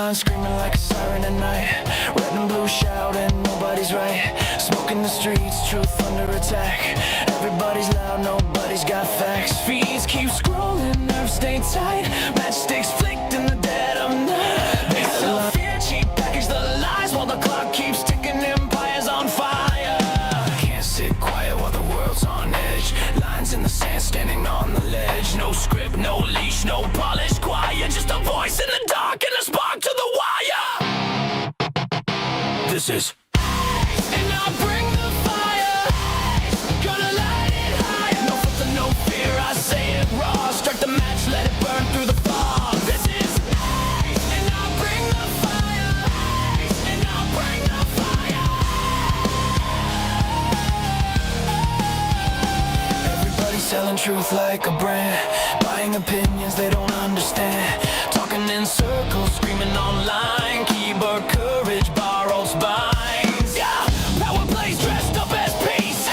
line, screaming like a siren at night. Red and blue shouting, nobody's right. Smoke in the streets, truth under attack. Everybody's loud, nobody's got facts. Feeds keep scrolling, nerves stay tight. Matchsticks flicked in the dead of night. They sell fear, cheap package the lies, while the clock keeps ticking, empires on fire. Can't sit quiet while the world's on edge. Lines in the sand, standing on the ledge. No script, no leash, no polish, quiet. Just a voice in the dark and a spark to the wire. This is and I'll bring the fire. Gonna light it higher. No filter, no fear, I say it raw. Strike the match, let it burn through the fog. This is and I'll bring the fire. And I'll bring the fire. Everybody's selling truth like a brand, buying opinions they don't understand. Talking in circles, screaming online. Keyboard courage, borrowed spines. Yeah, power plays dressed up as peace.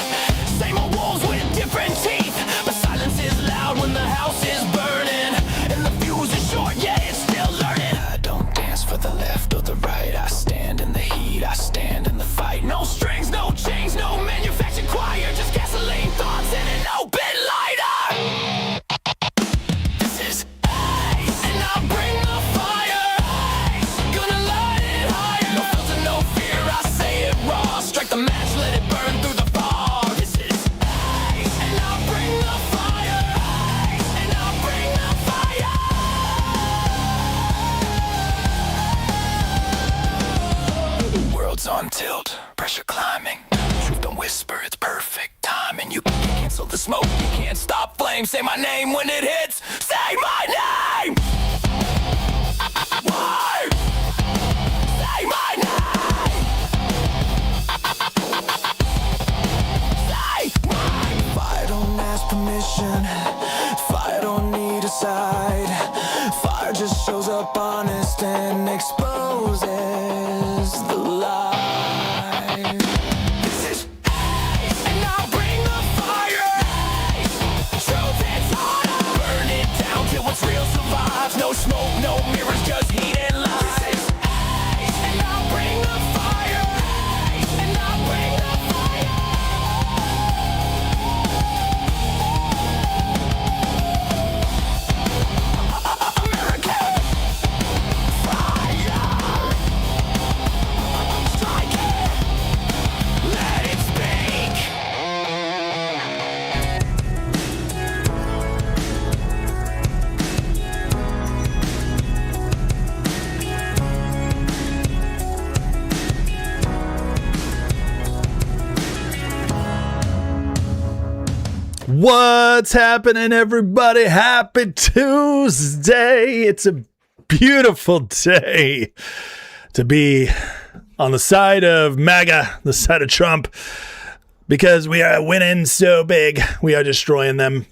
Same old wolves with different teeth. But silence is loud when the house is burning. And the fuse is short, yeah, it's still learning. I don't dance for the left or the right. I stand in the heat, I stand in the fight. No strings, no chains, no manufactured choir. Just gasoline thoughts and an open lighter. This is and I'll bring the fire. Gonna light it higher. No filter, no fear, I say it raw. Strike the match, let it burn through the fog. This is and I'll bring the fire. And I'll bring the fire. World's on tilt, pressure climbing. Truth don't whisper, it's perfect timing. You can't cancel the smoke, you can't stop flame. Say my name when it hits, say my name. Why? Say my name. Say my name. Fire don't ask permission. Fire don't need a side. Fire just shows up honest and exposes the lie. This is and I'll bring the fire. Truth is harder. Burn it down till what's real survives. No smoke, no mirrors, just heat and lies. And I'll bring the fire. And I'll bring the fire. American fire. Strike it. Let it speak. What's happening, everybody? Happy Tuesday. It's a beautiful day to be on the side of MAGA, the side of Trump, because we are winning so big. We are destroying them.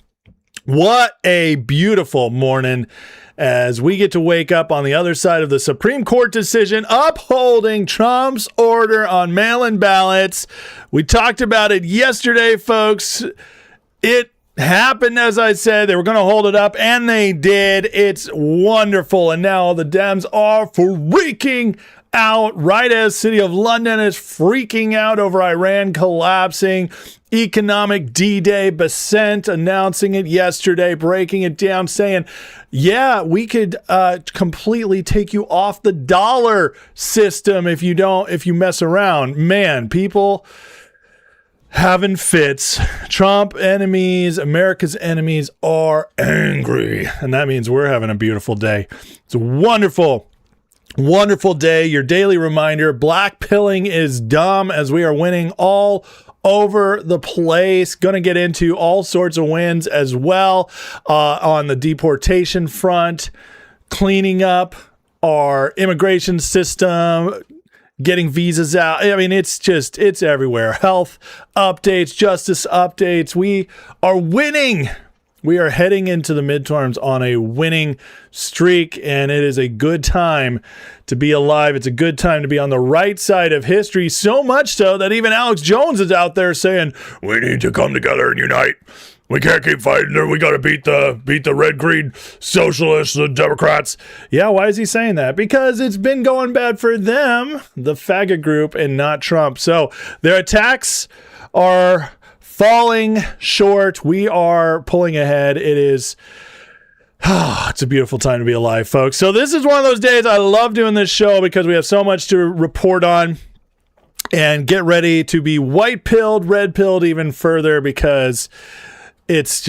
What a beautiful morning as we get to wake up on the other side of the Supreme Court decision upholding Trump's order on mail-in ballots. We talked about it yesterday, folks. It happened, as I said. They were going to hold it up, and they did. It's wonderful. And now the Dems are freaking out, right as City of London is freaking out over Iran collapsing. Economic D-Day, Bessent announcing it yesterday, breaking it down, saying, yeah, we could completely take you off the dollar system if you mess around. Man, people having fits. Trump enemies, America's enemies are angry. And that means we're having a beautiful day. It's a wonderful day. Your daily reminder, black pilling is dumb, as we are winning all over the place. Going to get into all sorts of wins as well on the deportation front, cleaning up our immigration system, getting visas out. I mean, it's everywhere. Health updates, justice updates. We are winning We are heading into the midterms on a winning streak, and it is a good time to be alive. It's a good time to be on the right side of history, so much so that even Alex Jones is out there saying, we need to come together and unite. We can't keep fighting. We got to beat the red, green socialists, the Democrats. Yeah, why is he saying that? Because it's been going bad for them, the faggot group, and not Trump. So their attacks are falling short. We are pulling ahead. It is it's a beautiful time to be alive, folks. So this is one of those days I love doing this show because we have so much to report on. And get ready to be white-pilled, red-pilled even further because it's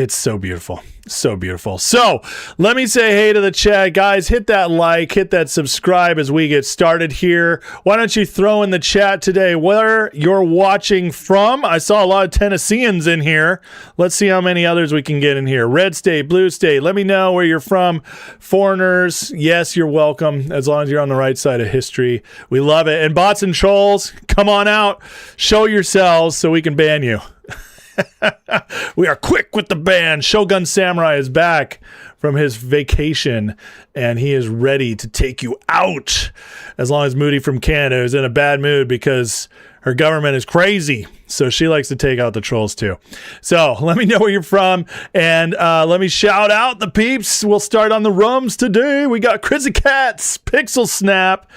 so beautiful. So beautiful. So let me say hey to the chat. Guys, hit that like, hit that subscribe as we get started here. Why don't you throw in the chat today where you're watching from? I saw a lot of Tennesseans in here. Let's see how many others we can get in here. Red state, blue state. Let me know where you're from. Foreigners, yes, you're welcome as long as you're on the right side of history. We love it. And bots and trolls, come on out. Show yourselves so we can ban you. We are quick with the ban. Shogun Samurai is back from his vacation and he is ready to take you out as long as Moody from Canada is in a bad mood because her government is crazy. So she likes to take out the trolls too. So let me know where you're from and let me shout out the peeps. We'll start on the rums today. We got Chrissy Cats, Pixel Snap,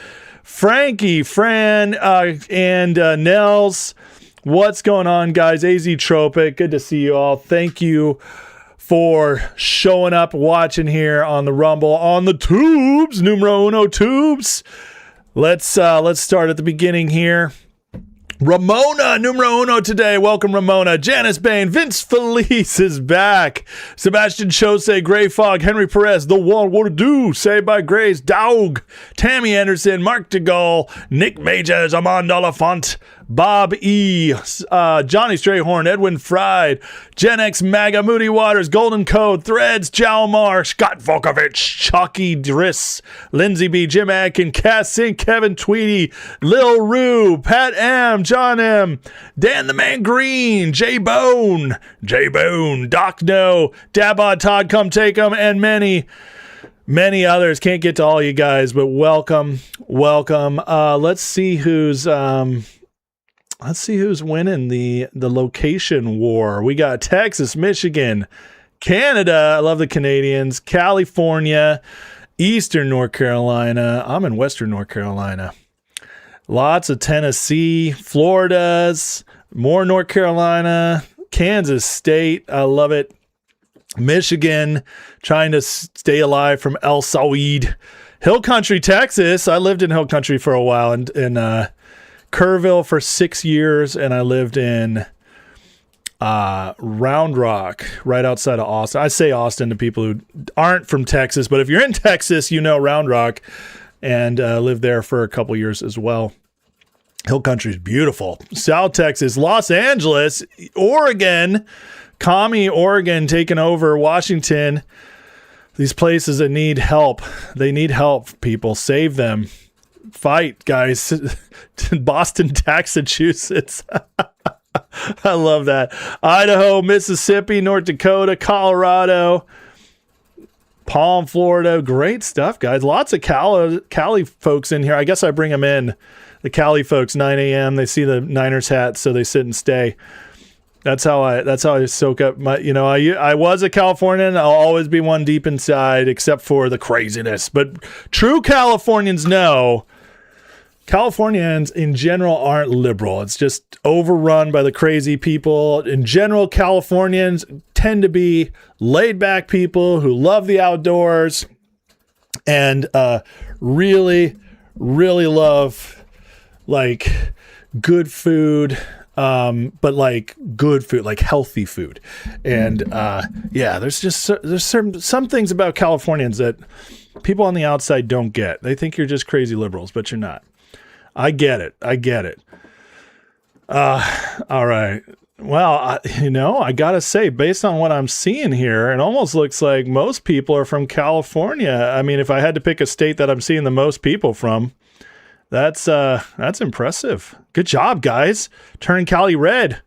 Frankie, Fran, and Nels. What's going on, guys? AZ Tropic, good to see you all. Thank you for showing up, watching here on the Rumble, on the tubes, numero uno tubes. Let's start at the beginning here. Ramona, numero uno today. Welcome, Ramona. Janice Bain, Vince Felice is back. Sebastian Chose, Gray Fog, Henry Perez, The Wall, What to Do, Saved by Grace, Daug, Tammy Anderson, Mark DeGaulle, Nick Majors, Amand Oliphant, Bob E, Johnny Strayhorn, Edwin Fried, Gen X Maga, Moody Waters, Golden Code, Threads, Jalmar, Scott Volkovich, Chalky Driss, Lindsay B, Jim Atkin, Cass Sink, Kevin Tweedy, Lil Rue, Pat M, John M, Dan the Man Green, J Bone, Doc No, Dabod Todd Come Take 'em, and many others. Can't get to all you guys, but welcome. Let's see who's winning the location war. We got Texas, Michigan, Canada. I love the Canadians. California, Eastern North Carolina. I'm in Western North Carolina. Lots of Tennessee, Florida's, more North Carolina, Kansas State. I love it. Michigan, trying to stay alive from El Saud. Hill Country, Texas. I lived in Hill Country for a while in Kerrville for 6 years, and I lived in Round Rock, right outside of Austin. I say Austin to people who aren't from Texas, but if you're in Texas, you know Round Rock, and lived there for a couple years as well. Hill Country is beautiful. South Texas, Los Angeles, Oregon, Commie, Oregon, taking over Washington. These places that need help. They need help, people. Save them. Fight, guys. Boston, Massachusetts. I love that. Idaho, Mississippi, North Dakota, Colorado, Palm, Florida. Great stuff, guys. Lots of Cali folks in here. I guess I bring them in. The Cali folks, 9 a.m. They see the Niners hats, so they sit and stay. That's how I soak up my, I was a Californian. I'll always be one deep inside, except for the craziness. But true Californians know Californians in general aren't liberal. It's just overrun by the crazy people. In general, Californians tend to be laid back people who love the outdoors and really, really love like good food. But like good food, like healthy food. And there's some things about Californians that people on the outside don't get. They think you're just crazy liberals, but you're not. I get it. All right. Well, I gotta say, based on what I'm seeing here, it almost looks like most people are from California. I mean, if I had to pick a state that I'm seeing the most people from, that's impressive. Good job, guys. Turn Cali red.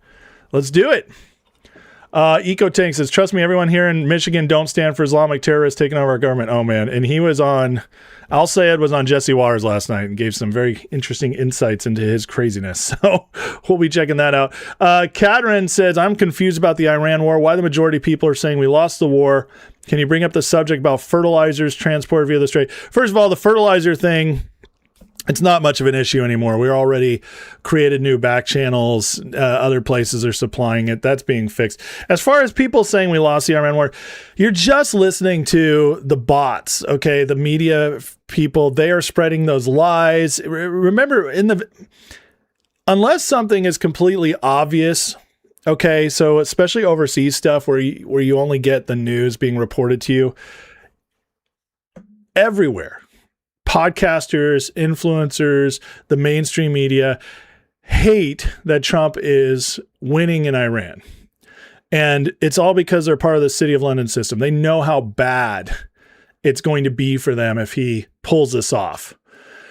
Let's do it. EcoTank says, trust me, everyone here in Michigan don't stand for Islamic terrorists taking over our government. Oh, man. And he was on, Al Sayed was on Jesse Waters last night and gave some very interesting insights into his craziness. So we'll be checking that out. Kadrin says, I'm confused about the Iran war. Why the majority of people are saying we lost the war. Can you bring up the subject about fertilizers transported via the Strait? First of all, the fertilizer thing, it's not much of an issue anymore. We already created new back channels. Other places are supplying it. That's being fixed. As far as people saying we lost the Iran war, you're just listening to the bots, okay? The media people, they are spreading those lies. Remember, unless something is completely obvious, okay, so especially overseas stuff where you only get the news being reported to you, everywhere. Podcasters, influencers, the mainstream media hate that Trump is winning in Iran. And it's all because they're part of the City of London system. They know how bad it's going to be for them if he pulls this off.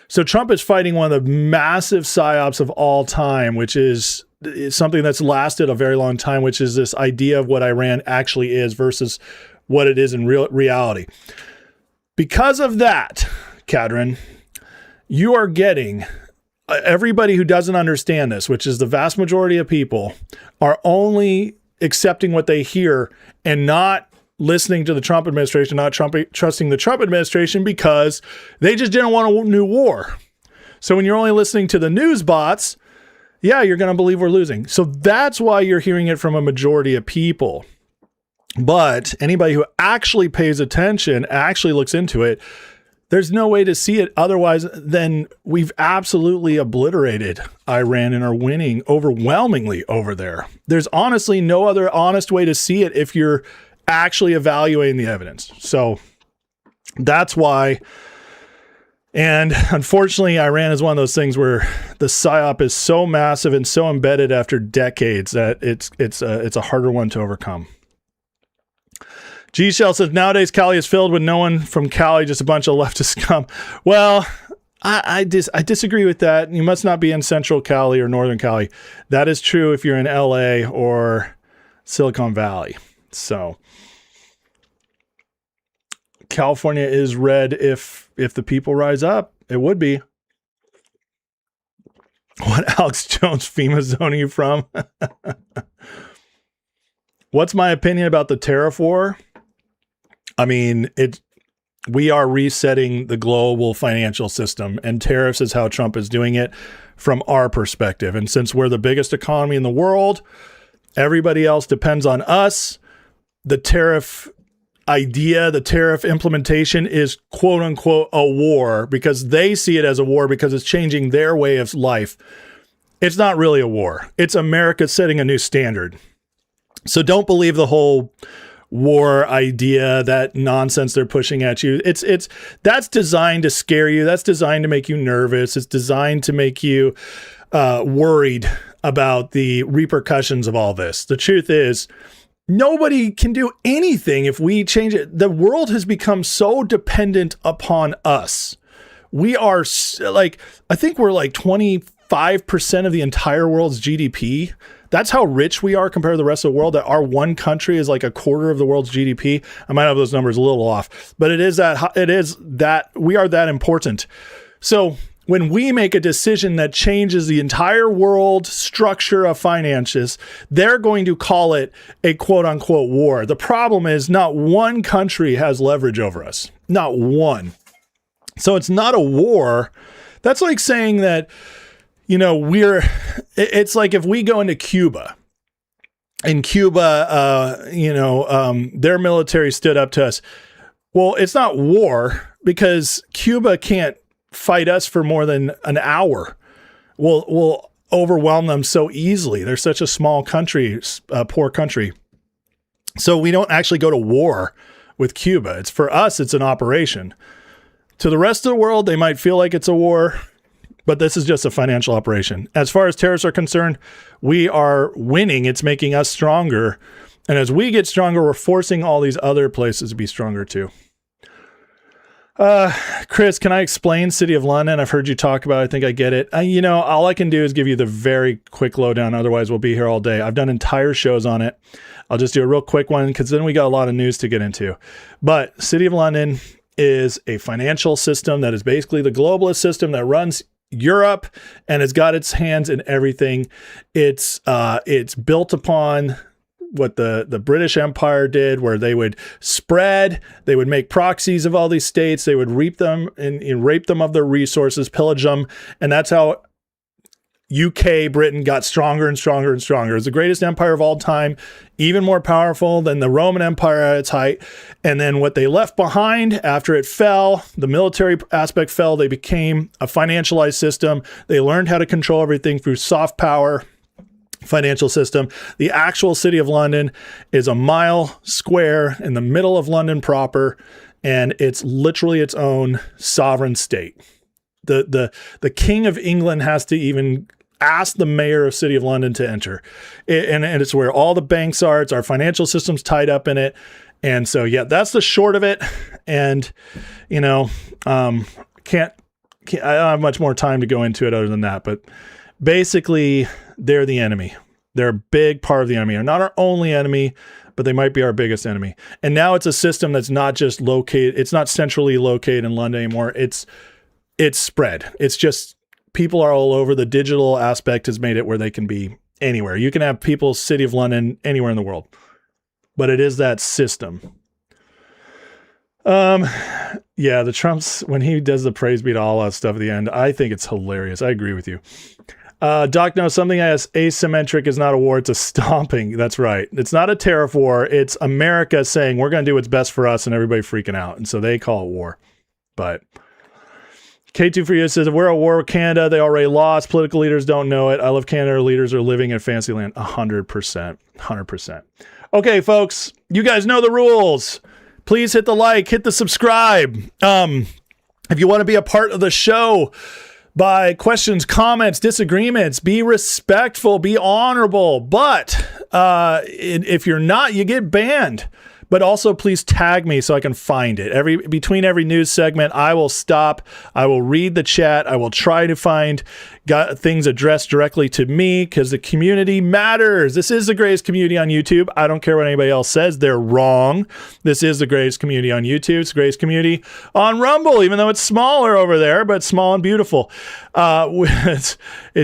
So Trump is fighting one of the massive psyops of all time, which is something that's lasted a very long time, which is this idea of what Iran actually is versus what it is in reality. Because of that, Kadrin, you are getting everybody who doesn't understand this, which is the vast majority of people, are only accepting what they hear and not listening to the Trump administration, not trusting the Trump administration because they just didn't want a new war. So when you're only listening to the news bots, yeah, you're going to believe we're losing. So that's why you're hearing it from a majority of people. But anybody who actually pays attention, actually looks into it, there's no way to see it otherwise than we've absolutely obliterated Iran and are winning overwhelmingly over there. There's honestly no other honest way to see it if you're actually evaluating the evidence. So that's why. And unfortunately, Iran is one of those things where the psyop is so massive and so embedded after decades that it's a harder one to overcome. G-Shell says, nowadays Cali is filled with no one from Cali, just a bunch of leftist scum. Well, I disagree with that. You must not be in Central Cali or Northern Cali. That is true if you're in LA or Silicon Valley. So California is red if the people rise up. It would be. What Alex Jones FEMA zone are you from? What's my opinion about the tariff war? I mean, we are resetting the global financial system, and tariffs is how Trump is doing it from our perspective. And since we're the biggest economy in the world, everybody else depends on us. The tariff idea, the tariff implementation is quote unquote a war because they see it as a war because it's changing their way of life. It's not really a war. It's America setting a new standard. So don't believe the whole war idea, that nonsense they're pushing at you. That's designed to scare you. That's designed to make you nervous. It's designed to make you worried about the repercussions of all this. The truth is, nobody can do anything if we change it. The world has become so dependent upon us. We are I think we're like 25% of the entire world's GDP. That's how rich we are compared to the rest of the world, that our one country is like a quarter of the world's GDP. I might have those numbers a little off, but it is that we are that important. So when we make a decision that changes the entire world structure of finances, they're going to call it a quote unquote war. The problem is not one country has leverage over us, not one. So it's not a war. That's like saying that, it's like if we go into Cuba, and Cuba, their military stood up to us. Well, it's not war because Cuba can't fight us for more than an hour. We'll overwhelm them so easily. They're such a small country, poor country. So we don't actually go to war with Cuba. For us, it's an operation. To the rest of the world, they might feel like it's a war, but this is just a financial operation. As far as tariffs are concerned, we are winning. It's making us stronger. And as we get stronger, we're forcing all these other places to be stronger too. Chris, can I explain City of London? I've heard you talk about it. I think I get it. All I can do is give you the very quick lowdown. Otherwise, we'll be here all day. I've done entire shows on it. I'll just do a real quick one because then we got a lot of news to get into. But City of London is a financial system that is basically the globalist system that runs Europe and has got its hands in everything. It's built upon what the British Empire did, where they would they would make proxies of all these states, they would reap them and rape them of their resources, pillage them, and that's how UK, Britain got stronger and stronger and stronger. It was the greatest empire of all time, even more powerful than the Roman Empire at its height. And then what they left behind after it fell, the military aspect fell, they became a financialized system. They learned how to control everything through soft power financial system. The actual City of London is a mile square in the middle of London proper, and it's literally its own sovereign state. The King of England has to even ask the mayor of City of London to enter. And it's where all the banks are. It's our financial system's tied up in it. And so, yeah, that's the short of it. And, I don't have much more time to go into it other than that. But basically, they're the enemy. They're a big part of the enemy. They're not our only enemy, but they might be our biggest enemy. And now it's a system that's not just located. It's not centrally located in London anymore. It's spread. It's just people are all over. The digital aspect has made it where they can be anywhere. You can have people, City of London, anywhere in the world. But it is that system. Yeah, the Trumps, when he does the praise beat, all that stuff at the end, I think it's hilarious. I agree with you. Doc knows something as asymmetric is not a war, it's a stomping. That's right. It's not a tariff war. It's America saying we're going to do what's best for us and everybody freaking out. And so they call it war. But K2 for you says, if we're at war with Canada, they already lost. Political leaders don't know it. I love Canada. Leaders are living in fancy land. 100%. 100%. Okay, folks, you guys know the rules. Please hit the like, hit the subscribe. If you want to be a part of the show, by questions, comments, disagreements, be respectful, be honorable. But if you're not, you get banned. But also, please tag me so I can find it. Between every news segment, I will stop. I will read the chat. I will try to find things addressed directly to me because the community matters. This is the greatest community on YouTube. I don't care what anybody else says. They're wrong. This is the greatest community on YouTube. It's the greatest community on Rumble, even though it's smaller over there, but small and beautiful. It's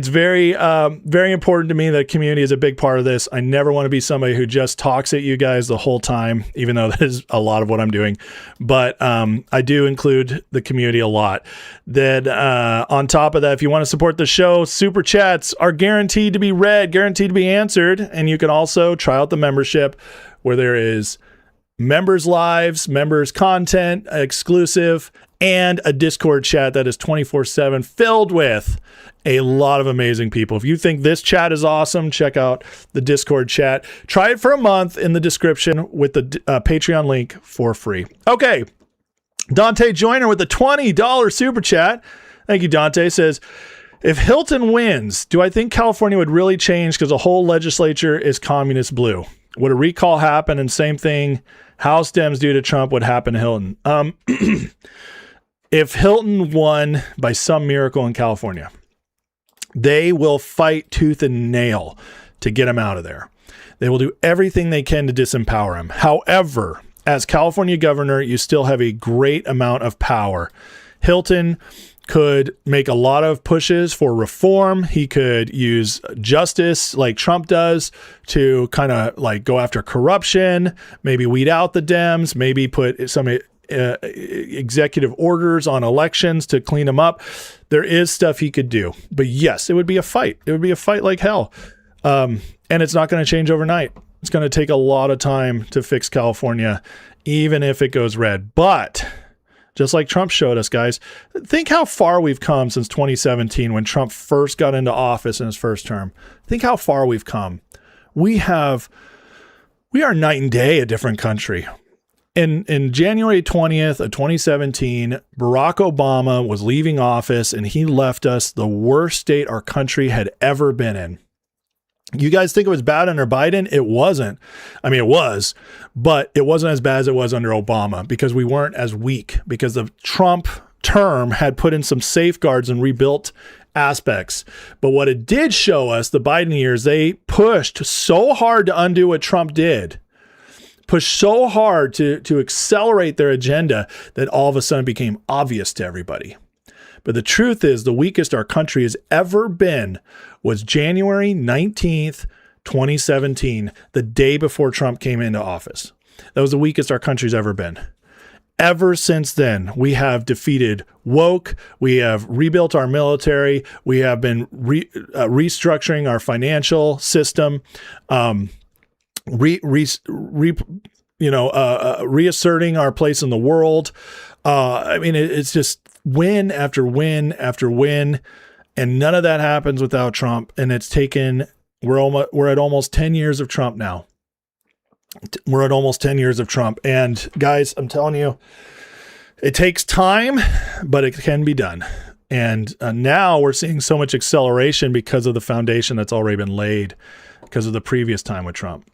very, very important to me that community is a big part of this. I never want to be somebody who just talks at you guys the whole time, even though that is a lot of what I'm doing. But I do include the community a lot. Then on top of that, if you want to support the show, super chats are guaranteed to be read, guaranteed to be answered. And you can also try out the membership where there is members lives, members content, exclusive, and a Discord chat that is 24/7 filled with a lot of amazing people. If you think this chat is awesome, check out the Discord chat. Try it for a month in the description with the Patreon link for free. Okay. Dante Joyner with the $20 super chat. Thank you, Dante. Says, if Hilton wins, do I think California would really change because the whole legislature is communist blue? Would a recall happen? And same thing House Dems do to Trump would happen to Hilton. If Hilton won by some miracle in California, they will fight tooth and nail to get him out of there. They will do everything they can to disempower him. However, as California governor, you still have a great amount of power. Hilton could make a lot of pushes for reform. He could use justice like Trump does to kind of like go after corruption, maybe weed out the Dems, maybe put some executive orders on elections to clean them up. There is stuff he could do. But yes, it would be a fight. It would be a fight like hell. And it's not going to change overnight. It's going to take a lot of time to fix California, even if it goes red. But just like Trump showed us, guys, think how far we've come since 2017 when Trump first got into office in his first term. Think how far we've come. We are night and day a different country. In January 20th of 2017, Barack Obama was leaving office and he left us the worst state our country had ever been in. You guys think it was bad under Biden? It wasn't. I mean, it was, but it wasn't as bad as it was under Obama because we weren't as weak, because the Trump term had put in some safeguards and rebuilt aspects. But what it did show us, the Biden years, they pushed so hard to undo what Trump did, pushed so hard to accelerate their agenda that all of a sudden it became obvious to everybody. But the truth is, the weakest our country has ever been was January 19th, 2017, the day before Trump came into office. That was the weakest our country's ever been. Ever since then, we have defeated woke. We have rebuilt our military. We have been restructuring our financial system, reasserting our place in the world. I mean, it's just win after win after win, and none of that happens without Trump. And it's taken, we're at almost 10 years of Trump now. We're at almost 10 years of Trump. And guys, I'm telling you, it takes time, but it can be done. And now we're seeing so much acceleration because of the foundation that's already been laid because of the previous time with Trump.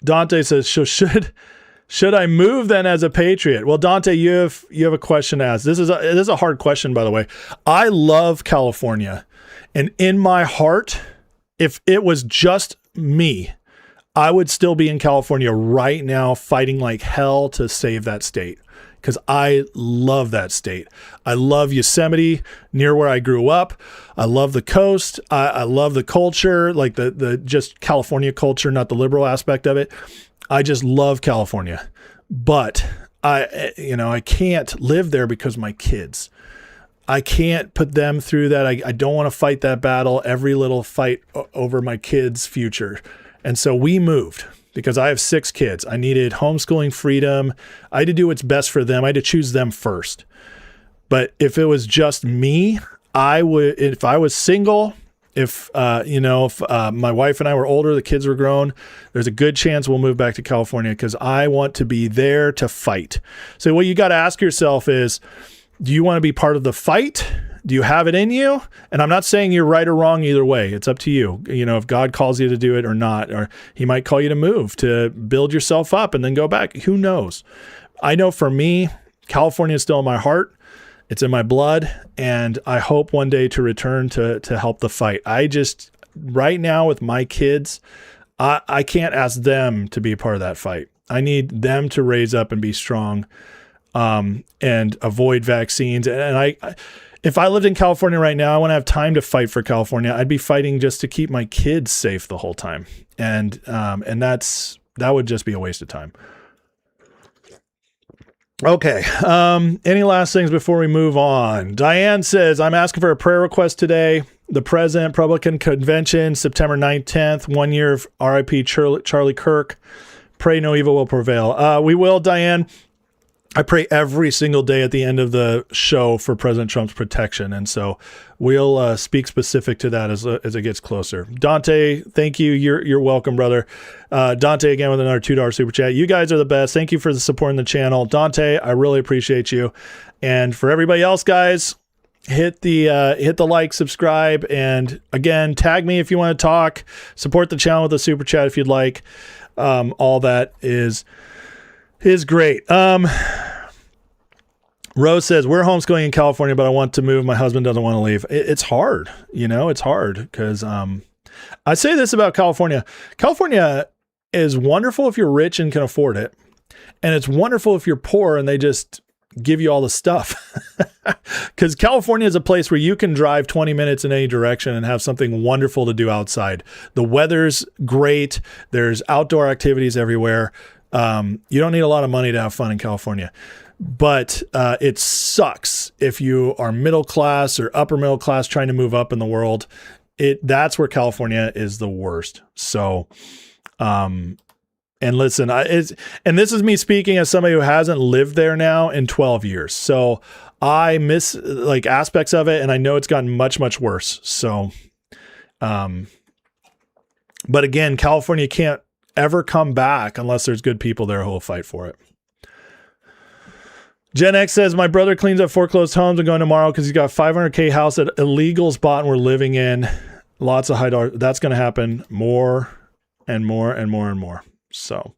Dante says, so should I move then as a patriot? Well, Dante, you have a question to ask. This is a hard question, by the way. I love California, and in my heart, if it was just me, I would still be in California right now, fighting like hell to save that state, because I love that state. I love Yosemite, near where I grew up. I love the coast. I love the culture, like the just California culture, not the liberal aspect of it. I just love California, but I can't live there because my kids. I can't put them through that. I don't want to fight that battle, every little fight over my kids' future. And so we moved because I have 6 kids. I needed homeschooling freedom. I had to do what's best for them. I had to choose them first. But if it was just me, I would, if I was single, if my wife and I were older, the kids were grown, there's a good chance we'll move back to California because I want to be there to fight. So what you got to ask yourself is, do you want to be part of the fight? Do you have it in you? And I'm not saying you're right or wrong either way. It's up to you. You know, if God calls you to do it or not, or he might call you to move, to build yourself up and then go back. Who knows? I know for me, California is still in my heart. It's in my blood. And I hope one day to return to help the fight. I just, right now with my kids, I can't ask them to be a part of that fight. I need them to raise up and be strong, and avoid vaccines. And if I lived in California right now, I want to have time to fight for California. I'd be fighting just to keep my kids safe the whole time. And that would just be a waste of time. Okay. Any last things before we move on? Diane says, I'm asking for a prayer request today. The President Republican Convention, September 9th, 10th, 1 year of RIP Charlie Kirk. Pray no evil will prevail. We will, Diane. I pray every single day at the end of the show for President Trump's protection. And so we'll speak specific to that as it gets closer. Dante, thank you. You're welcome, brother. Dante again with another $2 super chat. You guys are the best. Thank you for the support in the channel. Dante, I really appreciate you. And for everybody else, guys, hit the like, subscribe, and again, tag me if you want to talk. Support the channel with a super chat if you'd like. All that is great. Rose says, we're homeschooling in California, but I want to move. My husband doesn't want to leave. It's hard. It's hard because I say this about California. California is wonderful if you're rich and can afford it. And it's wonderful if you're poor and they just give you all the stuff. Because California is a place where you can drive 20 minutes in any direction and have something wonderful to do outside. The weather's great. There's outdoor activities everywhere. You don't need a lot of money to have fun in California, but it sucks if you are middle class or upper middle class trying to move up in the world. That's where California is the worst. So, and listen, and this is me speaking as somebody who hasn't lived there now in 12 years. So I miss like aspects of it, and I know it's gotten much, much worse. So, but again, California can't ever come back unless there's good people there who will fight for it. Gen X says, my brother cleans up foreclosed homes and going tomorrow because he's got a $500K house that illegals bought and we're living in. Lots of high dollar. That's going to happen more and more and more and more. So,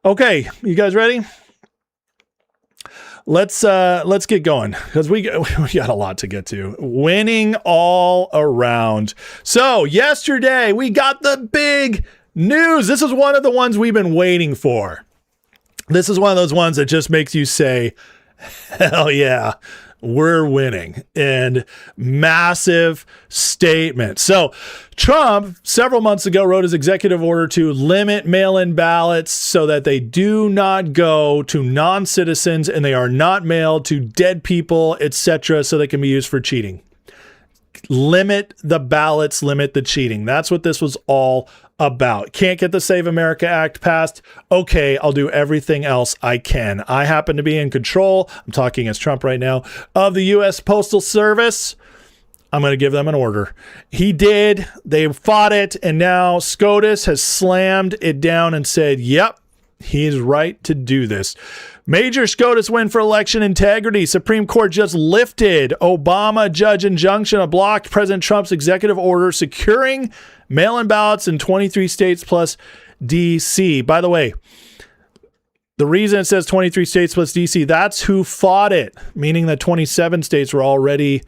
okay, you guys ready? Let's get going because we got a lot to get to. Winning all around. So yesterday we got the big news. This is one of the ones we've been waiting for. This is one of those ones that just makes you say, hell yeah, we're winning. And massive statement. So Trump, several months ago, wrote his executive order to limit mail-in ballots so that they do not go to non-citizens and they are not mailed to dead people, etc., so they can be used for cheating. Limit the ballots, limit the cheating. That's what this was all about. Can't get the Save America Act passed. Okay, I'll do everything else I can. I happen to be in control. I'm talking as Trump right now of the U.S. Postal Service. I'm going to give them an order. He did. They fought it. And now SCOTUS has slammed it down and said, yep, he is right to do this. Major SCOTUS win for election integrity. Supreme Court just lifted Obama judge injunction that blocked President Trump's executive order securing mail-in ballots in 23 states plus D.C. By the way, the reason it says 23 states plus D.C., that's who fought it, meaning that 27 states were already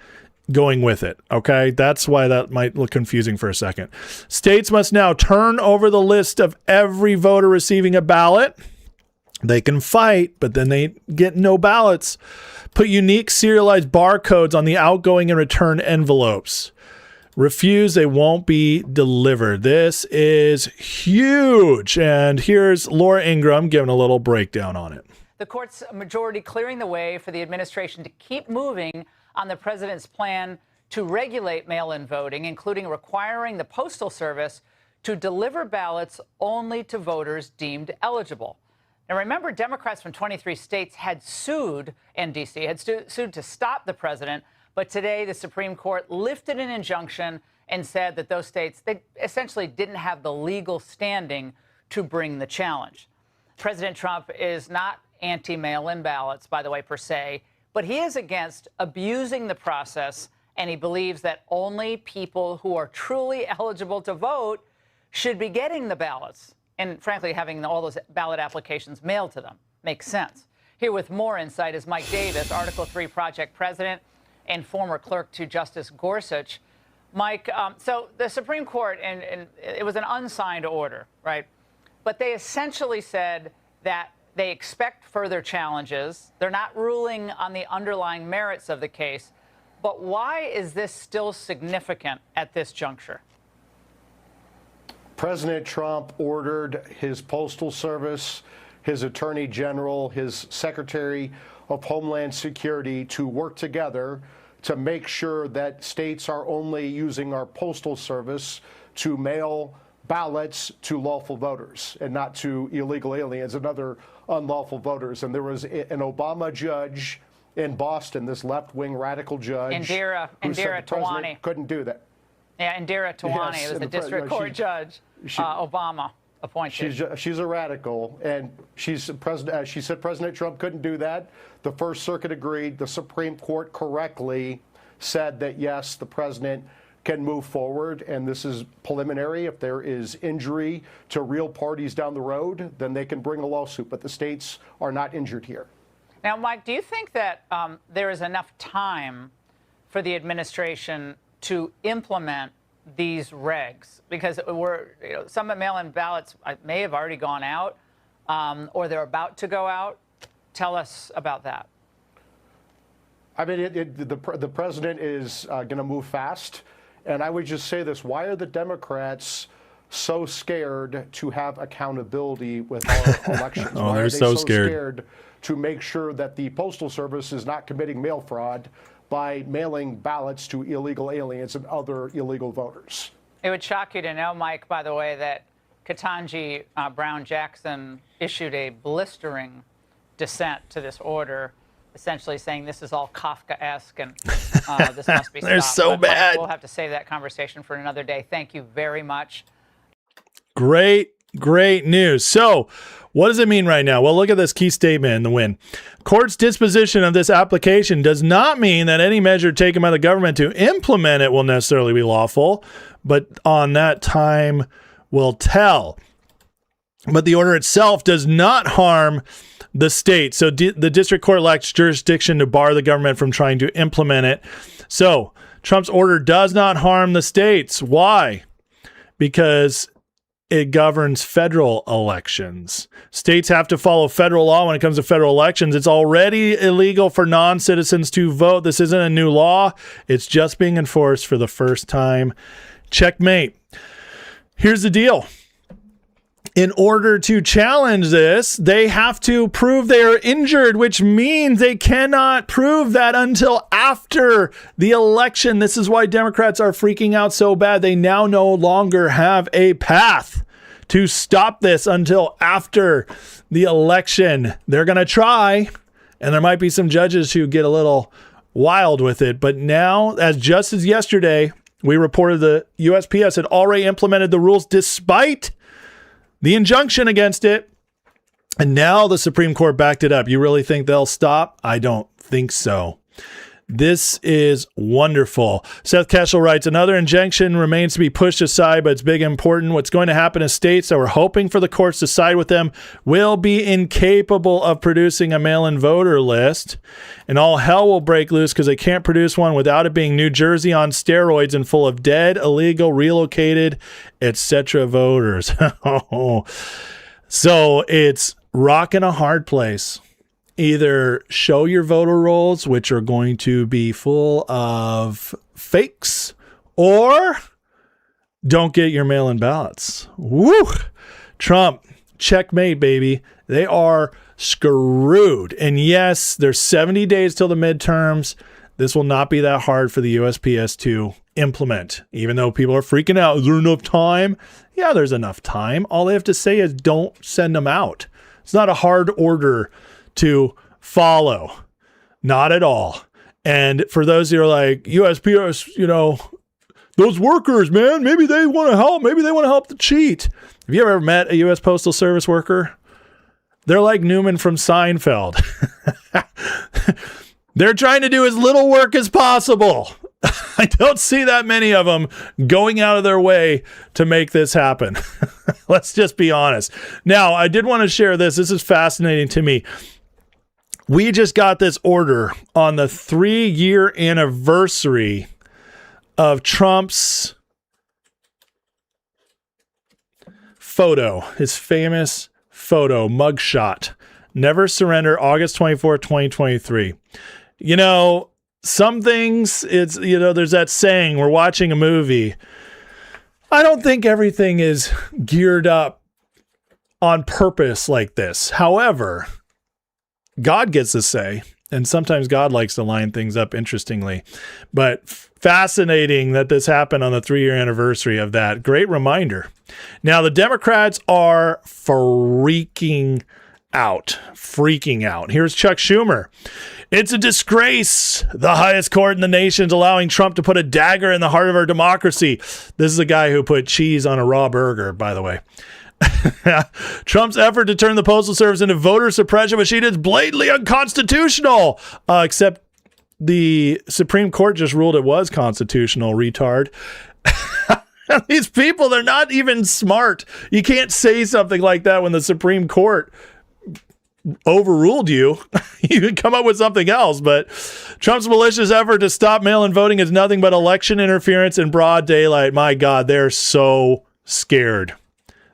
going with it. Okay, that's why that might look confusing for a second. States must now turn over the list of every voter receiving a ballot. They can fight, but then they get no ballots. Put unique serialized barcodes on the outgoing and return envelopes. Refuse, they won't be delivered. This is huge. And here's Laura Ingraham giving a little breakdown on it. The court's majority clearing the way for the administration to keep moving on the president's plan to regulate mail-in voting, including requiring the Postal Service to deliver ballots only to voters deemed eligible. Now, remember, Democrats from 23 states had sued, and D.C. had sued to stop the president. But today, the Supreme Court lifted an injunction and said that those states, they essentially didn't have the legal standing to bring the challenge. President Trump is not anti-mail-in ballots, by the way, per se, but he is against abusing the process, and he believes that only people who are truly eligible to vote should be getting the ballots. And frankly, having all those ballot applications mailed to them makes sense. Here with more insight is Mike Davis, Article 3 Project President and former clerk to Justice Gorsuch. Mike, so the Supreme Court, and it was an unsigned order, right? But they essentially said that they expect further challenges. They're not ruling on the underlying merits of the case. But why is this still significant at this juncture? President Trump ordered his Postal Service, his Attorney General, his Secretary of Homeland Security to work together to make sure that states are only using our Postal Service to mail ballots to lawful voters and not to illegal aliens and other unlawful voters. And there was an Obama judge in Boston, this left-wing radical judge, Indira Tawani couldn't do that. Yeah, Indira Tawani, Yes, it was the district court judge Obama appointed. She's a radical, and she said President Trump couldn't do that. The First Circuit agreed. The Supreme Court correctly said that, yes, the president can move forward, and this is preliminary. If there is injury to real parties down the road, then they can bring a lawsuit, but the states are not injured here. Now, Mike, do you think that there is enough time for the administration to implement these regs? Because some mail-in ballots may have already gone out, or they're about to go out. Tell us about that. I mean, the president is going to move fast. And I would just say this: why are the Democrats so scared to have accountability with our elections? Oh, why they're are they so scared to make sure that the Postal Service is not committing mail fraud by mailing ballots to illegal aliens and other illegal voters? It would shock you to know, Mike, by the way, that Ketanji Brown Jackson issued a blistering dissent to this order, essentially saying this is all Kafkaesque and this must be stopped. They're so but bad. We'll have to save that conversation for another day. Thank you very much. Great Great news. So, what does it mean right now? Well, look at this key statement in the win. Court's disposition of this application does not mean that any measure taken by the government to implement it will necessarily be lawful, but on that time will tell. But the order itself does not harm the state. So the district court lacks jurisdiction to bar the government from trying to implement it. So Trump's order does not harm the states. Why? Because it governs federal elections. States have to follow federal law when it comes to federal elections. It's already illegal for non-citizens to vote. This isn't a new law. It's just being enforced for the first time. Checkmate. Here's the deal. In order to challenge this, they have to prove they are injured, which means they cannot prove that until after the election. This is why Democrats are freaking out so bad. They now no longer have a path to stop this until after the election. They're going to try, and there might be some judges who get a little wild with it. But now, just as yesterday, we reported the USPS had already implemented the rules despite the injunction against it. And now the Supreme Court backed it up. You really think they'll stop? I don't think so. This is wonderful. Seth Keshel writes, another injunction remains to be pushed aside, but it's big and important. What's going to happen is states that were hoping for the courts to side with them will be incapable of producing a mail-in voter list, and all hell will break loose because they can't produce one without it being New Jersey on steroids and full of dead, illegal, relocated, etc. voters. So it's rocking a hard place. Either show your voter rolls, which are going to be full of fakes, or don't get your mail-in ballots. Woo! Trump, checkmate, baby. They are screwed. And yes, there's 70 days till the midterms. This will not be that hard for the USPS to implement, even though people are freaking out. Is there enough time? Yeah, there's enough time. All they have to say is don't send them out. It's not a hard order to follow. Not at all. And for those who are like, USPS, those workers, man, maybe they want to help. Maybe they want to help the cheat. Have you ever met a U.S. Postal Service worker? They're like Newman from Seinfeld. They're trying to do as little work as possible. I don't see that many of them going out of their way to make this happen. Let's just be honest. Now, I did want to share this. This is fascinating to me. We just got this order on the 3-year anniversary of Trump's photo, his famous photo, mugshot. Never Surrender, August 24, 2023. Some things, there's that saying, we're watching a movie. I don't think everything is geared up on purpose like this. However, God gets to say, and sometimes God likes to line things up interestingly, but fascinating that this happened on the 3-year anniversary of that. Great reminder. Now, the Democrats are freaking out. Here's Chuck Schumer. It's a disgrace. The highest court in the nation is allowing Trump to put a dagger in the heart of our democracy. This is a guy who put cheese on a raw burger, by the way. Trump's effort to turn the Postal Service into voter suppression machine is blatantly unconstitutional. Except the Supreme Court just ruled it was constitutional, retard. These people, they're not even smart. You can't say something like that when the Supreme Court overruled you. You can come up with something else, but Trump's malicious effort to stop mail-in voting is nothing but election interference in broad daylight. My God, they're so scared.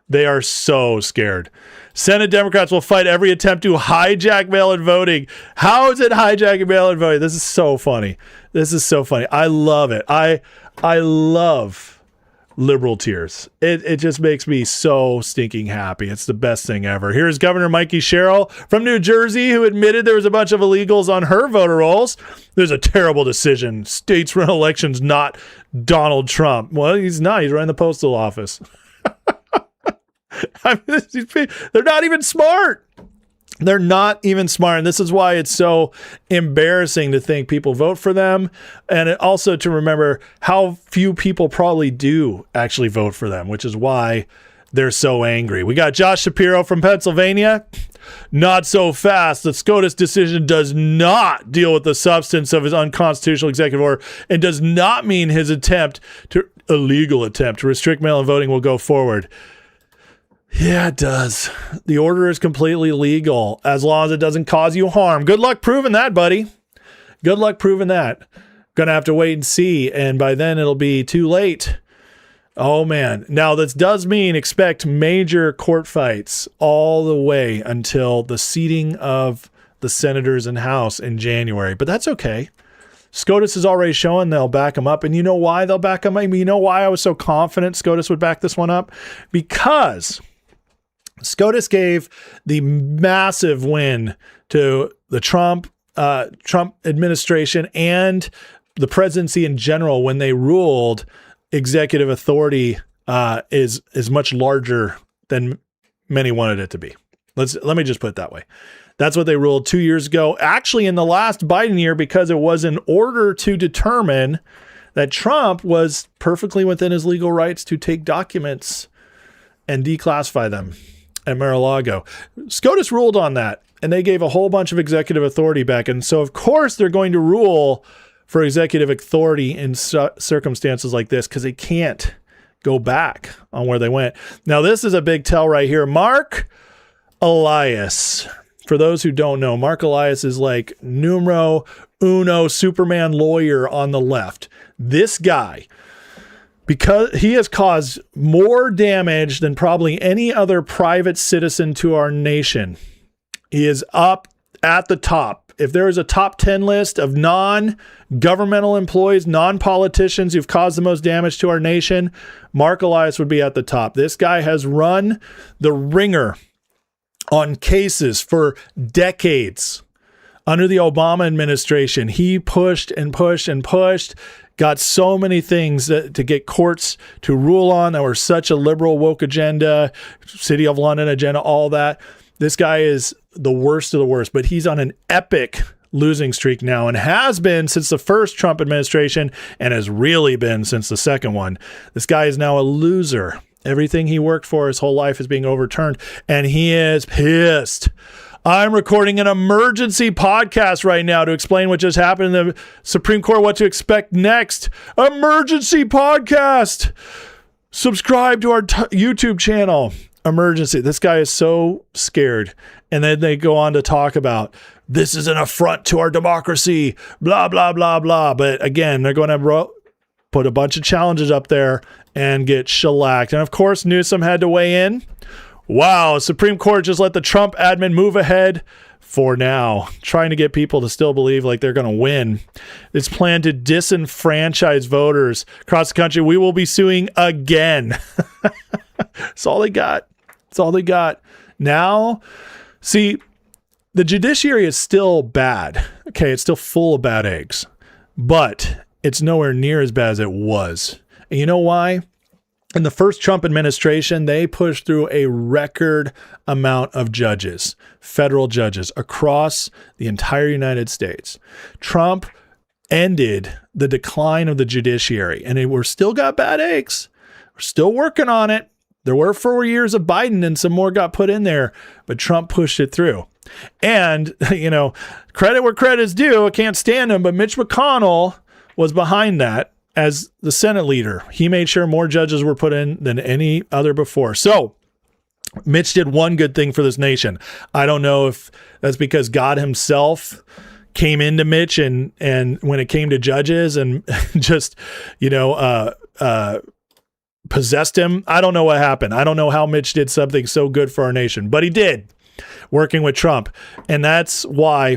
They are so scared. Senate Democrats will fight every attempt to hijack mail-in voting. How is it hijacking mail-in voting? This is so funny. I love it. I love liberal tears. It just makes me so stinking happy. It's the best thing ever. Here's Governor Mikey Sherrill from New Jersey, who admitted there was a bunch of illegals on her voter rolls. There's a terrible decision. States run elections, not Donald Trump. Well, he's not. He's running the postal office. They're not even smart. They're not even smart. And this is why it's so embarrassing to think people vote for them. And also to remember how few people probably do actually vote for them, which is why they're so angry. We got Josh Shapiro from Pennsylvania. Not so fast. The SCOTUS decision does not deal with the substance of his unconstitutional executive order and does not mean his illegal attempt to restrict mail-in voting will go forward. Yeah, it does. The order is completely legal as long as it doesn't cause you harm. Good luck proving that, buddy. Good luck proving that. Gonna have to wait and see, and by then it'll be too late. Oh, man. Now, this does mean expect major court fights all the way until the seating of the senators in House in January. But that's okay. SCOTUS is already showing they'll back them up. And you know why they'll back them up? I mean, you know why I was so confident SCOTUS would back this one up? Because SCOTUS gave the massive win to the Trump administration and the presidency in general when they ruled executive authority is much larger than many wanted it to be. Let me just put it that way. That's what they ruled 2 years ago. Actually, in the last Biden year, because it was in order to determine that Trump was perfectly within his legal rights to take documents and declassify them at Mar-a-Lago. SCOTUS ruled on that, and they gave a whole bunch of executive authority back. And so, of course, they're going to rule for executive authority in circumstances like this because they can't go back on where they went. Now, this is a big tell right here. Mark Elias. For those who don't know, Mark Elias is like numero uno Superman lawyer on the left. This guy, because he has caused more damage than probably any other private citizen to our nation. He is up at the top. If there is a top 10 list of non-governmental employees, non-politicians who've caused the most damage to our nation, Mark Elias would be at the top. This guy has run the ringer on cases for decades. Under the Obama administration, he pushed and pushed and pushed, got so many things to get courts to rule on that were such a liberal woke agenda, City of London agenda, all that. This guy is the worst of the worst, but he's on an epic losing streak now and has been since the first Trump administration and has really been since the second one. This guy is now a loser. Everything he worked for his whole life is being overturned, and he is pissed. I'm recording an emergency podcast right now to explain what just happened in the Supreme Court, what to expect next. Emergency podcast. Subscribe to our YouTube channel. Emergency. This guy is so scared. And then they go on to talk about this is an affront to our democracy, blah, blah, blah, blah. But again, they're going to put a bunch of challenges up there and get shellacked. And of course, Newsom had to weigh in. Wow, Supreme Court just let the Trump admin move ahead for now, trying to get people to still believe like they're going to win. It's planned to disenfranchise voters across the country. We will be suing again. That's all they got. That's all they got. Now, see, the judiciary is still bad. Okay, it's still full of bad eggs, but it's nowhere near as bad as it was. And you know why? In the first Trump administration, they pushed through a record amount of judges, federal judges, across the entire United States. Trump ended the decline of the judiciary, and we're still got bad eggs. We're still working on it. There were 4 years of Biden and some more got put in there, but Trump pushed it through. And, you know, credit where credit is due. I can't stand him, but Mitch McConnell was behind that as the Senate leader. He made sure more judges were put in than any other before. So Mitch did one good thing for this nation. I don't know if that's because God himself came into Mitch and when it came to judges and just, possessed him. I don't know what happened. I don't know how Mitch did something so good for our nation, but he did, working with Trump. And that's why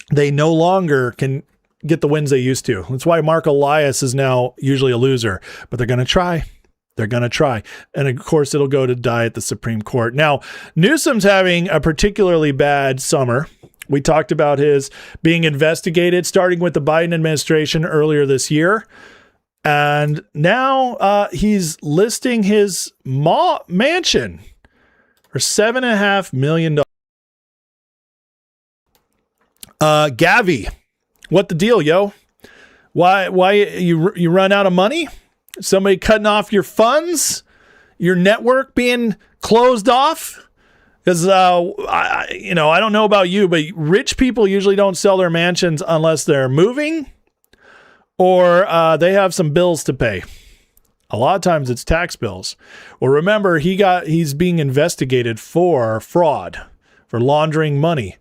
they no longer can get the wins they used to. That's why Mark Elias is now usually a loser, but they're going to try. They're going to try. And of course, it'll go to die at the Supreme Court. Now, Newsom's having a particularly bad summer. We talked about his being investigated, starting with the Biden administration earlier this year. And now he's listing his mansion for $7.5 million. Gavi, what the deal, yo? Why you run out of money? Somebody cutting off your funds? your network being closed off? Because I don't know about you, but rich people usually don't sell their mansions unless they're moving or they have some bills to pay. A lot of times it's tax bills. Well, remember, he's being investigated for fraud, for laundering money.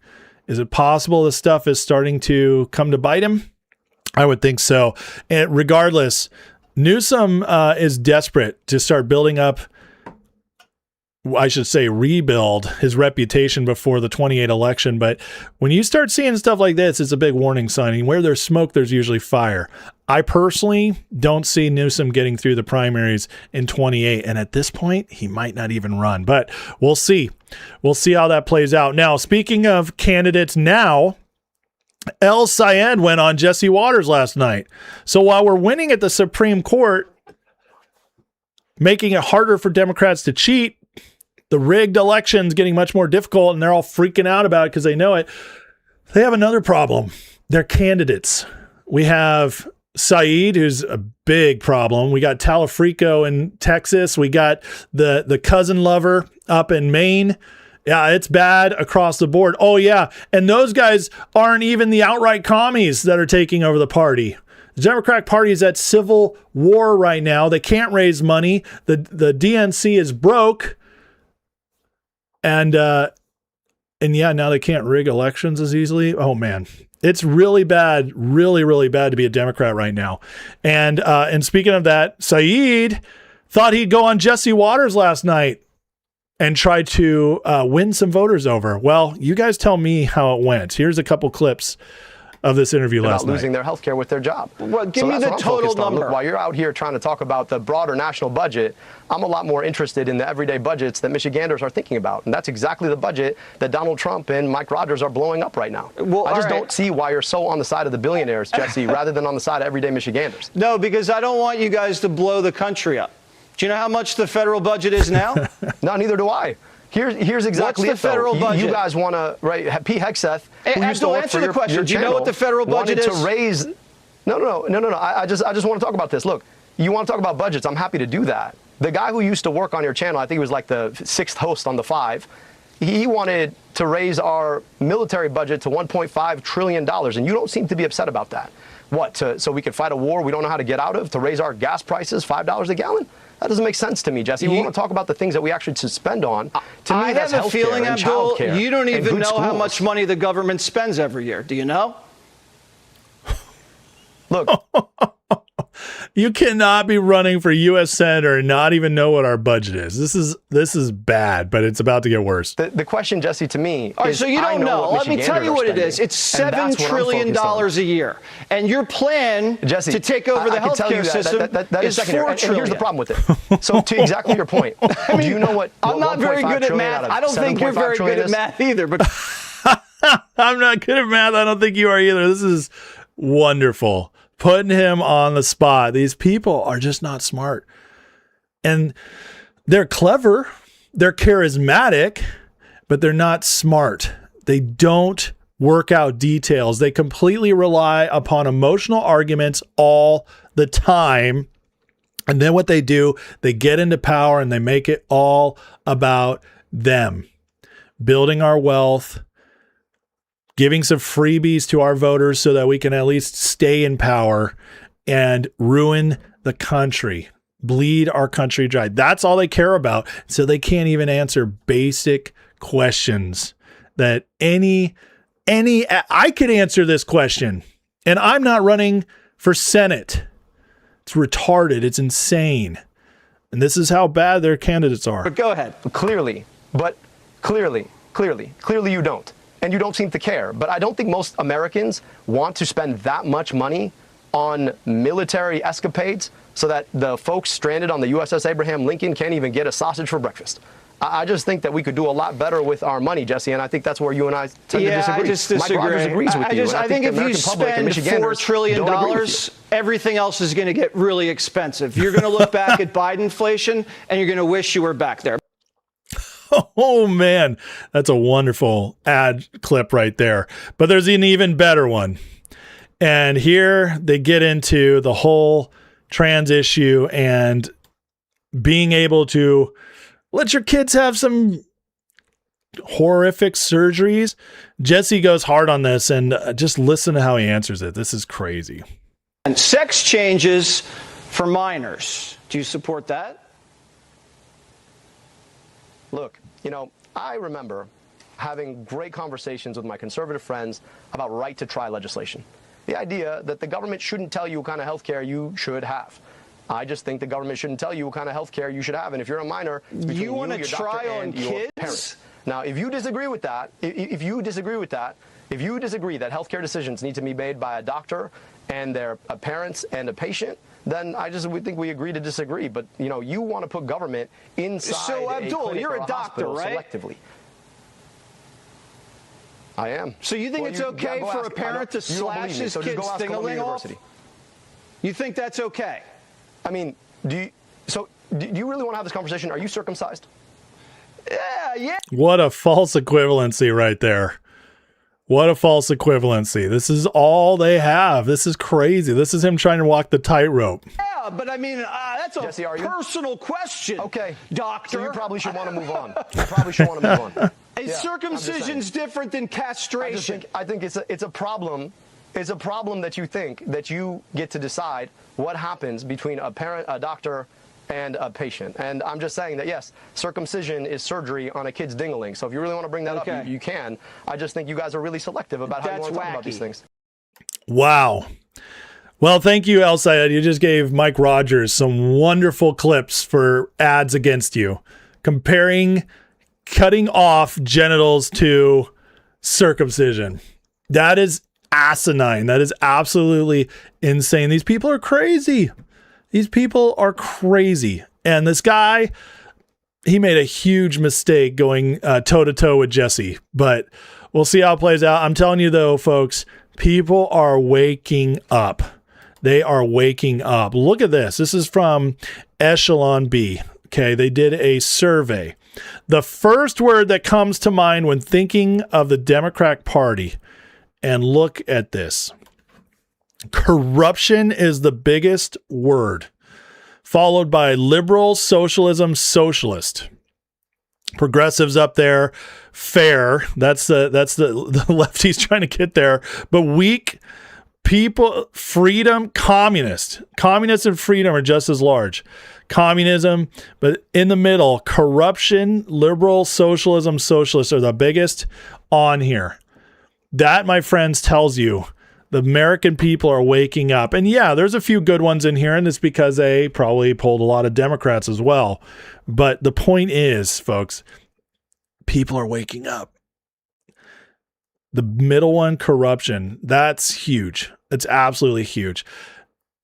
Is it possible this stuff is starting to come to bite him? I would think so. And regardless, Newsom is desperate to start building up, I should say rebuild his reputation before the 28 election. But when you start seeing stuff like this, it's a big warning sign. And where there's smoke, there's usually fire. I personally don't see Newsom getting through the primaries in 28. And at this point, he might not even run. But we'll see. We'll see how that plays out. Now, speaking of candidates now, El Sayed went on Jesse Waters last night. So while we're winning at the Supreme Court, making it harder for Democrats to cheat, the rigged election's getting much more difficult, and they're all freaking out about it because they know it. They have another problem. They're candidates. We have Saeed, who's a big problem. We got Talafrico in Texas. We got the cousin lover up in Maine. Yeah, it's bad across the board. Oh, yeah. And those guys aren't even the outright commies that are taking over the party. The Democratic Party is at civil war right now. They can't raise money. The DNC is broke. And yeah, now they can't rig elections as easily. Oh, man. It's really bad, really, really bad to be a Democrat right now. And speaking of that, Saeed thought he'd go on Jesse Waters last night and try to win some voters over. Well, you guys tell me how it went. Here's a couple clips of this interview last night. Losing their health care with their job. Well, give me the total number. Look, while you're out here trying to talk about the broader national budget, I'm a lot more interested in the everyday budgets that Michiganders are thinking about. And that's exactly the budget that Donald Trump and Mike Rogers are blowing up right now. Well, I just don't see why you're so on the side of the billionaires, Jesse, rather than on the side of everyday Michiganders. No, because I don't want you guys to blow the country up. Do you know how much the federal budget is now? No, neither do I. Here's exactly What's the federal budget? You guys want to, right? Pete Hegseth, who used to work for your question. Do you know what the federal budget is? To raise. No. I just want to talk about this. Look, you want to talk about budgets? I'm happy to do that. The guy who used to work on your channel, I think he was like the 6th host on the 5. He wanted to raise our military budget to $1.5 trillion, and you don't seem to be upset about that. What? So we could fight a war we don't know how to get out of? To raise our gas prices $5 a gallon? That doesn't make sense to me, Jesse. We want to talk about the things that we actually should spend on. To me, that's I have a feeling, Abdul, you don't even know how schools. much money the government spends every year. Do you know? Look. You cannot be running for U.S. Senator and not even know what our budget is. This is bad, but it's about to get worse. The question, Jesse, to me All right, is, so you don't know. Let me tell you what it is. It's $7 trillion a year. And your plan Jesse, to take over the healthcare system is $4 trillion. And here's the problem with it. So to exactly your point, do you know what I'm not very good at math. I don't think you're very good at math either. But I'm not good at math. I don't think you are either. This is wonderful. Putting him on the spot. These people are just not smart. And they're clever. They're charismatic, but they're not smart. They don't work out details. They completely rely upon emotional arguments all the time. And then what they do, they get into power and they make it all about them. Building our wealth, giving some freebies to our voters so that we can at least stay in power and ruin the country, bleed our country dry. That's all they care about. So they can't even answer basic questions that I could answer this question, and I'm not running for Senate. It's retarded. It's insane. And this is how bad their candidates are. But go ahead. Clearly you don't. And you don't seem to care. But I don't think most Americans want to spend that much money on military escapades so that the folks stranded on the USS Abraham Lincoln can't even get a sausage for breakfast. I just think that we could do a lot better with our money, Jesse, and I think that's where you and I tend to disagree. I just disagree. Mike Rogers agrees with you. I think if you spend $4 trillion, everything else is going to get really expensive. You're going to look back at Bidenflation, and you're going to wish you were back there. Oh, man, that's a wonderful ad clip right there. But there's an even better one. And here they get into the whole trans issue and being able to let your kids have some horrific surgeries. Jesse goes hard on this, and just listen to how he answers it. This is crazy. And sex changes for minors. Do you support that? Look, I remember having great conversations with my conservative friends about right to try legislation. The idea that the government shouldn't tell you what kind of health care you should have. I just think the government shouldn't tell you what kind of health care you should have. And if you're a minor, it's between you want to your try doctor on and your kids? parents. Now, if you disagree with that, if you disagree that healthcare decisions need to be made by a doctor and their parents and a patient, then we think we agree to disagree. But you want to put government inside. So Abdul, you're a doctor, right? Selectively. I am. So you think it's okay for a parent to slash his kid's ding-a-ling off? You think that's okay? I mean, do you really want to have this conversation? Are you circumcised? Yeah. What a false equivalency right there. What a false equivalency. This is all they have. This is crazy. This is him trying to walk the tightrope. Yeah, but I mean, that's a Jesse, personal question. Okay. Doctor. So you probably should want to move on. Is circumcision's different than castration? I think it's a problem. It's a problem that you think that you get to decide what happens between a parent, a doctor, and a patient. And I'm just saying that, yes, circumcision is surgery on a kid's ding-a-ling. So if you really want to bring that up, you can. I just think you guys are really selective about how you want to talk about these things. Wow. Well, thank you, El Sayed. You just gave Mike Rogers some wonderful clips for ads against you, comparing cutting off genitals to circumcision. That is asinine. That is absolutely insane. These people are crazy. These people are crazy. And this guy, he made a huge mistake going toe-to-toe with Jesse. But we'll see how it plays out. I'm telling you, though, folks, people are waking up. They are waking up. Look at this. This is from Echelon B. Okay, they did a survey. The first word that comes to mind when thinking of the Democratic Party, and look at this. Corruption is the biggest word, followed by liberal, socialism, socialist. Progressives up there, fair. That's the lefties trying to get there. But weak people, freedom, communist. Communist and freedom are just as large. Communism, but in the middle, corruption, liberal, socialism, socialist are the biggest on here. That, my friends, tells you the American people are waking up. And yeah, there's a few good ones in here, and it's because they probably pulled a lot of Democrats as well. But the point is, folks, people are waking up. The middle one, corruption, that's huge. It's absolutely huge.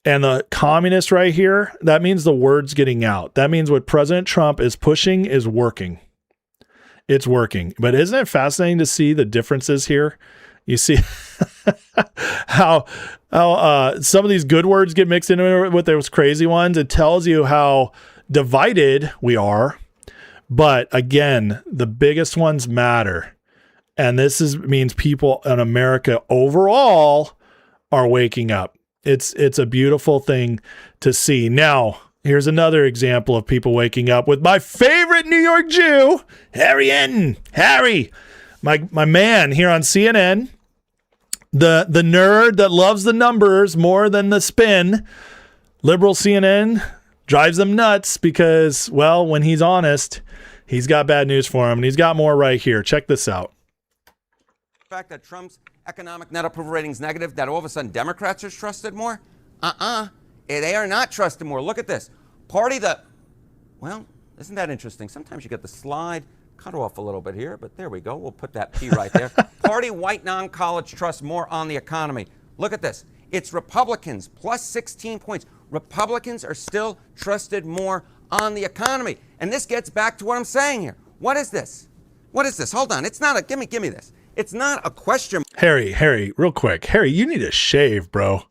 And the communist right here, that means the word's getting out. That means what President Trump is pushing is working. It's working. But isn't it fascinating to see the differences here? You see how some of these good words get mixed in with those crazy ones. It tells you how divided we are. But again, the biggest ones matter. And this means people in America overall are waking up. It's a beautiful thing to see. Now, here's another example of people waking up with my favorite New York Jew, Harry Enton. Harry, my man here on CNN, the nerd that loves the numbers more than the spin. Liberal CNN drives them nuts because, well, when he's honest, he's got bad news for him, and he's got more right here. Check this out. The fact that Trump's economic net approval rating is negative, that all of a sudden Democrats are trusted more? They are not trusted more. Look at this. Party that, well, isn't that interesting? Sometimes you get the slide cut off a little bit here, but there we go. We'll put that P right there. Party white non-college trust more on the economy. Look at this. It's Republicans plus 16 points. Republicans are still trusted more on the economy. And this gets back to what I'm saying here. What is this? What is this? Hold on. It's not a, give me this. It's not a question. Harry, real quick. Harry, you need to shave, bro.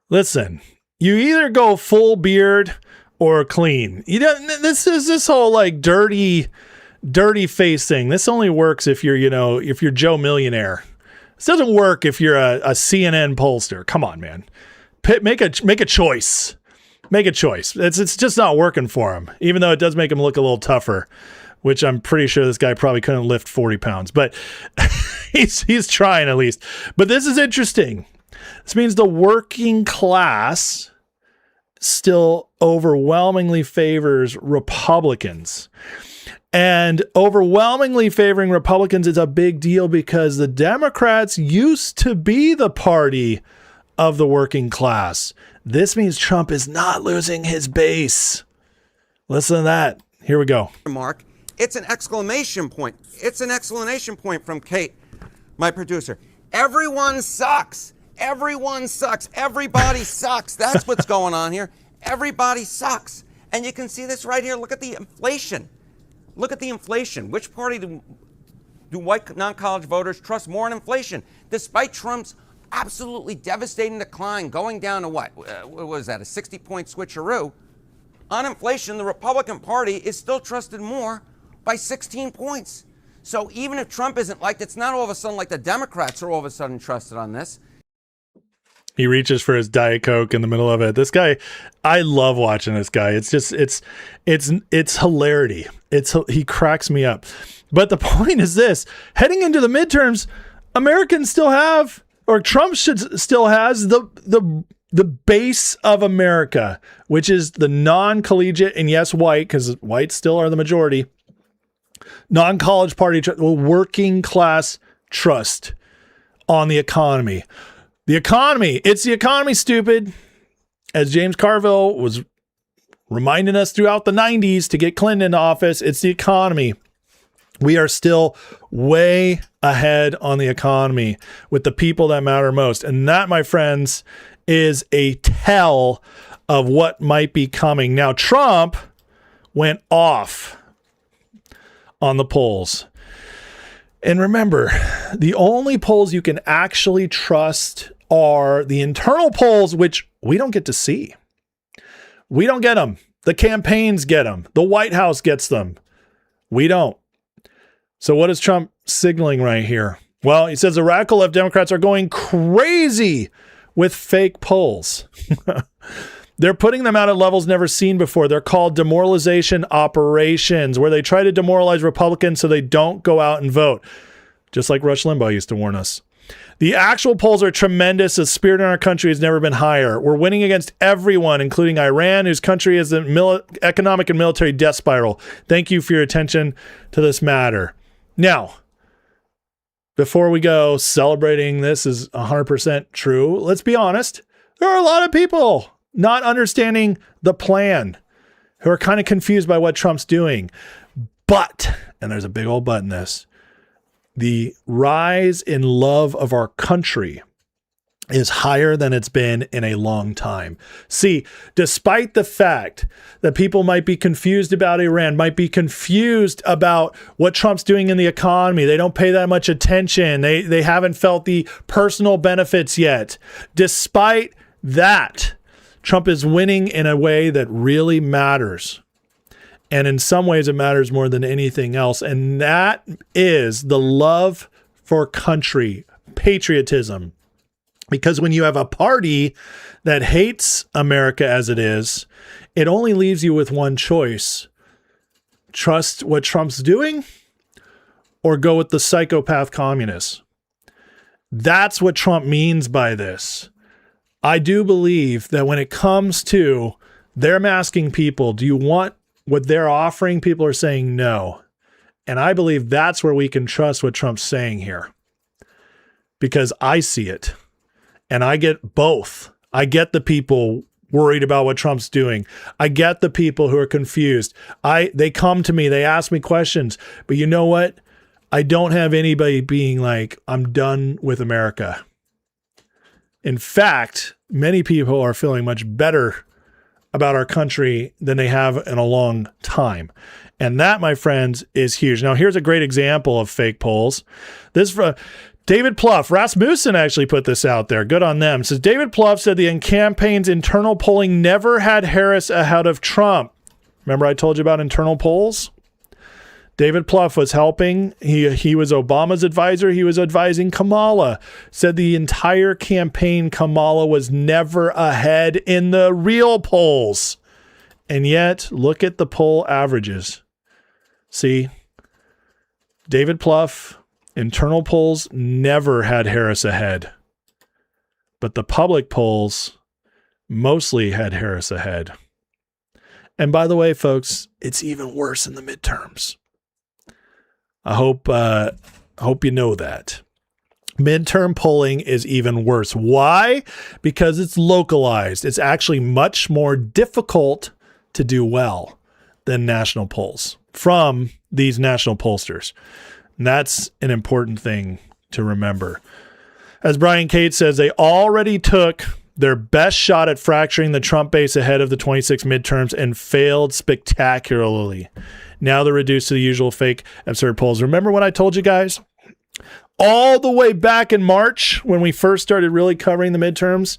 Listen, you either go full beard or clean. You don't, this whole like dirty face thing. This only works if you're, if you're Joe Millionaire. This doesn't work if you're a CNN pollster. Come on, man. Make a choice. make a choice. It's just not working for him, even though it does make him look a little tougher, which I'm pretty sure this guy probably couldn't lift 40 pounds, but he's trying at least. But this is interesting. This means the working class still overwhelmingly favors Republicans. And overwhelmingly favoring Republicans is a big deal because the Democrats used to be the party of the working class. This means Trump is not losing his base. Listen to that. Here we go. Mark, it's an exclamation point. It's an exclamation point from Kate, my producer. Everyone sucks. Everyone sucks. Everybody sucks. That's what's going on here. Everybody sucks. And you can see this right here. Look at the inflation. Look at the inflation. Which party do white non-college voters trust more in inflation? Despite Trump's absolutely devastating decline, going down to what was that, a 60-point switcheroo? On inflation, the Republican Party is still trusted more by 16 points. So even if Trump isn't liked, it's not all of a sudden like the Democrats are all of a sudden trusted on this. He reaches for his Diet Coke in the middle of it. This guy, I love watching this guy. It's just, it's hilarity. He cracks me up. But the point is this: heading into the midterms, Americans still have, or Trump still has the base of America, which is the non-collegiate and yes, white, because whites still are the majority. Non-college party, working class trust on the economy. The economy, it's the economy, stupid. As James Carville was reminding us throughout the 90s to get Clinton into office, it's the economy. We are still way ahead on the economy with the people that matter most. And that, my friends, is a tell of what might be coming. Now, Trump went off on the polls. And remember, the only polls you can actually trust are the internal polls, which we don't get to see. We don't get them. The campaigns get them. The White House gets them. We don't. So what is Trump signaling right here? Well, he says the radical left Democrats are going crazy with fake polls. They're putting them out at levels never seen before. They're called demoralization operations, where they try to demoralize Republicans so they don't go out and vote, just like Rush Limbaugh used to warn us. The actual polls are tremendous. The spirit in our country has never been higher. We're winning against everyone, including Iran, whose country is an economic and military death spiral. Thank you for your attention to this matter. Now, before we go celebrating this is 100% true, let's be honest. There are a lot of people not understanding the plan who are kind of confused by what Trump's doing. But, and there's a big old but in this, the rise in love of our country is higher than it's been in a long time. See, despite the fact that people might be confused about Iran, might be confused about what Trump's doing in the economy, they don't pay that much attention, they haven't felt the personal benefits yet. Despite that, Trump is winning in a way that really matters. And in some ways, it matters more than anything else. And that is the love for country, patriotism. Because when you have a party that hates America as it is, it only leaves you with one choice. Trust what Trump's doing or go with the psychopath communists. That's what Trump means by this. I do believe that when it comes to them asking people, do you want what they're offering? People are saying no. And I believe that's where we can trust what Trump's saying here. Because I see it. And I get both. I get the people worried about what Trump's doing. I get the people who are confused. They come to me, they ask me questions. But you know what? I don't have anybody being like, I'm done with America. In fact, many people are feeling much better about our country than they have in a long time. And that, my friends, is huge. Now, here's a great example of fake polls. This is from David Plouffe. Rasmussen actually put this out there. Good on them. It says, David Plouffe said the campaign's internal polling never had Harris ahead of Trump. Remember I told you about internal polls? David Plouffe was helping. He was Obama's advisor. He was advising Kamala. Said the entire campaign, Kamala was never ahead in the real polls. And yet, look at the poll averages. See, David Plouffe, internal polls never had Harris ahead. But the public polls mostly had Harris ahead. And by the way, folks, it's even worse in the midterms. I hope you know that. Midterm polling is even worse. Why? Because it's localized. It's actually much more difficult to do well than national polls from these national pollsters. And that's an important thing to remember. As Brian Cates says, they already took their best shot at fracturing the Trump base ahead of the 26 midterms and failed spectacularly. Now they're reduced to the usual fake, absurd polls. Remember when I told you guys? All the way back in March, when we first started really covering the midterms,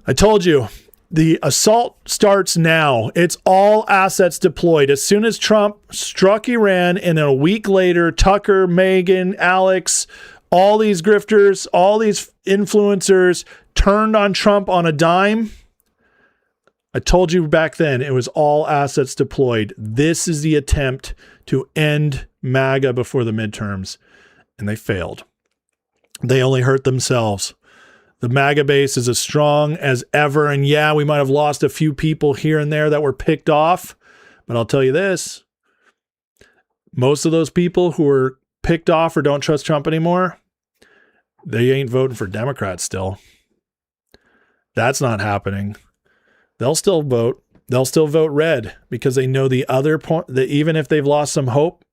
I told you, the assault starts now. It's all assets deployed. As soon as Trump struck Iran, and then a week later, Tucker, Megan, Alex, all these grifters, all these influencers turned on Trump on a dime. I told you back then it was all assets deployed. This is the attempt to end MAGA before the midterms, and they failed. They only hurt themselves. The MAGA base is as strong as ever, and yeah, we might have lost a few people here and there that were picked off, but I'll tell you this. Most of those people who were picked off or don't trust Trump anymore, they ain't voting for Democrats still. That's not happening. They'll still vote. They'll still vote red because they know the other point, that even if they've lost some hope,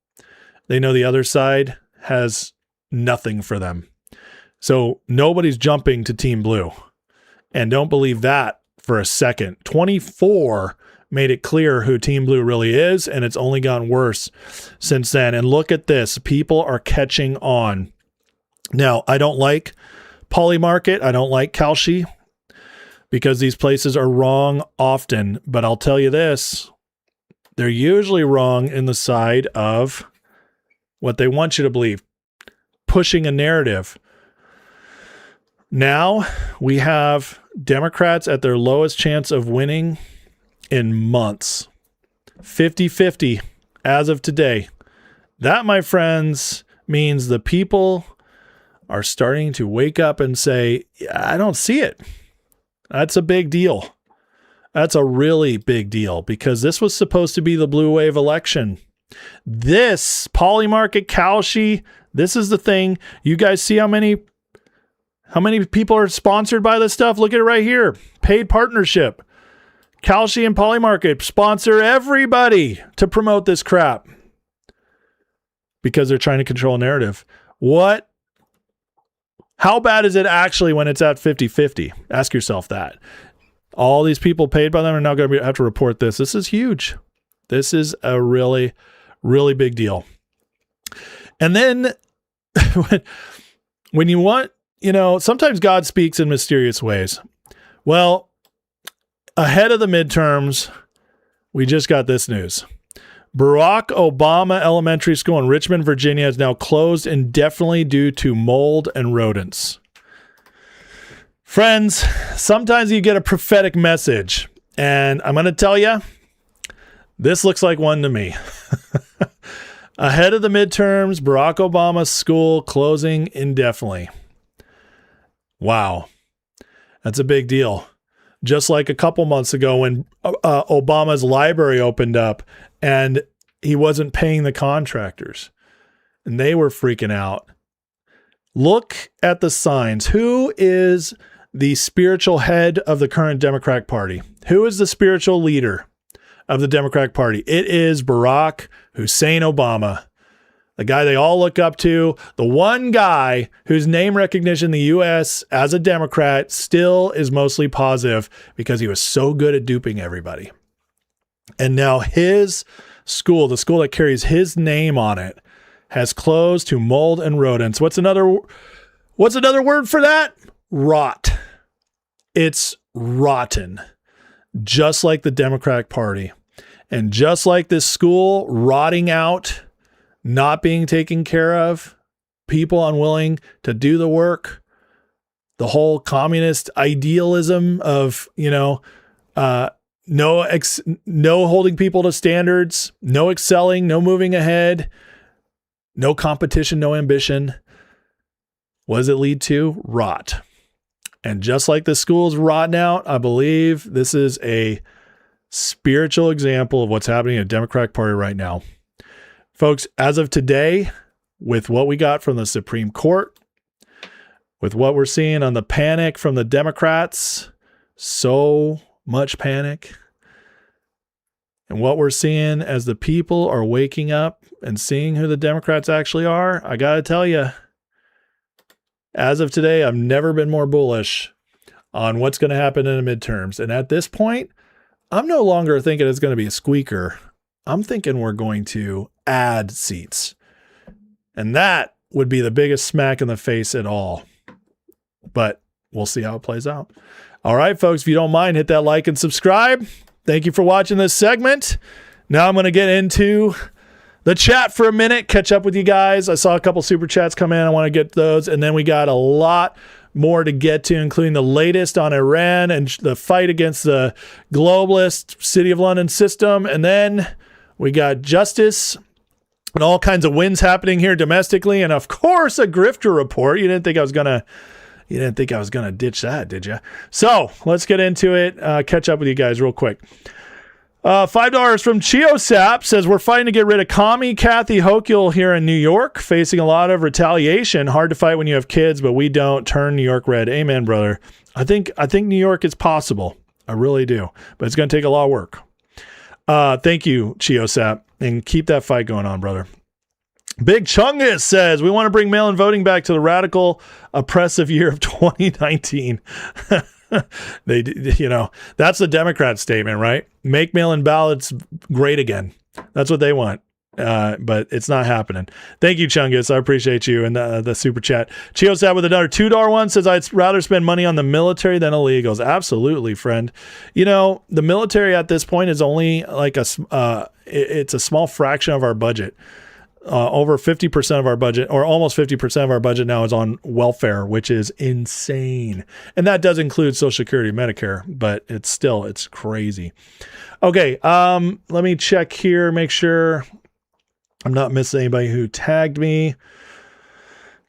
they know the other side has nothing for them. So nobody's jumping to Team Blue. And don't believe that for a second. 24 made it clear who Team Blue really is, and it's only gotten worse since then. And look at this. People are catching on. Now, I don't like Polymarket. I don't like Kalshi, because these places are wrong often. But I'll tell you this, they're usually wrong in the side of what they want you to believe, pushing a narrative. Now we have Democrats at their lowest chance of winning in months. 50-50 as of today. That, my friends, means the people are starting to wake up and say, I don't see it. That's a big deal. That's a really big deal, because this was supposed to be the blue wave election. This Polymarket, Kalshi, this is the thing. You guys see how many people are sponsored by this stuff? Look at it right here. Paid partnership. Kalshi and Polymarket sponsor everybody to promote this crap because they're trying to control a narrative. How bad is it actually when it's at 50-50? Ask yourself that. All these people paid by them are now going to have to report this. This is huge. This is a really, really big deal. And then when you want, sometimes God speaks in mysterious ways. Well, ahead of the midterms, we just got this news. Barack Obama Elementary School in Richmond, Virginia is now closed indefinitely due to mold and rodents. Friends, sometimes you get a prophetic message, and I'm going to tell you, this looks like one to me. Ahead of the midterms, Barack Obama's school closing indefinitely. Wow. That's a big deal. Just like a couple months ago when Obama's library opened up and he wasn't paying the contractors and they were freaking out. Look at the signs. Who is the spiritual head of the current Democratic Party? Who is the spiritual leader of the Democratic Party? It is Barack Hussein Obama, the guy they all look up to, the one guy whose name recognition in the U.S. as a Democrat still is mostly positive because he was so good at duping everybody. And now his school, the school that carries his name on it, has closed to mold and rodents. What's another word for that? Rot. It's rotten, just like the Democratic Party. And just like this school rotting out, not being taken care of, people unwilling to do the work, the whole communist idealism of, no holding people to standards, no excelling, no moving ahead, no competition, no ambition. What does it lead to? Rot. And just like the school's rotting out, I believe this is a spiritual example of what's happening in the Democratic Party right now. Folks, as of today, with what we got from the Supreme Court, with what we're seeing on the panic from the Democrats, so much panic, and what we're seeing as the people are waking up and seeing who the Democrats actually are, I got to tell you, as of today, I've never been more bullish on what's going to happen in the midterms. And at this point, I'm no longer thinking it's going to be a squeaker. I'm thinking we're going to add seats. And that would be the biggest smack in the face at all. But we'll see how it plays out. All right, folks, if you don't mind, hit that like and subscribe. Thank you for watching this segment. Now I'm going to get into the chat for a minute, catch up with you guys. I saw a couple super chats come in. I want to get those. And then we got a lot more to get to, including the latest on Iran and the fight against the globalist City of London system. And then we got justice and all kinds of wins happening here domestically. And of course, a grifter report. You didn't think I was going to ditch that, did you? So let's get into it. Catch up with you guys real quick. $5 from Chiosap says, we're fighting to get rid of Commie Kathy Hochul here in New York, facing a lot of retaliation. Hard to fight when you have kids, but we don't. Turn New York red. Amen, brother. I think New York is possible. I really do, but it's going to take a lot of work. Thank you, Chiosap, and keep that fight going on, brother. Big Chungus says, we want to bring mail-in voting back to the radical, oppressive year of 2019. That's the Democrat statement, right? Make mail-in ballots great again. That's what they want. But it's not happening. Thank you, Chungus. I appreciate you and the super chat. Chiosat with another $2 one says, I'd rather spend money on the military than illegals. Absolutely, friend. The military at this point is only like it's a small fraction of our budget. Over 50% of our budget, or almost 50% of our budget now, is on welfare, which is insane. And that does include Social Security, Medicare, but it's crazy. Okay, let me check here, make sure I'm not missing anybody who tagged me.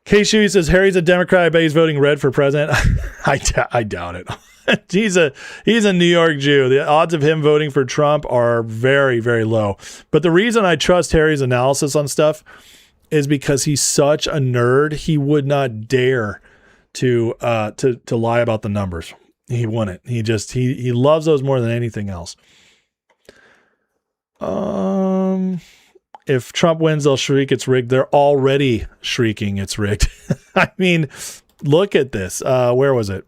K-Shu says, Harry's a Democrat. I bet he's voting red for president. I doubt it. He's a New York Jew. The odds of him voting for Trump are very, very low. But the reason I trust Harry's analysis on stuff is because he's such a nerd. He would not dare to lie about the numbers. He wouldn't. He loves those more than anything else. If Trump wins, they'll shriek it's rigged. They're already shrieking it's rigged. I mean, look at this. Where was it?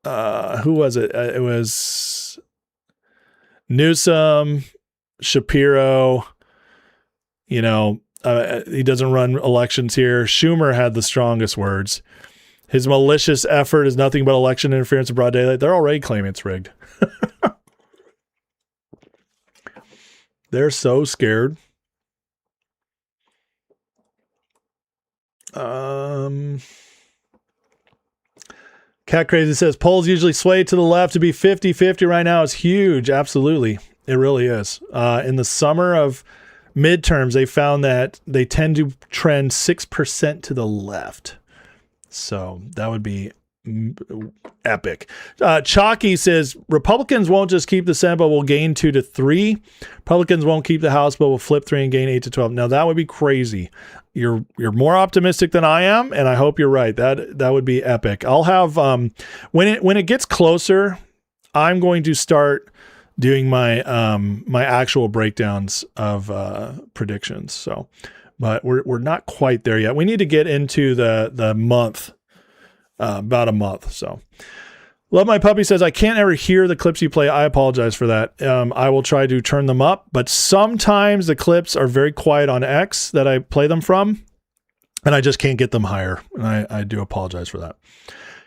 Who was it? It was Newsom, Shapiro. He doesn't run elections here. Schumer had the strongest words. His malicious effort is nothing but election interference in broad daylight. They're already claiming it's rigged. They're so scared. Cat Crazy says, polls usually sway to the left. To be 50-50 right now is huge. Absolutely. It really is. In the summer of midterms, they found that they tend to trend 6% to the left. So that would be epic. Chalky says, Republicans won't just keep the Senate, but will gain 2 to 3. Republicans won't keep the House, but will flip 3 and gain 8 to 12. Now that would be crazy. You're more optimistic than I am, and I hope you're right. That would be epic. I'll have when it gets closer, I'm going to start doing my my actual breakdowns of predictions. So, but we're not quite there yet. We need to get into the month. About a month. So Love My Puppy says, I can't ever hear the clips you play. I apologize for that. I will try to turn them up, but sometimes the clips are very quiet on X that I play them from, and I just can't get them higher. And I do apologize for that.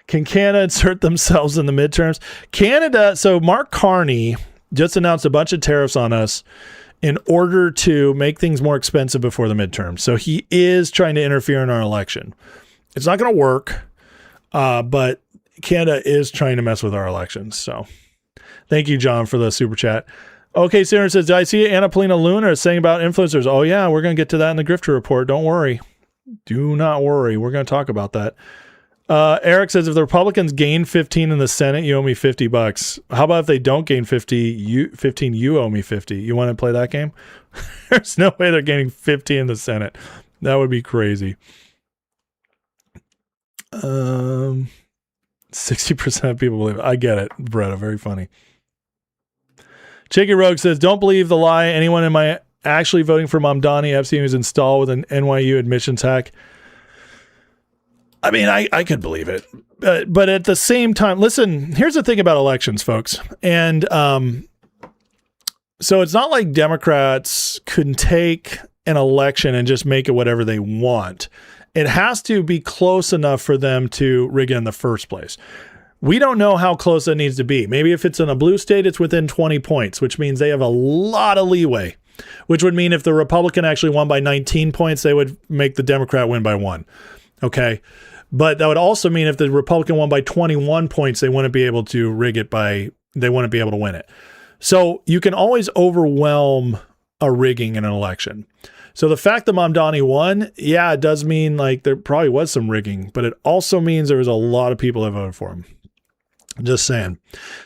Can Canada insert themselves in the midterms? Canada, so Mark Carney just announced a bunch of tariffs on us in order to make things more expensive before the midterm. So he is trying to interfere in our election. It's not going to work, but Canada is trying to mess with our elections. So thank you, John, for the super chat. Okay, Sarah says, did I see Anna Paulina Luna saying about influencers? Oh, yeah, we're going to get to that in the Grifter Report. Don't worry. Do not worry. We're going to talk about that. Eric says, if the Republicans gain 15 in the Senate, you owe me $50. How about if they don't gain 15, you owe me 50? You want to play that game? There's no way they're gaining 50 in the Senate. That would be crazy. 60% of people believe it. I get it, Bretta. Very funny. Chicky Rogue says, don't believe the lie. Anyone in my actually voting for Mamdani Epstein was installed with an NYU admissions hack. I mean, I could believe it. But at the same time, listen, here's the thing about elections, folks. And so it's not like Democrats can take an election and just make it whatever they want. It has to be close enough for them to rig it in the first place. We don't know how close that needs to be. Maybe if it's in a blue state, it's within 20 points, which means they have a lot of leeway, which would mean if the Republican actually won by 19 points, they would make the Democrat win by 1. Okay. But that would also mean if the Republican won by 21 points, they wouldn't be able to rig it they wouldn't be able to win it. So you can always overwhelm a rigging in an election. So the fact that Mamdani won, yeah, it does mean like there probably was some rigging, but it also means there was a lot of people that voted for him. Just saying.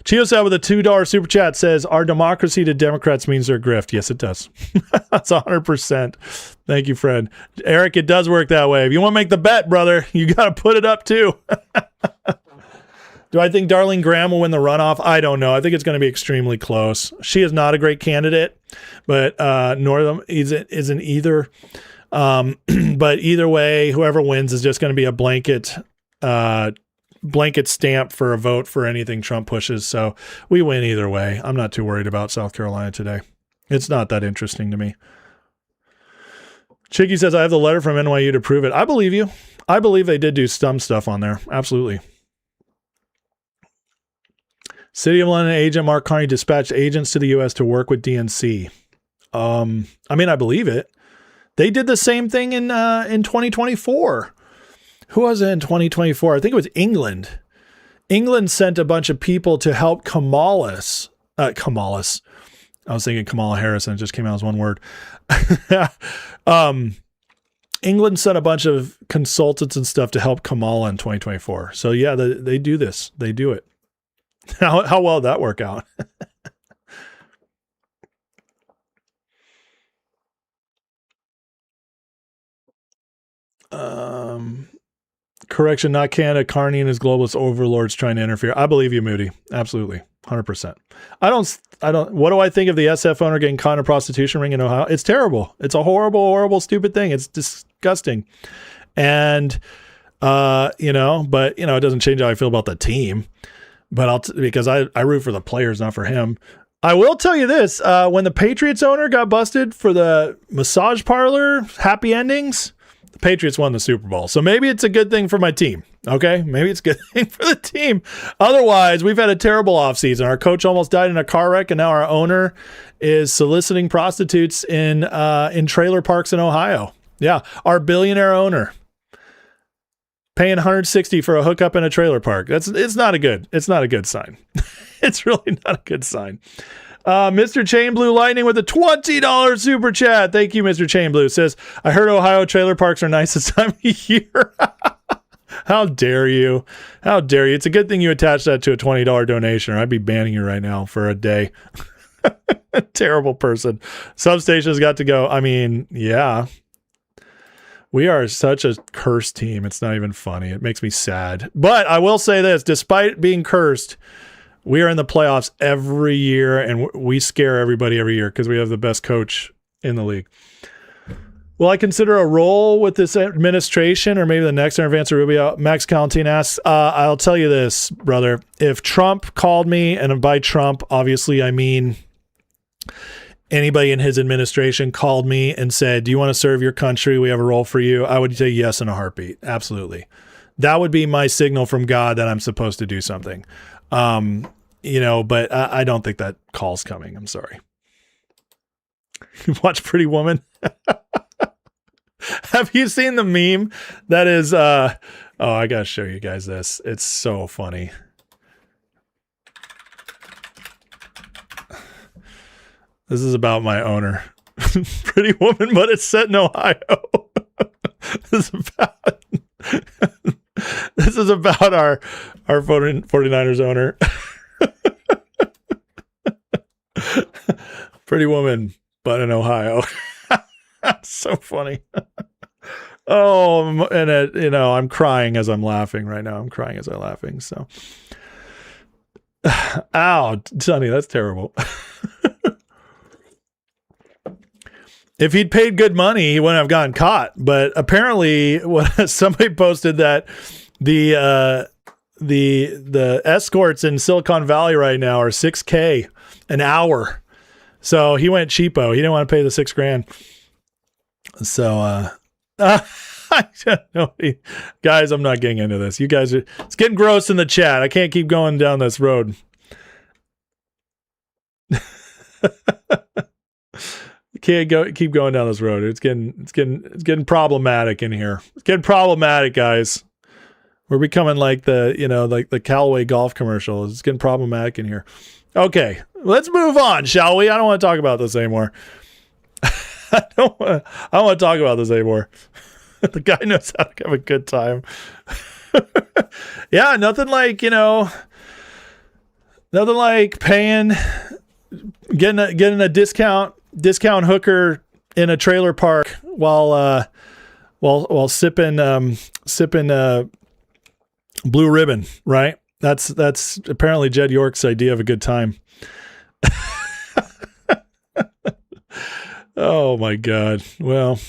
Chiosad with a $2 super chat says, our democracy to Democrats means they're grift. Yes, it does. That's 100%. Thank you, Fred. Eric, it does work that way. If you want to make the bet, brother, you got to put it up too. Do I think Darlene Graham will win the runoff? I don't know. I think it's going to be extremely close. She is not a great candidate, but Northam isn't either. But either way, whoever wins is just going to be a blanket stamp for a vote for anything Trump pushes. So we win either way. I'm not too worried about South Carolina today. It's not that interesting to me. Chicky says, I have the letter from NYU to prove it. I believe you. I believe they did do some stuff on there. Absolutely. City of London agent Mark Carney dispatched agents to the U.S. to work with DNC. I mean, I believe it. They did the same thing in 2024. Who was it in 2024? I think it was England. England sent a bunch of people to help Kamala. I was thinking Kamala Harris and it just came out as one word. England sent a bunch of consultants and stuff to help Kamala in 2024. So yeah, they do this. They do it. How well did that work out? Correction, not Canada. Carney and his globalist overlords trying to interfere. I believe you, Moody. Absolutely. 100%. I don't, what do I think of the SF owner getting caught in a prostitution ring in Ohio? It's terrible. It's a horrible, horrible, stupid thing. It's disgusting. And, but it doesn't change how I feel about the team. But because I root for the players, not for him. I will tell you this: when the Patriots owner got busted for the massage parlor happy endings, the Patriots won the Super Bowl. So maybe it's a good thing for my team. Okay, maybe it's a good thing for the team. Otherwise, we've had a terrible offseason. Our coach almost died in a car wreck, and now our owner is soliciting prostitutes in trailer parks in Ohio. Yeah, our billionaire owner. Paying $160 for a hookup in a trailer park. It's not a good sign. It's really not a good sign. Mr. Chain Blue Lightning with a $20 super chat. Thank you, Mr. Chain Blue. Says, I heard Ohio trailer parks are nice this time of year. How dare you? How dare you? It's a good thing you attached that to a $20 donation, or I'd be banning you right now for a day. Terrible person. Substation's got to go. I mean, yeah. We are such a cursed team. It's not even funny. It makes me sad. But I will say this, despite being cursed, we are in the playoffs every year, and we scare everybody every year because we have the best coach in the league. Will I consider a role with this administration or maybe the next Vance Rubio? Max Calentine asks, I'll tell you this, brother. If Trump called me, and by Trump, obviously I mean anybody in his administration called me and said, do you want to serve your country? We have a role for you. I would say yes in a heartbeat. Absolutely. That would be my signal from God that I'm supposed to do something. but I don't think that call's coming. I'm sorry. You watch Pretty Woman? Have you seen the meme that is, I gotta show you guys this. It's so funny. This is about my owner. Pretty Woman, but it's set in Ohio. This is about our 49ers owner. Pretty Woman, but in Ohio. So funny. Oh, and I'm crying as I'm laughing right now. I'm crying as I'm laughing. So, ow, Sonny, that's terrible. If he'd paid good money, he wouldn't have gotten caught. But apparently, somebody posted that the escorts in Silicon Valley right now are $6,000 an hour. So he went cheapo. He didn't want to pay the $6,000. So, guys, I'm not getting into this. You guys it's getting gross in the chat. I can't keep going down this road. Keep going down this road. It's getting problematic in here. It's getting problematic, guys. We're becoming like the Callaway golf commercial. It's getting problematic in here. Okay, let's move on, shall we? I don't want to talk about this anymore. I don't want to talk about this anymore. The guy knows how to have a good time. Yeah, nothing like paying, getting a discount hooker in a trailer park while sipping Blue Ribbon, right? That's apparently Jed York's idea of a good time. Oh my God. Well,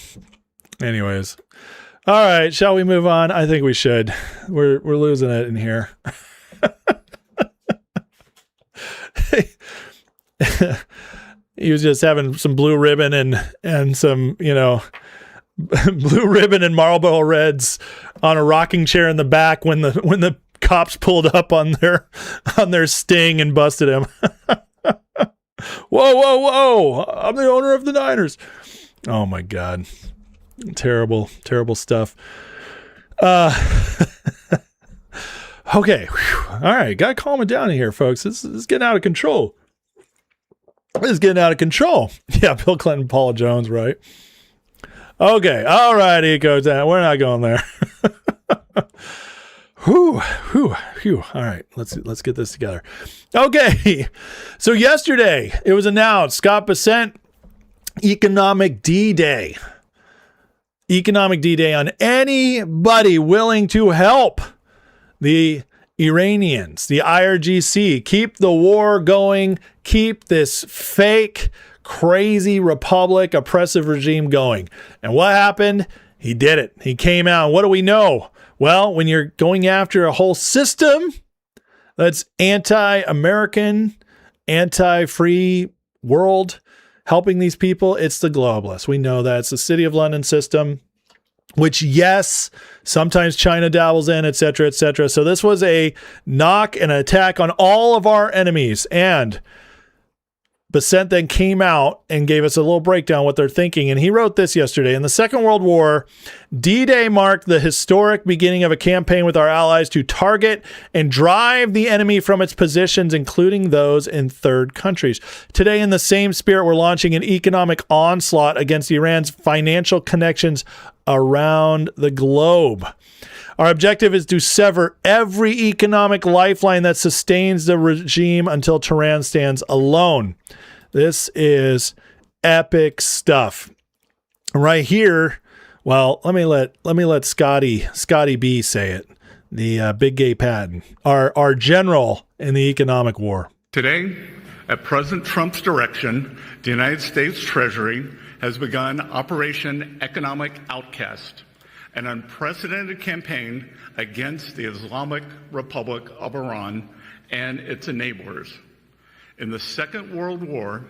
anyways. All right, shall we move on? I think we should. We're losing it in here. He was just having some Blue Ribbon and some, Blue Ribbon and Marlboro Reds on a rocking chair in the back when the cops pulled up on their sting and busted him. Whoa! I'm the owner of the Niners. Oh my God. Terrible stuff. Okay. Whew. All right. Gotta calm it down in here, folks. This is getting out of control. Yeah, Bill Clinton, Paula Jones, right? Okay. All right, Eco Town. We're not going there. Whew. All right, let's get this together. Okay, so yesterday it was announced, Scott Bessent, Economic D-Day. Economic D-Day on anybody willing to help the Iranians, the IRGC, keep the war going, keep this fake, crazy republic, oppressive regime going. And what happened? He did it. He came out. What do we know? Well, when you're going after a whole system that's anti-American, anti-free world, helping these people, it's the globalists. We know that. It's the City of London system, which, yes, sometimes China dabbles in, et cetera, et cetera. So this was a knock and an attack on all of our enemies. And Bessent then came out and gave us a little breakdown what they're thinking. And he wrote this yesterday. In the Second World War, D-Day marked the historic beginning of a campaign with our allies to target and drive the enemy from its positions, including those in third countries. Today, in the same spirit, we're launching an economic onslaught against Iran's financial connections around the globe. Our objective is to sever every economic lifeline that sustains the regime until Tehran stands alone. This is epic stuff. Right here, well, let me let Scotty B say it. The Big Gay Patton, our general in the economic war. Today, at President Trump's direction, the United States Treasury has begun Operation Economic Outcast, an unprecedented campaign against the Islamic Republic of Iran and its enablers. In the Second World War,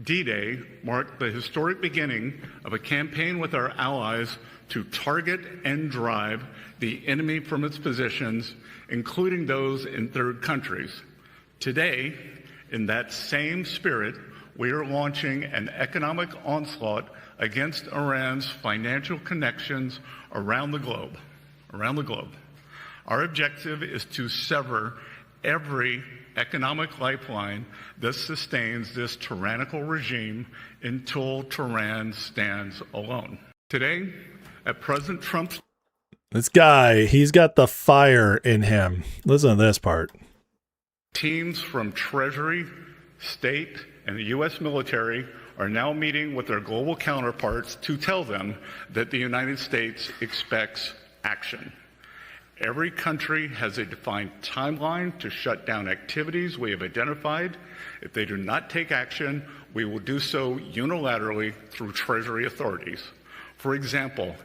D-Day marked the historic beginning of a campaign with our allies to target and drive the enemy from its positions, including those in third countries. Today, in that same spirit, we are launching an economic onslaught against Iran's financial connections around the globe. Our objective is to sever every economic lifeline that sustains this tyrannical regime until Tehran stands alone. Today, at President Trump's This guy, he's got the fire in him. Listen to this part. teams from Treasury, State, and the U.S. military are now meeting with their global counterparts to tell them that the United States expects action. Every country has a defined timeline to shut down activities we have identified. If they do not take action, we will do so unilaterally through Treasury authorities. For example,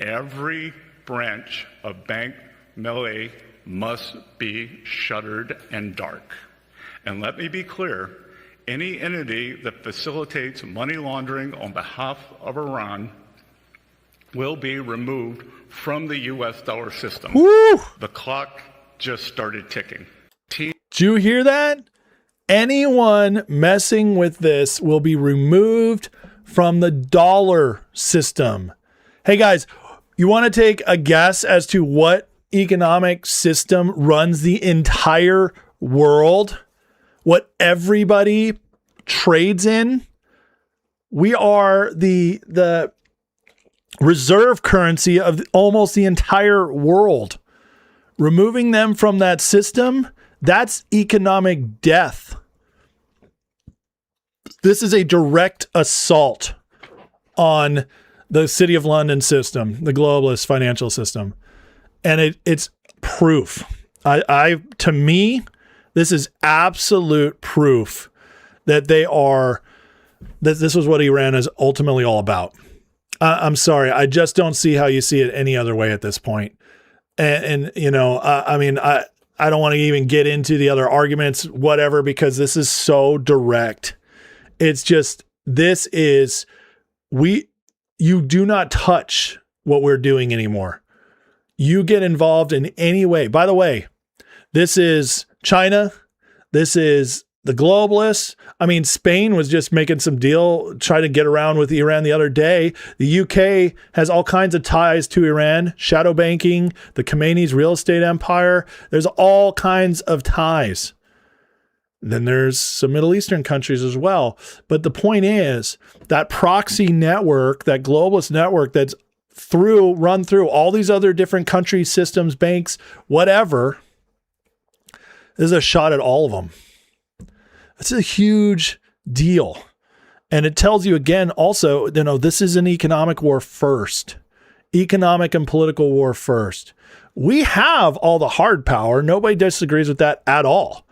every branch of Bank Melay must be shuttered and dark. And let me be clear, any entity that facilitates money laundering on behalf of Iran will be removed from the U.S. dollar system. Woo! The clock just started ticking. Did you hear that? Anyone messing with this will be removed from the dollar system. Hey guys, you want to take a guess as to what economic system runs the entire world? What everybody trades in? We are the reserve currency of almost the entire world. Removing them from that system, that's economic death. This is a direct assault on the City of London system, the globalist financial system. And it's proof. To me, this is absolute proof that that this was what Iran is ultimately all about. I'm sorry. I just don't see how you see it any other way at this point. And you know, I mean, I don't want to even get into the other arguments, whatever, because this is so direct. It's just, you do not touch what we're doing anymore. You get involved in any way. By the way, this is China. This is the globalists. I mean, Spain was just making some deal, trying to get around with Iran the other day. The UK has all kinds of ties to Iran, shadow banking, the Khomeini's real estate empire. There's all kinds of ties. Then there's some Middle Eastern countries as well. But the point is that proxy network, that globalist network that's run through all these other different countries, systems, banks, whatever, is a shot at all of them. It's a huge deal. And it tells you again, also, you know, this is an economic war first. Economic and political war first. We have all the hard power. Nobody disagrees with that at all.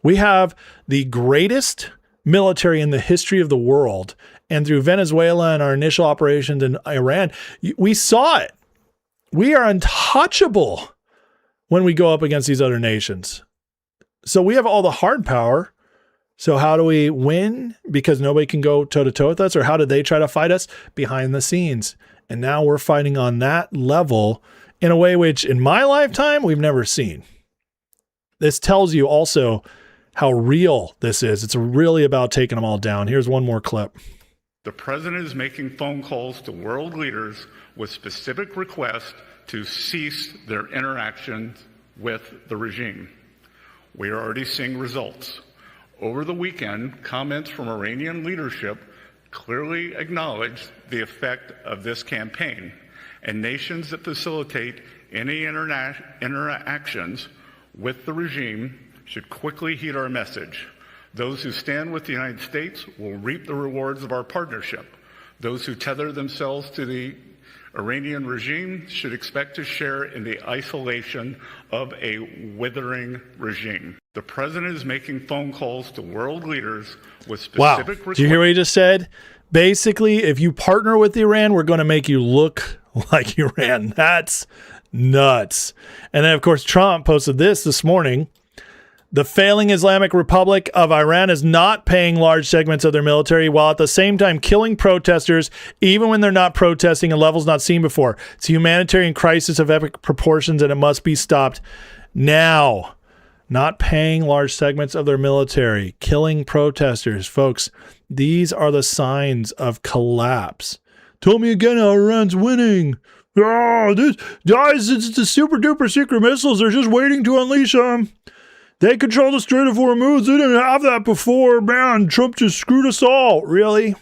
We have the greatest military in the history of the world. And through Venezuela and our initial operations in Iran, we saw it. We are untouchable when we go up against these other nations. So we have all the hard power. So how do we win? Because nobody can go toe-to-toe with us? Or how did they try to fight us? Behind the scenes. And now we're fighting on that level in a way which, in my lifetime, we've never seen. This tells you also how real this is. It's really about taking them all down. Here's one more clip. The president is making phone calls to world leaders with specific requests to cease their interactions with the regime. We are already seeing results. Over the weekend, comments from Iranian leadership clearly acknowledged the effect of this campaign, and nations that facilitate any interactions with the regime should quickly heed our message. Those who stand with the United States will reap the rewards of our partnership. Those who tether themselves to the Iranian regime should expect to share in the isolation of a withering regime. The president is making phone calls to world leaders with specific requests. Did you hear what he just said? Basically, if you partner with Iran, we're going to make you look like Iran. That's nuts. And then, of course, Trump posted this morning. The failing Islamic Republic of Iran is not paying large segments of their military while at the same time killing protesters, even when they're not protesting at levels not seen before. It's a humanitarian crisis of epic proportions and it must be stopped now. not paying large segments of their military, killing protesters. Folks, these are the signs of collapse. Tell me again how Iran's winning. Oh, guys, it's the super duper secret missiles. They're just waiting to unleash them. They control the Strait of Hormuz. They didn't have that before. Man, Trump just screwed us all. Really?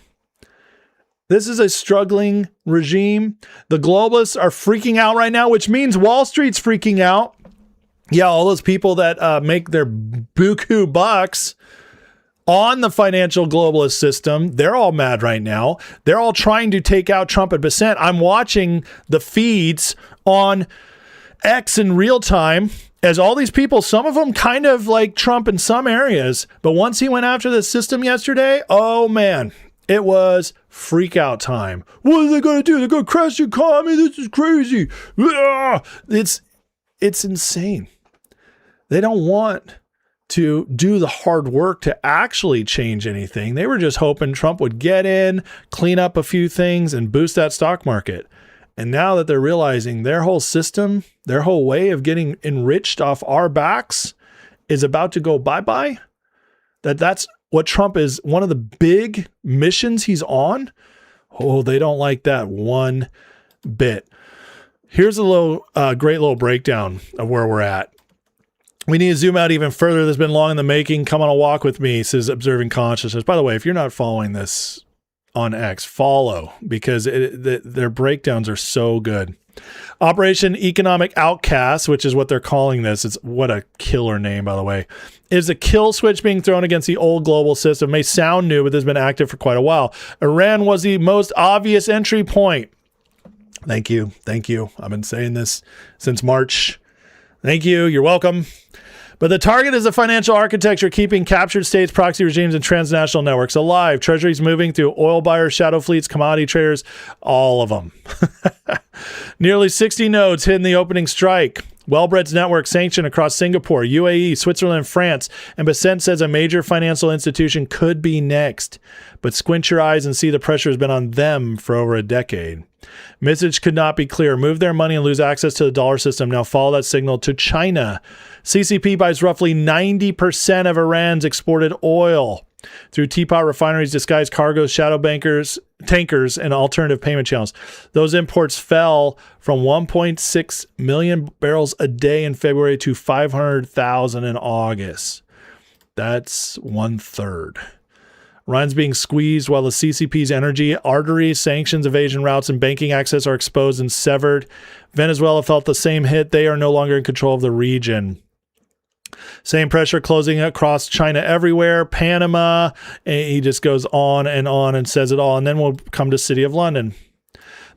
This is a struggling regime. The globalists are freaking out right now, which means Wall Street's freaking out. Yeah, all those people that make their buku bucks on the financial globalist system, they're all mad right now. They're all trying to take out Trump at percent. I'm watching the feeds on X in real time as all these people, some of them kind of like Trump in some areas, but once he went after the system yesterday, oh man, it was freak out time. What are they going to do? They're going to crash the economy. This is crazy. It's insane. They don't want to do the hard work to actually change anything. They were just hoping Trump would get in, clean up a few things, and boost that stock market. And now that they're realizing their whole system, their whole way of getting enriched off our backs is about to go bye-bye, that's what Trump is, one of the big missions he's on. Oh, they don't like that one bit. Here's a great little breakdown of where we're at. We need to zoom out even further. This has been long in the making. Come on a walk with me, says Observing Consciousness. By the way, if you're not following this on X, follow, because their breakdowns are so good. Operation Economic Outcast, which is what they're calling this. It's what a killer name, by the way. Is a kill switch being thrown against the old global system. May sound new, but this has been active for quite a while. Iran was the most obvious entry point. Thank you. Thank you. I've been saying this since March. Thank you. You're welcome. But the target is the financial architecture, keeping captured states, proxy regimes, and transnational networks alive. Treasuries moving through oil buyers, shadow fleets, commodity traders, all of them. Nearly 60 nodes hit in the opening strike. Wellbread's network sanctioned across Singapore, UAE, Switzerland, France, and Bessent says a major financial institution could be next. But squint your eyes and see the pressure has been on them for over a decade. Message could not be clear. Move their money and lose access to the dollar system. Now follow that signal to China. CCP buys roughly 90% of Iran's exported oil through teapot refineries, disguised cargoes, shadow bankers, tankers, and alternative payment channels. Those imports fell from 1.6 million barrels a day in February to 500,000 in August. That's 1/3. Iran's being squeezed while the CCP's energy arteries, sanctions, evasion routes, and banking access are exposed and severed. Venezuela felt the same hit. They are no longer in control of the region. Same pressure closing across China everywhere, Panama. And he just goes on and says it all. And then we'll come to City of London.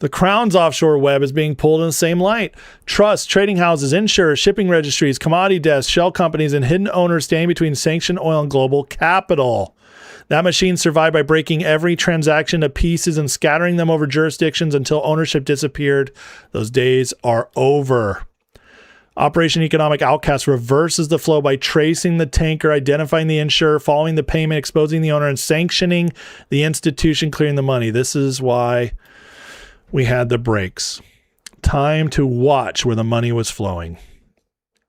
The Crown's offshore web is being pulled in the same light. Trusts, trading houses, insurers, shipping registries, commodity desks, shell companies, and hidden owners stand between sanctioned oil and global capital. That machine survived by breaking every transaction to pieces and scattering them over jurisdictions until ownership disappeared. Those days are over. Operation Economic Outcast reverses the flow by tracing the tanker, identifying the insurer, following the payment, exposing the owner, and sanctioning the institution, clearing the money. This is why we had the breaks. Time to watch where the money was flowing.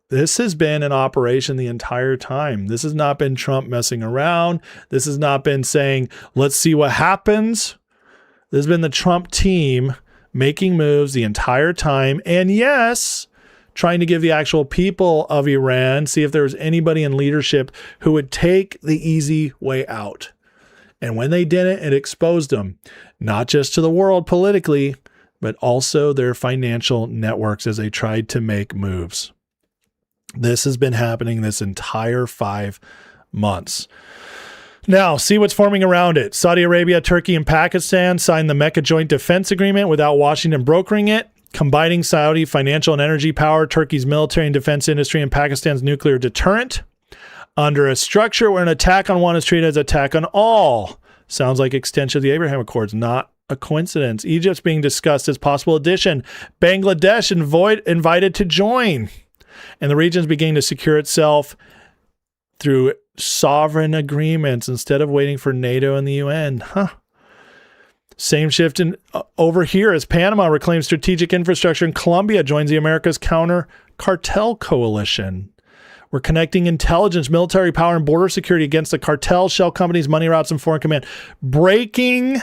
This has been an operation the entire time. This has not been Trump messing around. This has not been saying, let's see what happens. This has been the Trump team making moves the entire time. And yes, trying to give the actual people of Iran, see if there was anybody in leadership who would take the easy way out. And when they didn't, it exposed them, not just to the world politically, but also their financial networks as they tried to make moves. This has been happening this entire 5 months. Now, see what's forming around it. Saudi Arabia, Turkey, and Pakistan signed the Mecca Joint Defense Agreement without Washington brokering it, combining Saudi financial and energy power, Turkey's military and defense industry, and Pakistan's nuclear deterrent under a structure where an attack on one is treated as an attack on all. Sounds like extension of the Abraham Accords, not a coincidence. Egypt's being discussed as possible addition. Bangladesh invited to join. And the region's beginning to secure itself through sovereign agreements instead of waiting for NATO and the UN. Same shift over here as Panama reclaims strategic infrastructure and Colombia joins the America's Counter Cartel Coalition. We're connecting intelligence, military power, and border security against the cartel, shell companies, money routes, and foreign command. Breaking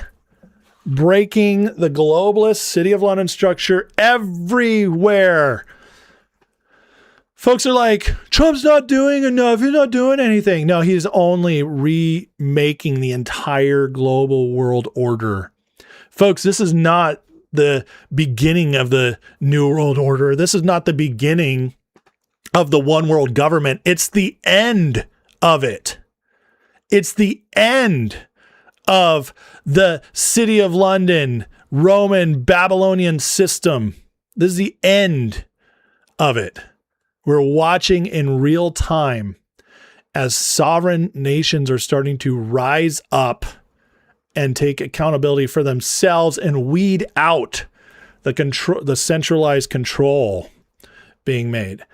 the globalist City of London structure everywhere. Folks are like, Trump's not doing enough. He's not doing anything. No, he's only remaking the entire global world order. Folks, this is not the beginning of the New World Order. This is not the beginning of the one world government. It's the end of it. It's the end of the City of London, Roman, Babylonian system. This is the end of it. We're watching in real time as sovereign nations are starting to rise up and take accountability for themselves and weed out the centralized control being made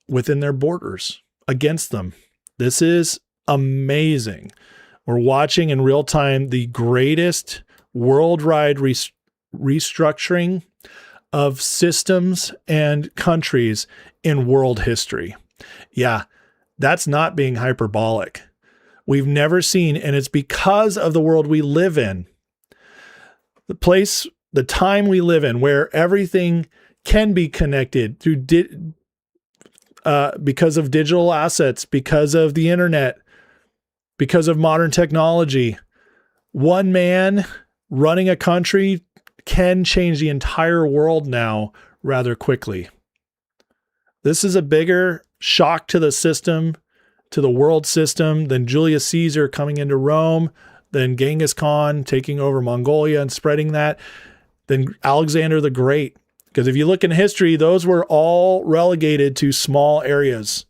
within their borders against them. This is amazing. We're watching in real time the greatest worldwide restructuring of systems and countries in world history. Yeah, that's not being hyperbolic. We've never seen, and it's because of the world we live in, the time we live in, where everything can be connected through because of digital assets, because of the internet, because of modern technology. One man running a country can change the entire world now rather quickly. This is a bigger shock to the system, to the world system, than Julius Caesar coming into Rome, than Genghis Khan taking over Mongolia and spreading that, than Alexander the Great. Because if you look in history, those were all relegated to small areas,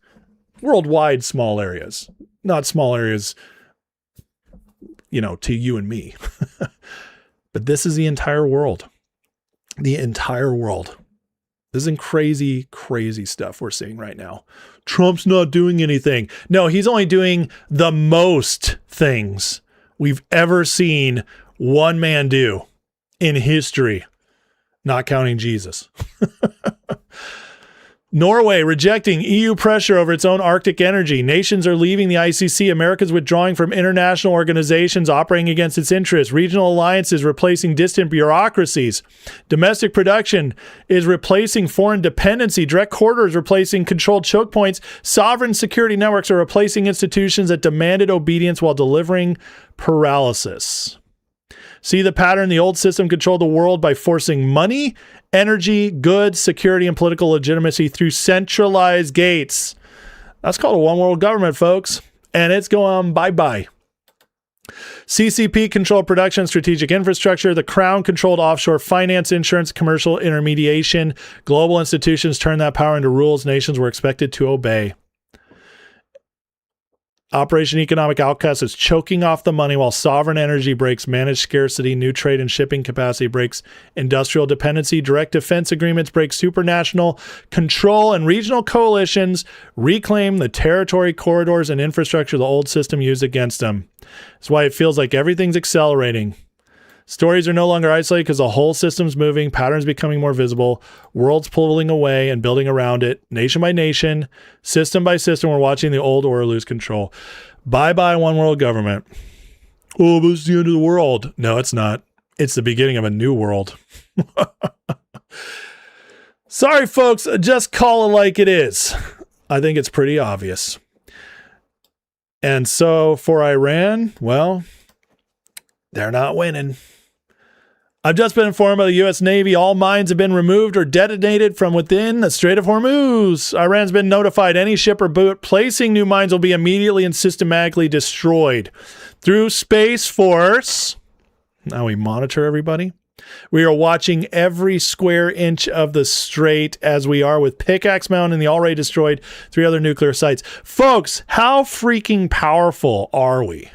worldwide small areas, not small areas, to you and me. But this is the entire world. The entire world. This is crazy, crazy stuff we're seeing right now. Trump's not doing anything. No, he's only doing the most things we've ever seen one man do in history, not counting Jesus. Norway rejecting EU pressure over its own Arctic energy. Nations are leaving the ICC. America's withdrawing from international organizations operating against its interests. Regional alliances replacing distant bureaucracies. Domestic production is replacing foreign dependency. Direct corridors replacing controlled choke points. Sovereign security networks are replacing institutions that demanded obedience while delivering paralysis. See the pattern? The old system controlled the world by forcing money, energy, goods, security, and political legitimacy through centralized gates. That's called a one world government, folks. And it's going bye-bye. CCP controlled production, strategic infrastructure. The Crown controlled offshore finance, insurance, commercial intermediation. Global institutions turned that power into rules nations were expected to obey. Operation Economic Outcast is choking off the money while sovereign energy breaks managed scarcity, new trade and shipping capacity breaks industrial dependency, direct defense agreements break supranational control, and regional coalitions reclaim the territory, corridors, and infrastructure the old system used against them. That's why it feels like everything's accelerating. Stories are no longer isolated because the whole system's moving, patterns becoming more visible, worlds pulling away and building around it, nation by nation, system by system. We're watching the old order lose control. Bye-bye one world government. Oh, but it's the end of the world. No, it's not. It's the beginning of a new world. Sorry, folks. Just call it like it is. I think it's pretty obvious. And so for Iran, well, they're not winning. I've just been informed by the U.S. Navy all mines have been removed or detonated from within the Strait of Hormuz. Iran's been notified any ship or boat placing new mines will be immediately and systematically destroyed. Through Space Force, now we monitor everybody. We are watching every square inch of the strait as we are with Pickaxe Mountain and the already destroyed 3 other nuclear sites. Folks, how freaking powerful are we?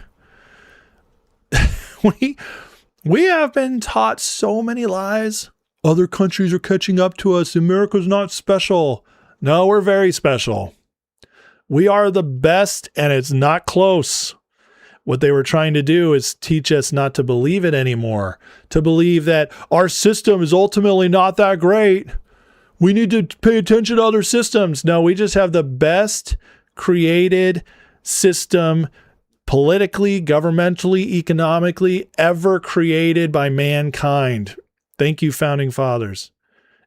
We have been taught so many lies. Other countries are catching up to us. America's not special. No, we're very special. We are the best, and it's not close. What they were trying to do is teach us not to believe it anymore, to believe that our system is ultimately not that great. we need to pay attention to other systems. No, we just have the best created system politically, governmentally, economically ever created by mankind. Thank you, founding fathers.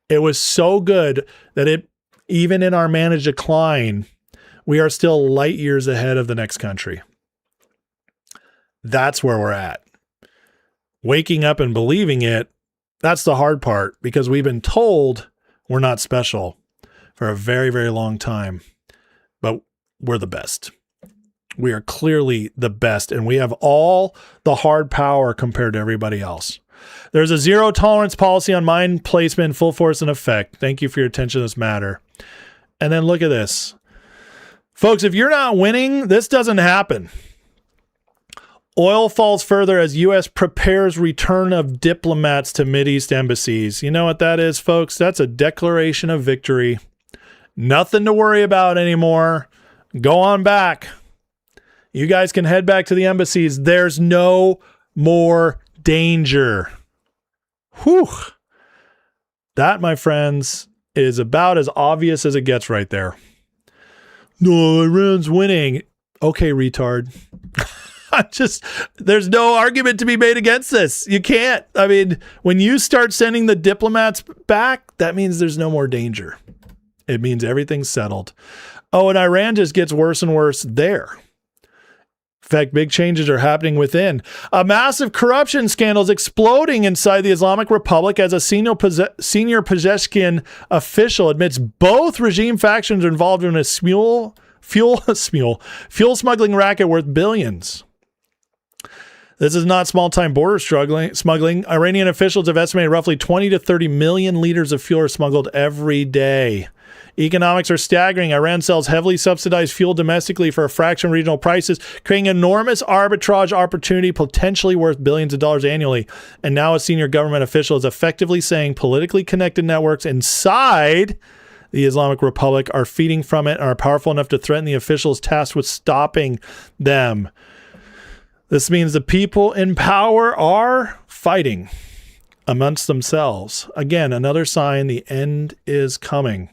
It was so good that it, even in our managed decline, we are still light years ahead of the next country. That's where we're at. Waking up and believing it, that's the hard part, because we've been told we're not special for a very, very long time, but we're the best. We are clearly the best, and we have all the hard power compared to everybody else. There's a zero tolerance policy on mine placement in full force and effect. Thank you for your attention to this matter. And then look at this. Folks, if you're not winning, this doesn't happen. Oil falls further as U.S. prepares return of diplomats to Mideast embassies. You know what that is, folks? That's a declaration of victory. Nothing to worry about anymore. Go on back. You guys can head back to the embassies. There's no more danger. Whew. That, my friends, is about as obvious as it gets right there. No, Iran's winning. Okay, retard. There's no argument to be made against this. You can't. I mean, when you start sending the diplomats back, that means there's no more danger. It means everything's settled. Oh, and Iran just gets worse and worse there. In fact, big changes are happening within. A massive corruption scandal is exploding inside the Islamic Republic as a senior Pezeshkian official admits both regime factions are involved in a fuel smuggling racket worth billions. This is not small-time border smuggling. Iranian officials have estimated roughly 20 to 30 million liters of fuel are smuggled every day. Economics are staggering. Iran sells heavily subsidized fuel domestically for a fraction of regional prices, creating enormous arbitrage opportunity potentially worth billions of dollars annually. And now a senior government official is effectively saying politically connected networks inside the Islamic Republic are feeding from it and are powerful enough to threaten the officials tasked with stopping them. This means the people in power are fighting amongst themselves. Again, another sign the end is coming.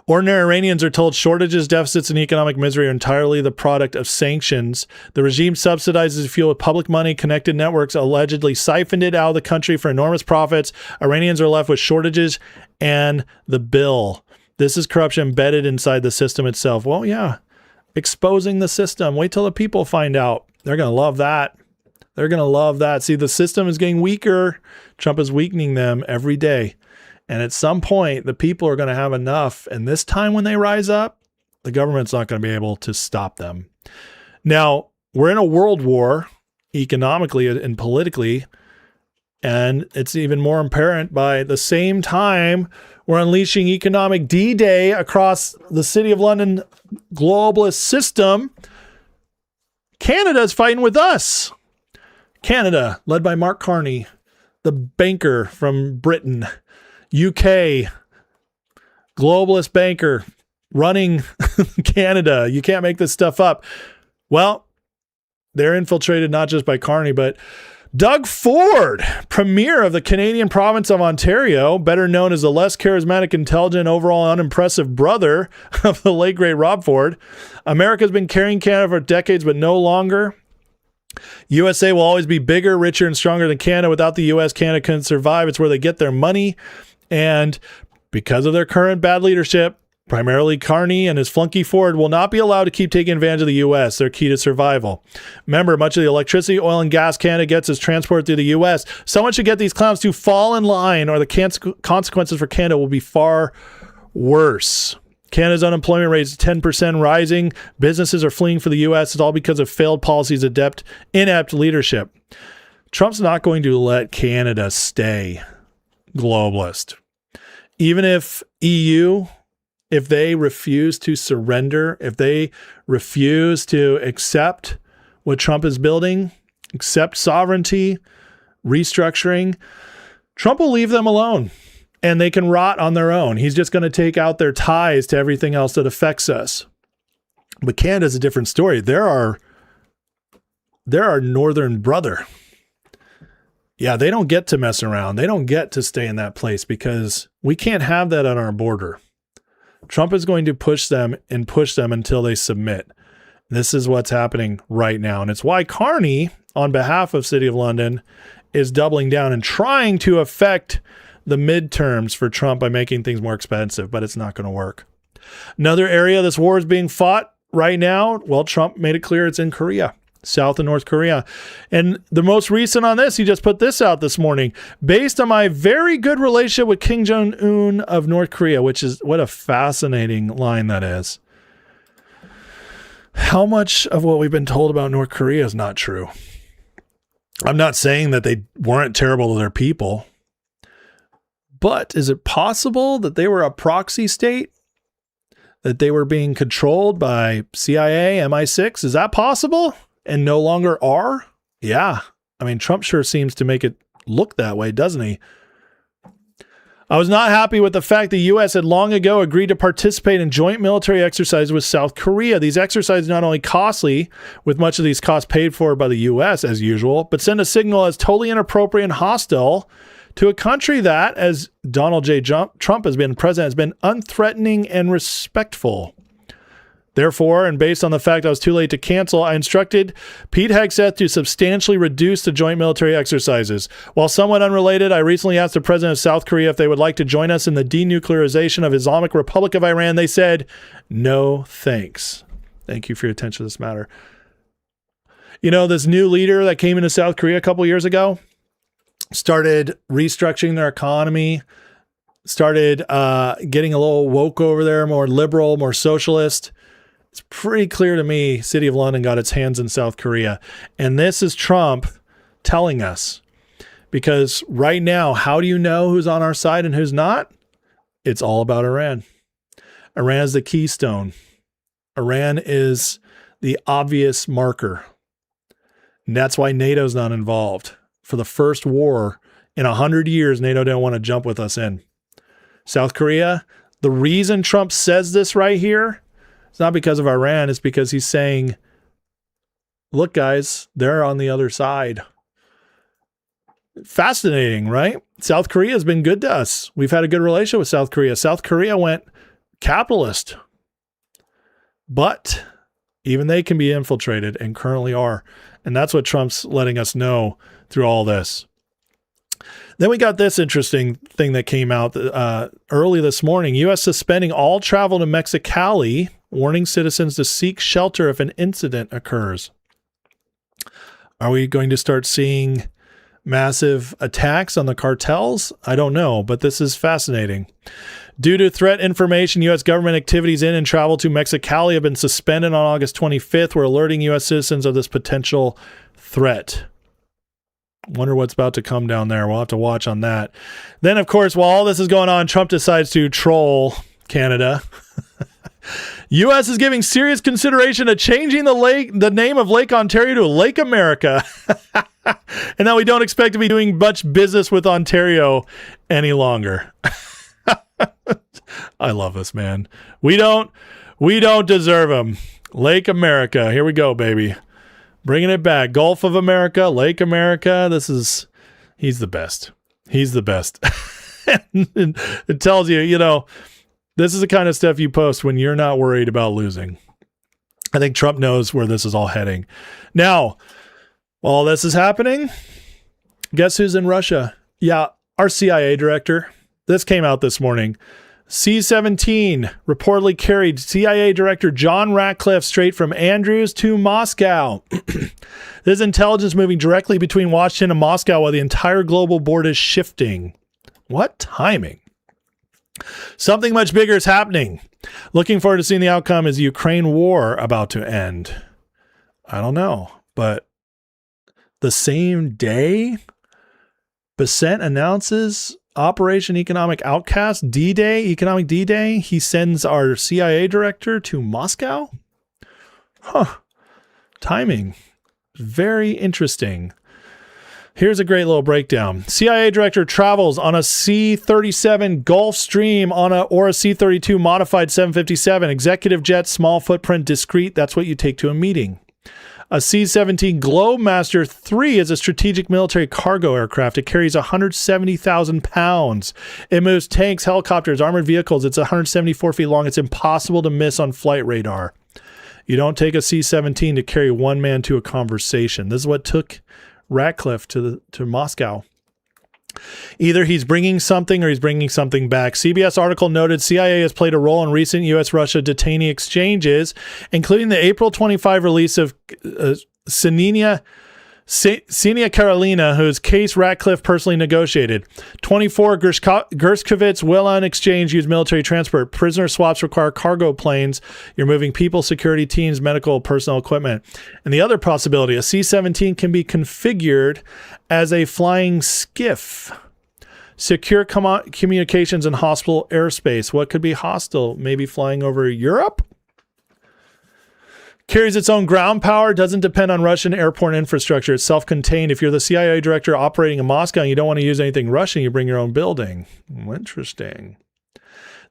Ordinary Iranians are told shortages, deficits, and economic misery are entirely the product of sanctions. The regime subsidizes fuel with public money. Connected networks allegedly siphoned it out of the country for enormous profits. Iranians are left with shortages and the bill. This is corruption embedded inside the system itself. Well, yeah, exposing the system. Wait till the people find out. They're going to love that. They're going to love that. See, the system is getting weaker. Trump is weakening them every day. And at some point, the people are going to have enough. And this time when they rise up, the government's not going to be able to stop them. Now, we're in a world war economically and politically. And it's even more apparent by the same time we're unleashing economic D-Day across the City of London globalist system. Canada's fighting with us. Canada, led by Mark Carney, the banker from Britain. UK, globalist banker running Canada. You can't make this stuff up. Well, they're infiltrated not just by Carney, but Doug Ford, premier of the Canadian province of Ontario, better known as the less charismatic, intelligent, overall unimpressive brother of the late, great Rob Ford. America's been carrying Canada for decades, but no longer. USA will always be bigger, richer, and stronger than Canada. Without the US, Canada couldn't survive. It's where they get their money. And because of their current bad leadership, primarily Carney and his flunky Ford will not be allowed to keep taking advantage of the U.S., their key to survival. Remember, much of the electricity, oil, and gas Canada gets is transported through the U.S. Someone should get these clowns to fall in line or the consequences for Canada will be far worse. Canada's unemployment rate is 10% rising. Businesses are fleeing for the U.S. It's all because of failed policies, inept leadership. Trump's not going to let Canada stay globalist. Even if EU, if they refuse to surrender, if they refuse to accept what Trump is building, accept sovereignty, restructuring, Trump will leave them alone and they can rot on their own. He's just going to take out their ties to everything else that affects us. But Canada's a different story. They're our northern brother. yeah, they don't get to mess around. They don't get to stay in that place because we can't have that on our border. Trump is going to push them until they submit. This is what's happening right now. And it's why Carney, on behalf of City of London, is doubling down and trying to affect the midterms for Trump by making things more expensive, but it's not going to work. Another area this war is being fought right now, well, Trump made it clear it's in Korea, South and North Korea. And the most recent on this, he just put this out this morning. Based on my very good relationship with Kim Jong-un of North Korea, which is, what a fascinating line that is. How much of what we've been told about North Korea is not true? I'm not saying that they weren't terrible to their people, but is it possible that they were a proxy state? That they were being controlled by CIA, MI6? Is that possible? And no longer are? Yeah. I mean, Trump sure seems to make it look that way, doesn't he? I was not happy with the fact the U.S. had long ago agreed to participate in joint military exercises with South Korea. These exercises not only costly, with much of these costs paid for by the U.S. as usual, but send a signal as totally inappropriate and hostile to a country that, as Donald J. Trump has been president, has been unthreatening and respectful. Therefore, and based on the fact I was too late to cancel, I instructed Pete Hegseth to substantially reduce the joint military exercises. While somewhat unrelated, I recently asked the president of South Korea if they would like to join us in the denuclearization of Islamic Republic of Iran. They said, no, thanks. Thank you for your attention to this matter. You know, this new leader that came into South Korea a couple years ago started restructuring their economy, started getting a little woke over there, more liberal, more socialist. It's pretty clear to me City of London got its hands in South Korea. And this is Trump telling us. Because right now, how do you know who's on our side and who's not? It's all about Iran. Iran is the keystone. Iran is the obvious marker. And that's why NATO's not involved. For the first war in 100 years, NATO didn't want to jump with us in. South Korea, the reason Trump says this right here, it's not because of Iran. It's because he's saying, look, guys, they're on the other side. Fascinating, right? South Korea has been good to us. We've had a good relationship with South Korea. South Korea went capitalist. But even they can be infiltrated and currently are. And that's what Trump's letting us know through all this. Then we got this interesting thing that came out early this morning. U.S. suspending all travel to Mexicali, warning citizens to seek shelter if an incident occurs. Are we going to start seeing massive attacks on the cartels? I don't know, but this is fascinating. Due to threat information, U.S. government activities in and travel to Mexicali have been suspended on August 25th. We're alerting U.S. citizens of this potential threat. Wonder what's about to come down there. We'll have to watch on that. Then, of course, while all this is going on, Trump decides to troll Canada. U.S. is giving serious consideration to changing the name of Lake Ontario to Lake America. And now we don't expect to be doing much business with Ontario any longer. I love this, man. We don't deserve him. Lake America. Here we go, baby. Bringing it back. Gulf of America, Lake America. He's the best. He's the best. It tells you, this is the kind of stuff you post when you're not worried about losing. I think Trump knows where this is all heading. Now, while this is happening, guess who's in Russia? Yeah, our CIA director. This came out this morning. C-17 reportedly carried CIA Director John Ratcliffe straight from Andrews to Moscow. This intelligence moving directly between Washington and Moscow while the entire global board is shifting. What timing? Something much bigger is happening. Looking forward to seeing the outcome. Is the Ukraine war about to end? I don't know, but the same day, Bessent announces Operation Economic Outcast, D-Day, Economic D-Day. He sends our CIA director to Moscow. Timing. Very interesting. Here's a great little breakdown. CIA director travels on a C-37 Gulfstream or a C-32 modified 757. Executive jet, small footprint, discreet. That's what you take to a meeting. A C-17 Globemaster III is a strategic military cargo aircraft. It carries 170,000 pounds. It moves tanks, helicopters, armored vehicles. It's 174 feet long. It's impossible to miss on flight radar. You don't take a C-17 to carry one man to a conversation. This is what took Ratcliffe to Moscow. Either he's bringing something or he's bringing something back. CBS article noted CIA has played a role in recent U.S.-Russia detainee exchanges, including the April 25 release of Ksenia Karelina, whose case Ratcliffe personally negotiated. 24 Gerskovitz Willan exchange used military transport. Prisoner swaps require cargo planes. You're moving people, security teams, medical personnel equipment. And the other possibility, a C-17 can be configured as a flying skiff. Secure communications and hostile airspace. What could be hostile? Maybe flying over Europe? Carries its own ground power, doesn't depend on Russian airport infrastructure. It's self-contained. If you're the CIA director operating in Moscow and you don't want to use anything Russian, you bring your own building. Interesting.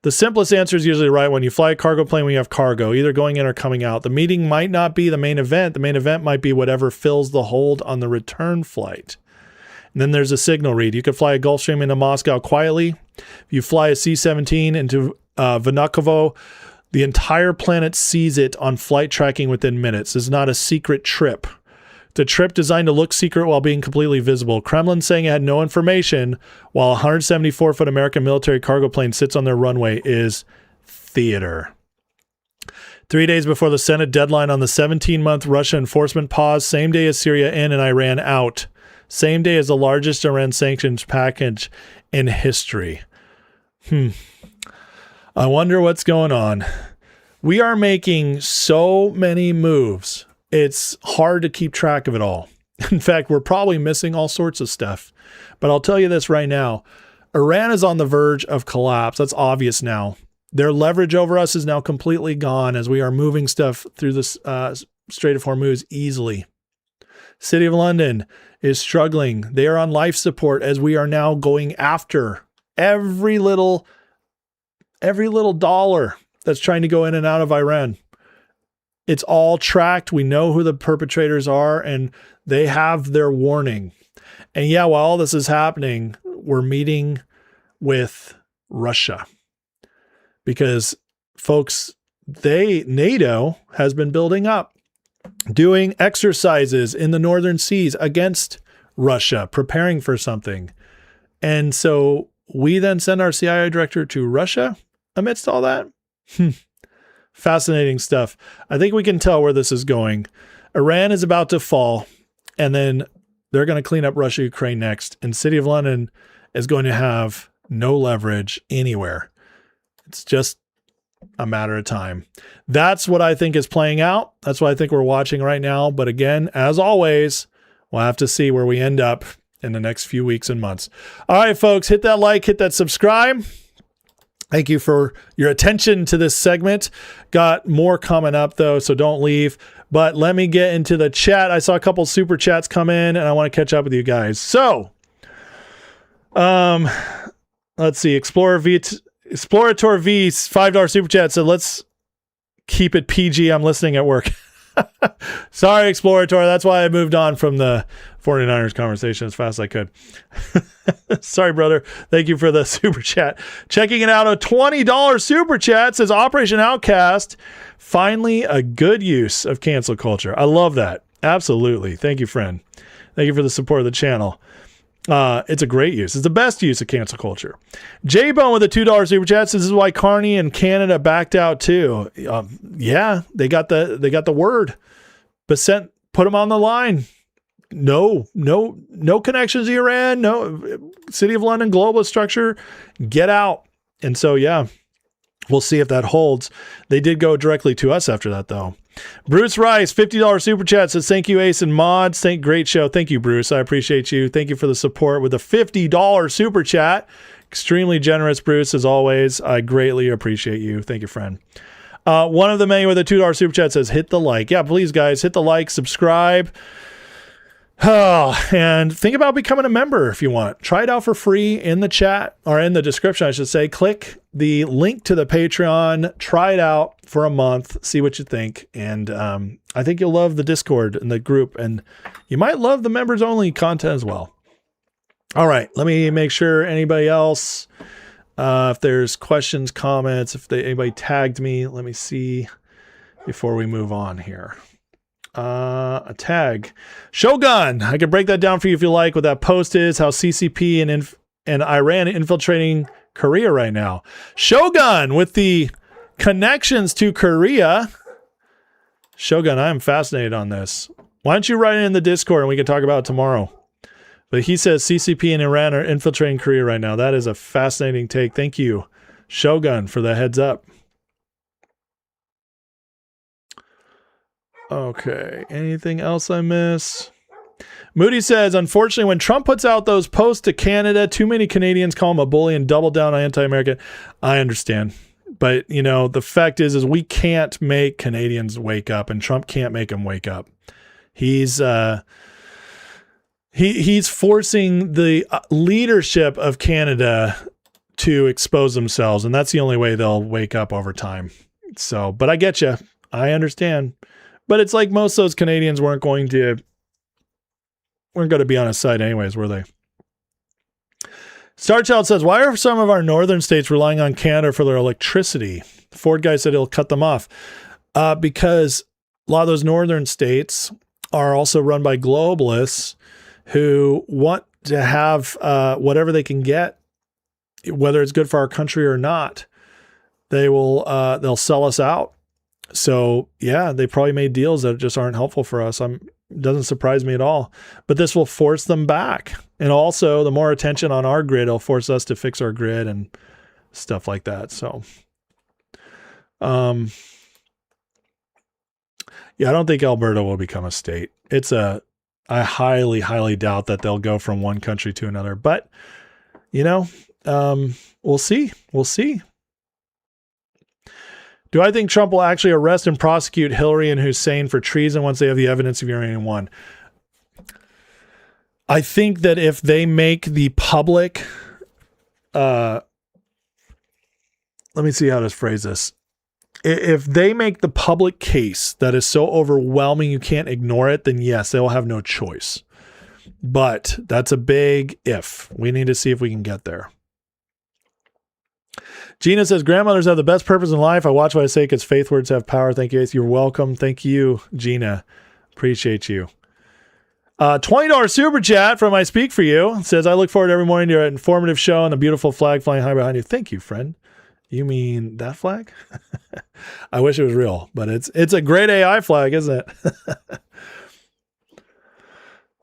The simplest answer is usually right. When you fly a cargo plane, when you have cargo, either going in or coming out. The meeting might not be the main event. The main event might be whatever fills the hold on the return flight. And then there's a signal read. You could fly a Gulfstream into Moscow quietly. If you fly a C-17 into Vnukovo, the entire planet sees it on flight tracking within minutes. It's not a secret trip. It's a trip designed to look secret while being completely visible. Kremlin saying it had no information while a 174-foot American military cargo plane sits on their runway is theater. 3 days before the Senate deadline on the 17-month Russia enforcement pause, same day as Syria in and Iran out. Same day as the largest Iran sanctions package in history. I wonder what's going on. We are making so many moves. It's hard to keep track of it all. In fact, we're probably missing all sorts of stuff. But I'll tell you this right now. Iran is on the verge of collapse. That's obvious now. Their leverage over us is now completely gone as we are moving stuff through the Strait of Hormuz easily. City of London is struggling. They are on life support as we are now going after every little dollar that's trying to go in and out of Iran. It's all tracked. We know who the perpetrators are, and they have their warning. And yeah, while all this is happening, we're meeting with Russia because, folks, NATO has been building up, doing exercises in the northern seas against Russia, preparing for something. And so we then send our CIA director to Russia amidst all that. Fascinating stuff. I think we can tell where this is going. Iran is about to fall, and then they're going to clean up Russia, Ukraine next. And City of London is going to have no leverage anywhere. It's just a matter of time. That's what I think is playing out. That's what I think we're watching right now. But again, as always, we'll have to see where we end up in the next few weeks and months. All right, folks, hit that like, hit that subscribe. Thank you for your attention to this segment. Got more coming up, though, so don't leave. But let me get into the chat. I saw a couple super chats come in, and I want to catch up with you guys. So, let's see. Explorator V, $5 super chat said, let's keep it PG. I'm listening at work. Sorry, Explorator. That's why I moved on from the 49ers conversation as fast as I could. Sorry, brother. Thank you for the super chat. Checking it out, a $20 super chat says Operation Outcast, finally a good use of cancel culture. I love that. Absolutely. Thank you, friend. Thank you for the support of the channel. It's a great use. It's the best use of cancel culture. J-Bone with a $2 super chat says this is why Carney and Canada backed out too. Yeah, they got the word. But put them on the line. No connections to Iran. No City of London global structure. Get out. And so yeah, we'll see if that holds. They did go directly to us after that though. Bruce Rice, $50 super chat says, thank you, Ace and Mods. Great show. Thank you, Bruce. I appreciate you. Thank you for the support with a $50 super chat. Extremely generous, Bruce, as always. I greatly appreciate you. Thank you, friend. One of the many with a $2 super chat says, hit the like. Yeah, please, guys, hit the like, subscribe. Oh, and think about becoming a member if you want. Try it out for free in the chat, or in the description, I should say. Click the link to the Patreon. Try it out for a month. See what you think. And I think you'll love the Discord and the group. And you might love the members only content as well. All right. Let me make sure anybody else, if there's questions, comments, if anybody tagged me, let me see before we move on here. A tag. Shogun. I can break that down for you if you like. What that post is, how CCP and Iran infiltrating Korea right now. Shogun with the connections to Korea. Shogun, I am fascinated on this. Why don't you write it in the Discord and we can talk about it tomorrow? But he says CCP and Iran are infiltrating Korea right now. That is a fascinating take. Thank you, Shogun, for the heads up. Okay, anything else I miss? Moody says, unfortunately, when Trump puts out those posts to Canada, too many Canadians call him a bully and double down on anti-American. I understand. But, you know, the fact is we can't make Canadians wake up, and Trump can't make them wake up. He's forcing the leadership of Canada to expose themselves, and that's the only way they'll wake up over time. So, but I get you. I understand. But it's like most of those Canadians weren't going to be on his side anyways, were they? Starchild says, why are some of our northern states relying on Canada for their electricity? The Ford guy said he'll cut them off. Because a lot of those northern states are also run by globalists who want to have whatever they can get, whether it's good for our country or not. They'll sell us out. So yeah, they probably made deals that just aren't helpful for us. Doesn't surprise me at all, but this will force them back. And also the more attention on our grid, it'll force us to fix our grid and stuff like that. So, yeah, I don't think Alberta will become a state. I highly, highly doubt that they'll go from one country to another, but you know, we'll see. We'll see. Do I think Trump will actually arrest and prosecute Hillary and Hussein for treason once they have the evidence of Uranium One? I think that if they make the public, let me see how to phrase this. If they make the public case that is so overwhelming you can't ignore it, then yes, they will have no choice. But that's a big if. We need to see if we can get there. Gina says, grandmothers have the best purpose in life. I watch what I say because faith words have power. Thank you, Ace. You're welcome. Thank you, Gina. Appreciate you. $20 super chat from I Speak For You. It says, I look forward every morning to an informative show and a beautiful flag flying high behind you. Thank you, friend. You mean that flag? I wish it was real, but it's a great AI flag, isn't it?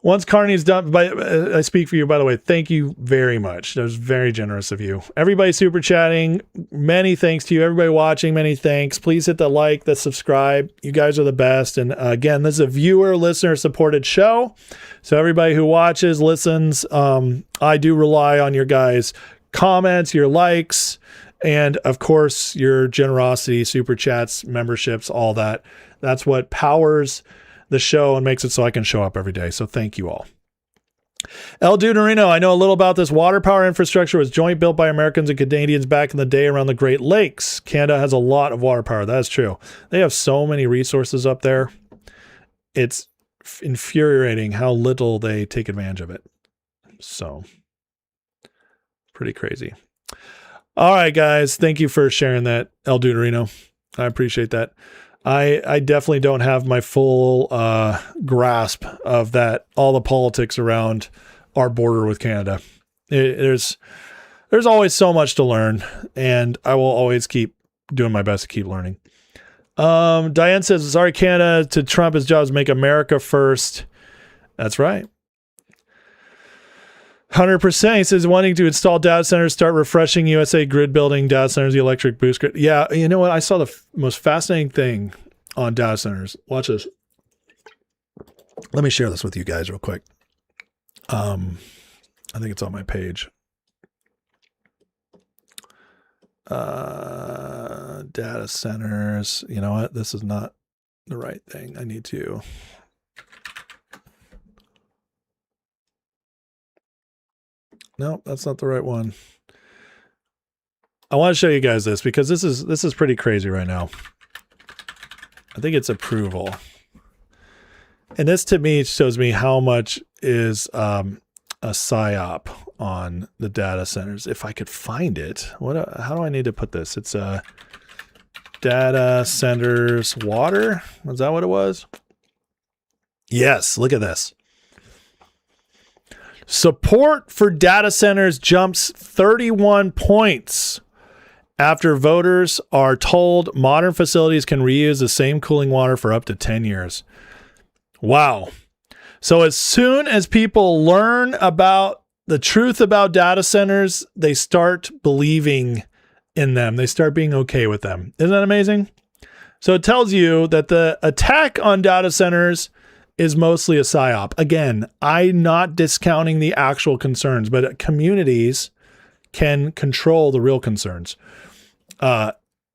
Once Carney's done, I Speak For You, by the way, thank you very much. That was very generous of you. Everybody super chatting, many thanks to you. Everybody watching, many thanks. Please hit the like, the subscribe. You guys are the best. And again, this is a viewer, listener supported show. So everybody who watches, listens, I do rely on your guys' comments, your likes, and of course, your generosity, super chats, memberships, all that. That's what powers the show and makes it so I can show up every day. So thank you all. El Duderino, I know a little about this. Water power infrastructure was joint built by Americans and Canadians back in the day around the Great Lakes. Canada has a lot of water power. That is true. They have so many resources up there. It's infuriating how little they take advantage of it. So pretty crazy. All right, guys. Thank you for sharing that, El Duderino. I appreciate that. I definitely don't have my full grasp of that, all the politics around our border with Canada. There's always so much to learn, and I will always keep doing my best to keep learning. Diane says, sorry, Canada, to Trump, his job is make America first. That's right. 100%. He says, wanting to install data centers, start refreshing USA grid building data centers, the electric boost grid. Yeah, you know what? I saw the most fascinating thing on data centers. Watch this. Let me share this with you guys real quick. I think it's on my page. Data centers. You know what? This is not the right thing. I need to. No, that's not the right one. I want to show you guys this because this is pretty crazy right now. I think it's approval. And this to me shows me how much is a psyop on the data centers. If I could find it, how do I need to put this? It's data centers water. Was that what it was? Yes, look at this. Support for data centers jumps 31 points after voters are told modern facilities can reuse the same cooling water for up to 10 years. Wow. So as soon as people learn about the truth about data centers, they start believing in them. They start being okay with them. Isn't that amazing? So it tells you that the attack on data centers is mostly a psyop. Again, I'm not discounting the actual concerns, but communities can control the real concerns.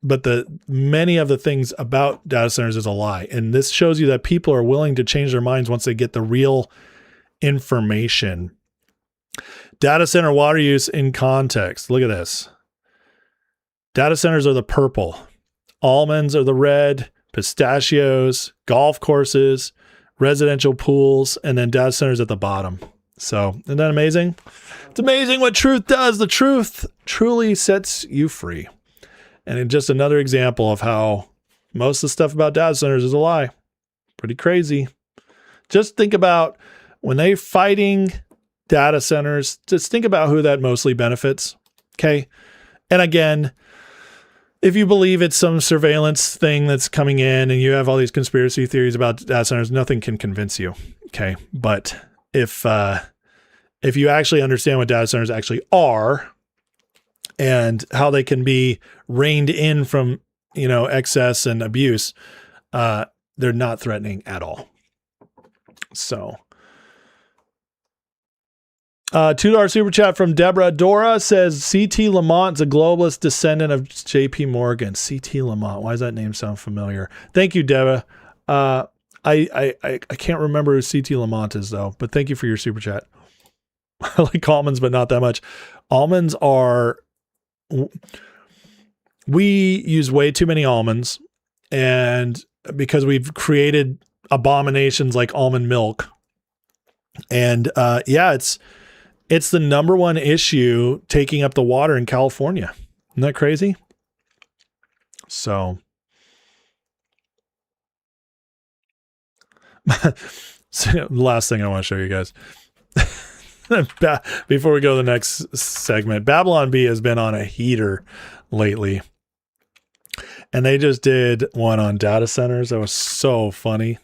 But many of the things about data centers is a lie. And this shows you that people are willing to change their minds once they get the real information. Data center water use in context. Look at this. Data centers are the purple. Almonds are the red. Pistachios, golf courses, residential pools, and then data centers at the bottom. So, isn't that amazing? It's amazing what truth does. The truth truly sets you free. And it's just another example of how most of the stuff about data centers is a lie. Pretty crazy. Just think about when they're fighting data centers, just think about who that mostly benefits. Okay. And again, if you believe it's some surveillance thing that's coming in and you have all these conspiracy theories about data centers, nothing can convince you. Okay. But if you actually understand what data centers actually are and how they can be reined in from, excess and abuse, they're not threatening at all. So, $2 super chat from Deborah Dora says C.T. Lamont's a globalist descendant of J.P. Morgan. C.T. Lamont. Why does that name sound familiar? Thank you, Deborah. I can't remember who C.T. Lamont is though, but thank you for your super chat. I like almonds, but not that much. Almonds we use way too many almonds, and because we've created abominations like almond milk. And it's the number one issue taking up the water in California. Isn't that crazy? So, the last thing I want to show you guys before we go to the next segment, Babylon Bee has been on a heater lately. And they just did one on data centers. That was so funny.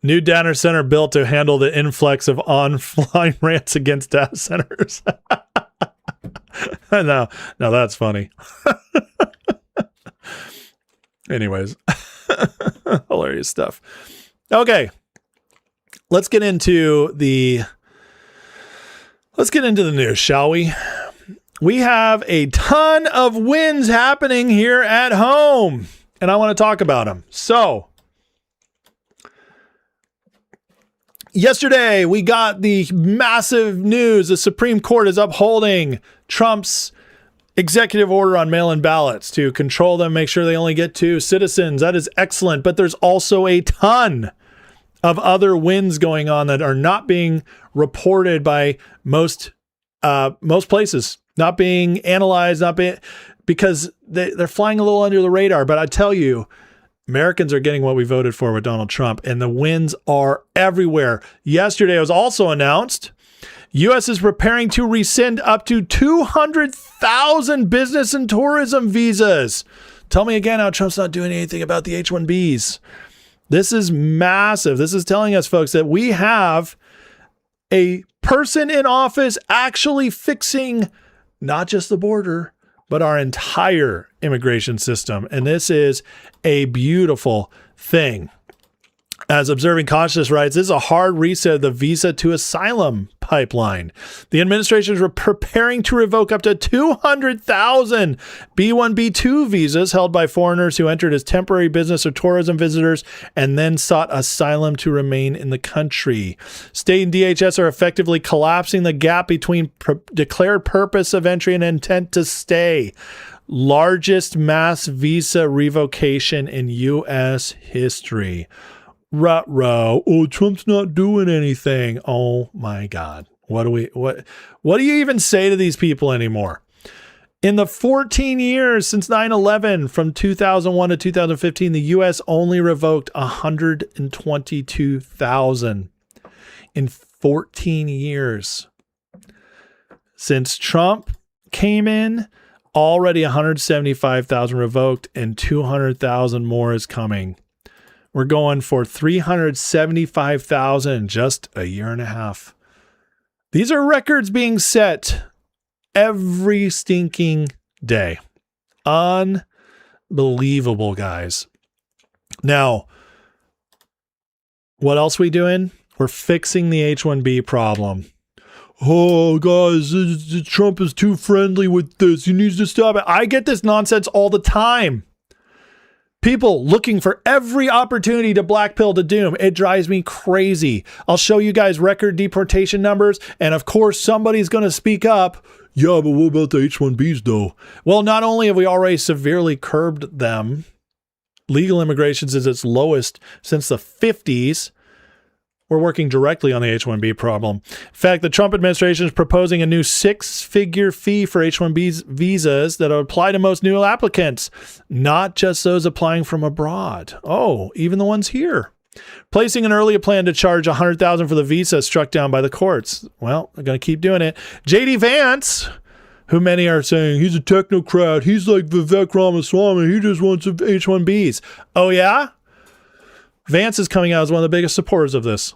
New data center built to handle the influx of online rants against data centers. No, that's funny. Anyways, hilarious stuff. Okay, let's get into the news, shall we? We have a ton of wins happening here at home, and I want to talk about them. So, yesterday, we got the massive news. The Supreme Court is upholding Trump's executive order on mail-in ballots to control them, make sure they only get to citizens. That is excellent. But there's also a ton of other wins going on that are not being reported by most places, not being analyzed, because they're flying a little under the radar. But I tell you, Americans are getting what we voted for with Donald Trump, and the wins are everywhere. Yesterday, it was also announced U.S. is preparing to rescind up to 200,000 business and tourism visas. Tell me again how Trump's not doing anything about the H-1Bs. This is massive. This is telling us, folks, that we have a person in office actually fixing not just the border, but our entire immigration system. And this is a beautiful thing. As Observing Consciousness writes, this is a hard reset of the visa to asylum pipeline. The administration is preparing to revoke up to 200,000 B1, B2 visas held by foreigners who entered as temporary business or tourism visitors and then sought asylum to remain in the country. State and DHS are effectively collapsing the gap between declared purpose of entry and intent to stay. Largest mass visa revocation in U.S. history. Ruh-roh. Oh, Trump's not doing anything. Oh my God. What do you even say to these people anymore? In the 14 years since 9/11, from 2001 to 2015, the U.S. only revoked 122,000 in 14 years. Since Trump came in, already 175,000 revoked and 200,000 more is coming. We're going for 375,000 in just a year and a half. These are records being set every stinking day. Unbelievable, guys. Now, what else are we doing? We're fixing the H-1B problem. Oh, guys, Trump is too friendly with this. He needs to stop it. I get this nonsense all the time. People looking for every opportunity to black pill to doom. It drives me crazy. I'll show you guys record deportation numbers. And of course, somebody's going to speak up. Yeah, but what about the H-1Bs though? Well, not only have we already severely curbed them, legal immigration is its lowest since the 50s. We're working directly on the H-1B problem. In fact, the Trump administration is proposing a new 6-figure fee for H-1B visas that will apply to most new applicants, not just those applying from abroad. Oh, even the ones here. Placing an earlier plan to charge $100,000 for the visa struck down by the courts. Well, they're going to keep doing it. J.D. Vance, who many are saying he's a technocrat, he's like Vivek Ramaswamy, he just wants H-1Bs. Oh, yeah? Vance is coming out as one of the biggest supporters of this.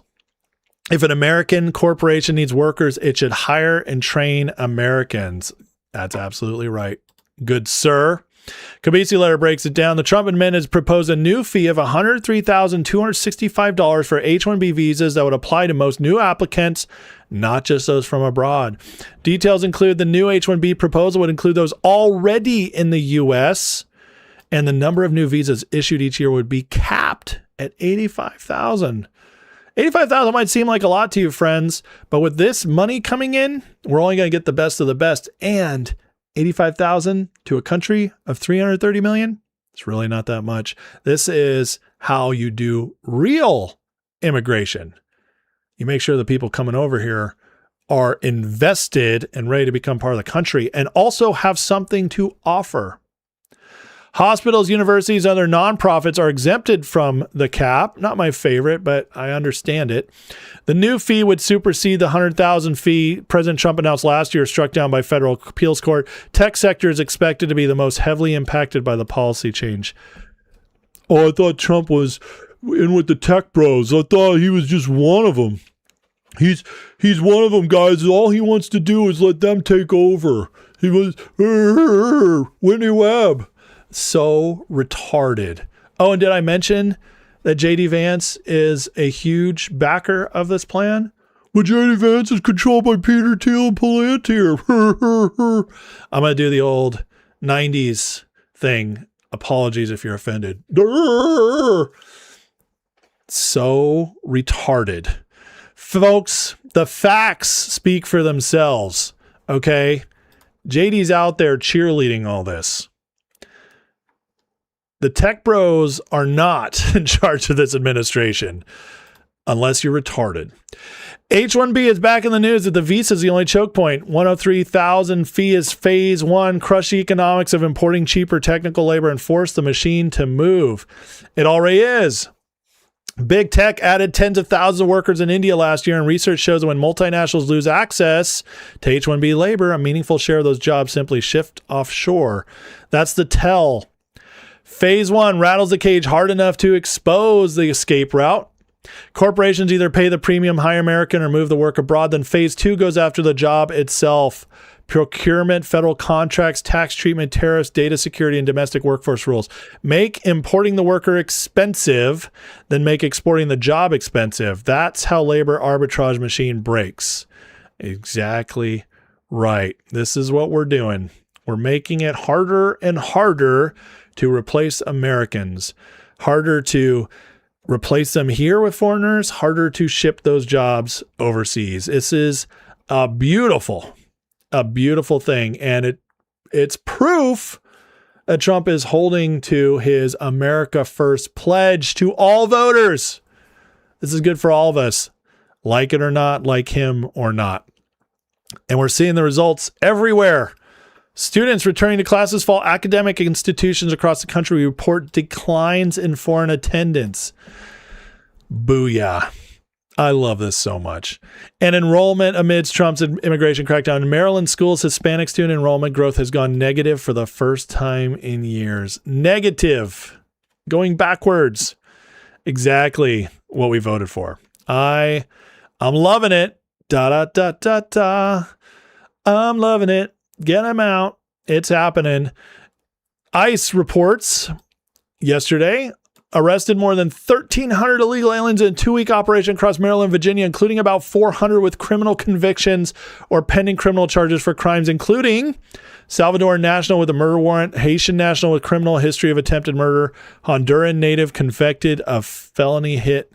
If an American corporation needs workers, it should hire and train Americans. That's absolutely right. Good sir. Kabisi letter breaks it down. The Trump admin has proposed a new fee of $103,265 for H-1B visas that would apply to most new applicants, not just those from abroad. Details include the new H-1B proposal would include those already in the U.S., and the number of new visas issued each year would be capped at 85,000. 85,000 might seem like a lot to you, friends, but with this money coming in, we're only going to get the best of the best. And 85,000 to a country of 330 million, it's really not that much. This is how you do real immigration. You make sure the people coming over here are invested and ready to become part of the country and also have something to offer. Hospitals, universities, and other nonprofits are exempted from the cap. Not my favorite, but I understand it. The new fee would supersede the $100,000 fee President Trump announced last year, struck down by federal appeals court. Tech sector is expected to be the most heavily impacted by the policy change. Oh, I thought Trump was in with the tech bros. I thought he was just one of them. He's one of them, guys. All he wants to do is let them take over. He was Whitney Webb. So retarded. Oh, and did I mention that J.D. Vance is a huge backer of this plan? But J.D. Vance is controlled by Peter Thiel and Palantir. I'm going to do the old 90s thing. Apologies if you're offended. So retarded. Folks, the facts speak for themselves. Okay? JD's out there cheerleading all this. The tech bros are not in charge of this administration, unless you're retarded. H-1B is back in the news that the visa is the only choke point. 103,000 fee is phase one. Crush the economics of importing cheaper technical labor and force the machine to move. It already is. Big tech added tens of thousands of workers in India last year, and research shows that when multinationals lose access to H-1B labor, a meaningful share of those jobs simply shift offshore. That's the tell. Phase one rattles the cage hard enough to expose the escape route. Corporations either pay the premium, hire American, or move the work abroad. Then phase two goes after the job itself. procurement, federal contracts, tax treatment, tariffs, data security, and domestic workforce rules. Make importing the worker expensive, then make exporting the job expensive. That's how labor arbitrage machine breaks. Exactly right. This is what we're doing. We're making it harder and harder to replace Americans, harder to replace them here with foreigners, harder to ship those jobs overseas. This is a beautiful thing. And it's proof that Trump is holding to his America First pledge to all voters. This is good for all of us, like it or not, like him or not. And we're seeing the results everywhere. Students returning to classes fall. Academic institutions across the country report declines in foreign attendance. Booyah. I love this so much. And enrollment amidst Trump's immigration crackdown. In Maryland schools, Hispanic student enrollment growth has gone negative for the first time in years. Negative. Going backwards. Exactly what we voted for. I'm loving it. Da da da da da. I'm loving it. Get them out. It's happening. ICE reports yesterday arrested more than 1,300 illegal aliens in a 2-week operation across Maryland and Virginia, including about 400 with criminal convictions or pending criminal charges for crimes, including Salvadoran national with a murder warrant, Haitian national with criminal history of attempted murder, Honduran native convicted of felony hit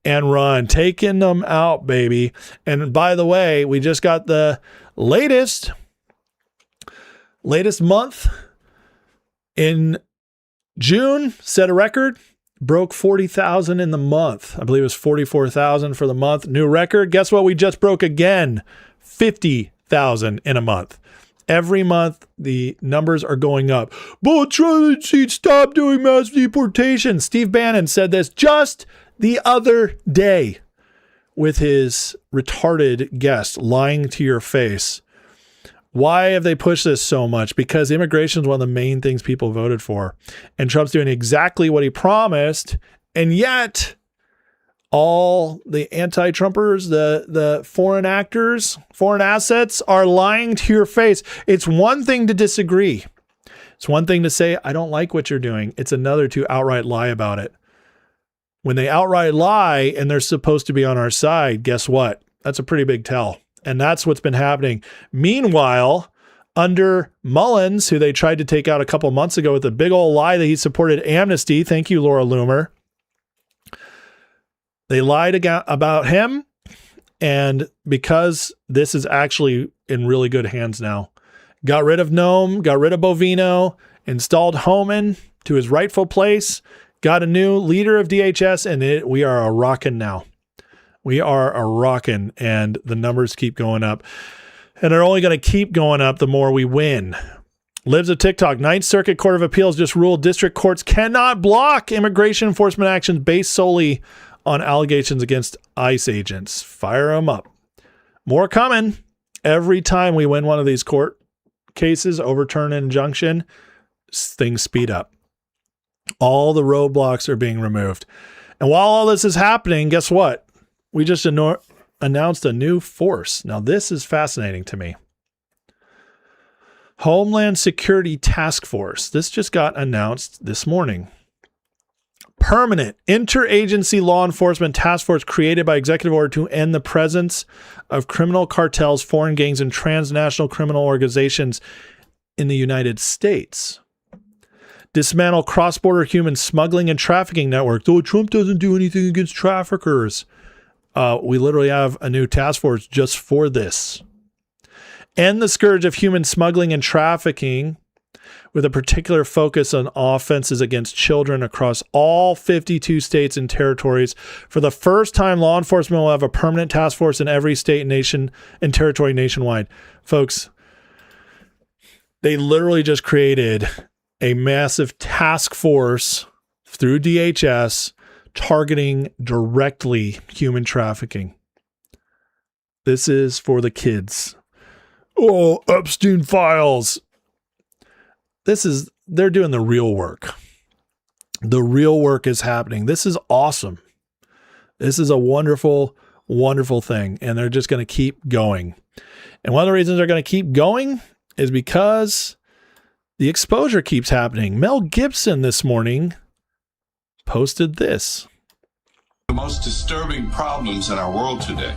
and run. Taking them out, baby. And by the way, we just got the latest month in June, set a record, broke 40,000 in the month. I believe it was 44,000 for the month. New record. Guess what? We just broke again, 50,000 in a month. Every month, the numbers are going up. But Trump should stop doing mass deportation. Steve Bannon said this just the other day with his retarded guest lying to your face. Why have they pushed this so much? Because immigration is one of the main things people voted for. And Trump's doing exactly what he promised. And yet, all the anti-Trumpers, the foreign actors, foreign assets are lying to your face. It's one thing to disagree. It's one thing to say, I don't like what you're doing. It's another to outright lie about it. When they outright lie and they're supposed to be on our side, guess what? That's a pretty big tell. And that's what's been happening. Meanwhile, under Mullins, who they tried to take out a couple months ago with a big old lie that he supported amnesty. Thank you, Laura Loomer. They lied about him. And because this is actually in really good hands now, got rid of Noem, got rid of Bovino, installed Homan to his rightful place, got a new leader of DHS, and we are a rockin' now. We are a rockin', and the numbers keep going up. And they're only going to keep going up the more we win. Libs of TikTok. Ninth Circuit Court of Appeals just ruled district courts cannot block immigration enforcement actions based solely on allegations against ICE agents. Fire them up. More coming. Every time we win one of these court cases, overturn an injunction, things speed up. All the roadblocks are being removed. And while all this is happening, guess what? We just announced a new force. Now, this is fascinating to me. Homeland Security Task Force. This just got announced this morning. Permanent interagency law enforcement task force created by executive order to end the presence of criminal cartels, foreign gangs, and transnational criminal organizations in the United States. Dismantle cross-border human smuggling and trafficking networks. Oh, Trump doesn't do anything against traffickers. We literally have a new task force just for this. End the scourge of human smuggling and trafficking with a particular focus on offenses against children across all 52 states and territories. For the first time, law enforcement will have a permanent task force in every state, nation, and territory nationwide. Folks, they literally just created a massive task force through DHS targeting directly human trafficking. This is for the kids. Oh, Epstein files. They're doing the real work. The real work is happening. This is awesome. This is a wonderful, wonderful thing. And they're just going to keep going. And one of the reasons they're going to keep going is because the exposure keeps happening. Mel Gibson this morning posted this. The most disturbing problems in our world today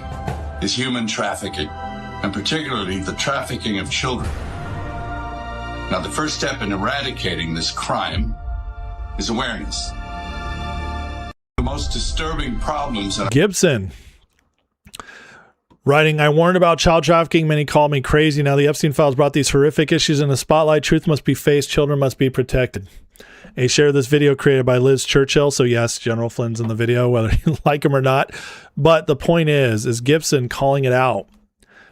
is human trafficking, and particularly the trafficking of children. Now, the first step in eradicating this crime is awareness. The most disturbing problems in Gibson writing, I warned about child trafficking. Many called me crazy. Now the Epstein files brought these horrific issues in the spotlight. Truth must be faced. Children must be protected. He shared this video created by Liz Churchill. So yes, General Flynn's in the video, whether you like him or not. But the point is Gibson calling it out.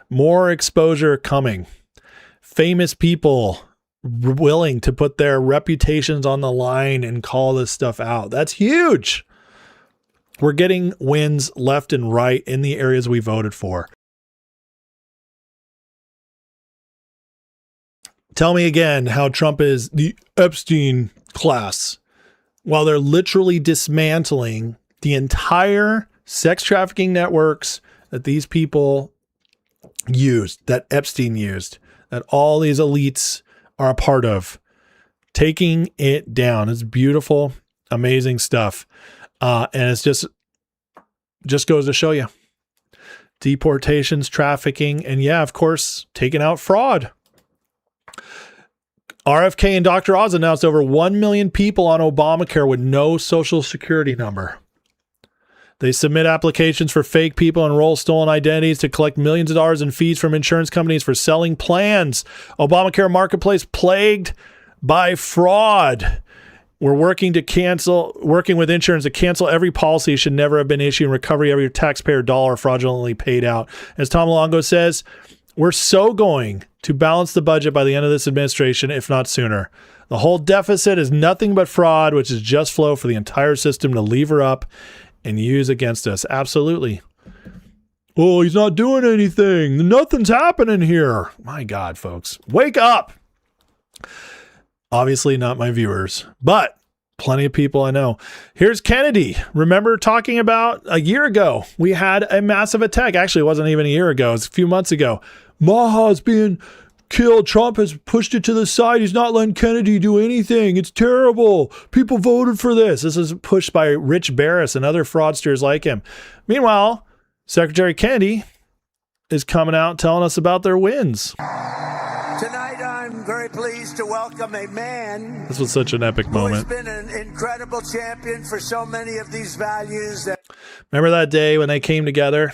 More exposure coming. Famous people willing to put their reputations on the line and call this stuff out. That's huge. We're getting wins left and right in the areas we voted for. Tell me again how Trump is the Epstein class while they're literally dismantling the entire sex trafficking networks that these people used, that Epstein used, that all these elites are a part of. Taking it down. It's beautiful, amazing stuff. And it's just goes to show you. Deportations, trafficking, and yeah, of course, taking out fraud. RFK and Dr. Oz announced over 1 million people on Obamacare with no social security number. They submit applications for fake people, enroll stolen identities to collect millions of dollars in fees from insurance companies for selling plans. Obamacare marketplace plagued by fraud. We're working with insurance to cancel every policy should never have been issued and recover every taxpayer dollar fraudulently paid out. As Tom Longo says, we're so going to balance the budget by the end of this administration, if not sooner. The whole deficit is nothing but fraud, which is just flow for the entire system to lever up and use against us. Absolutely. Oh, he's not doing anything. Nothing's happening here. My God, folks, wake up. Obviously not my viewers, but plenty of people I know. Here's Kennedy. Remember talking about a year ago, we had a massive attack. Actually, it wasn't even a year ago. It was a few months ago. Maha's being killed. Trump has pushed it to the side. He's not letting Kennedy do anything. It's terrible. People voted for this. This is pushed by Rich Barris and other fraudsters like him. Meanwhile, Secretary Kennedy is coming out telling us about their wins. Tonight, I'm very pleased to welcome a man. This was such an epic moment. Who has been an incredible champion for so many of these values. Remember that day when they came together?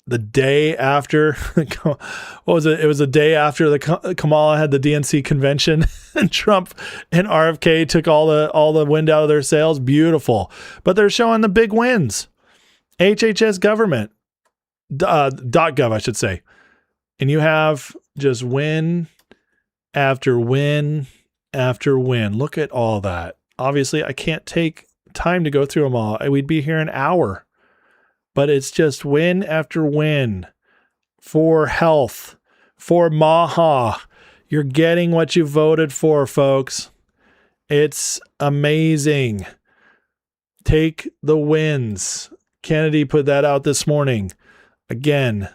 The day after, what was it? It was the day after the Kamala had the DNC convention, and Trump and RFK took all the wind out of their sails. Beautiful, but they're showing the big wins. HHS government .gov, I should say, and you have just win after win after win. Look at all that. Obviously, I can't take time to go through them all. We'd be here an hour. But it's just win after win for health, for Maha. You're getting what you voted for, folks. It's amazing. Take the wins. Kennedy put that out this morning. Again,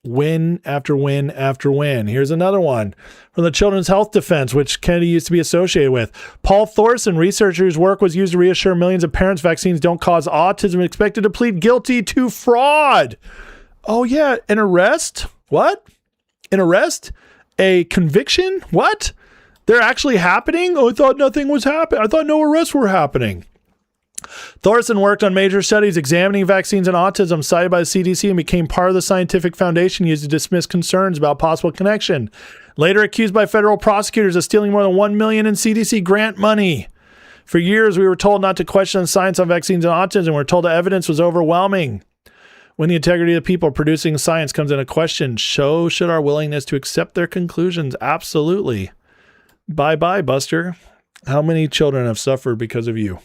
win after win after win. Here's another one from the Children's Health Defense, which Kennedy used to be associated with. Paul Thorson, researcher whose work was used to reassure millions of parents vaccines don't cause autism, expected to plead guilty to fraud. Oh, yeah. An arrest? What? An arrest? A conviction? What? They're actually happening? Oh, I thought nothing was happening. I thought no arrests were happening. Thorson worked on major studies examining vaccines and autism cited by the CDC and became part of the scientific foundation used to dismiss concerns about possible connection. Later accused by federal prosecutors of stealing more than $1 million in CDC grant money. For years, we were told not to question the science on vaccines and autism. We were told the evidence was overwhelming. When the integrity of the people producing science comes into question, so should our willingness to accept their conclusions. Absolutely. Bye-bye, Buster. How many children have suffered because of you?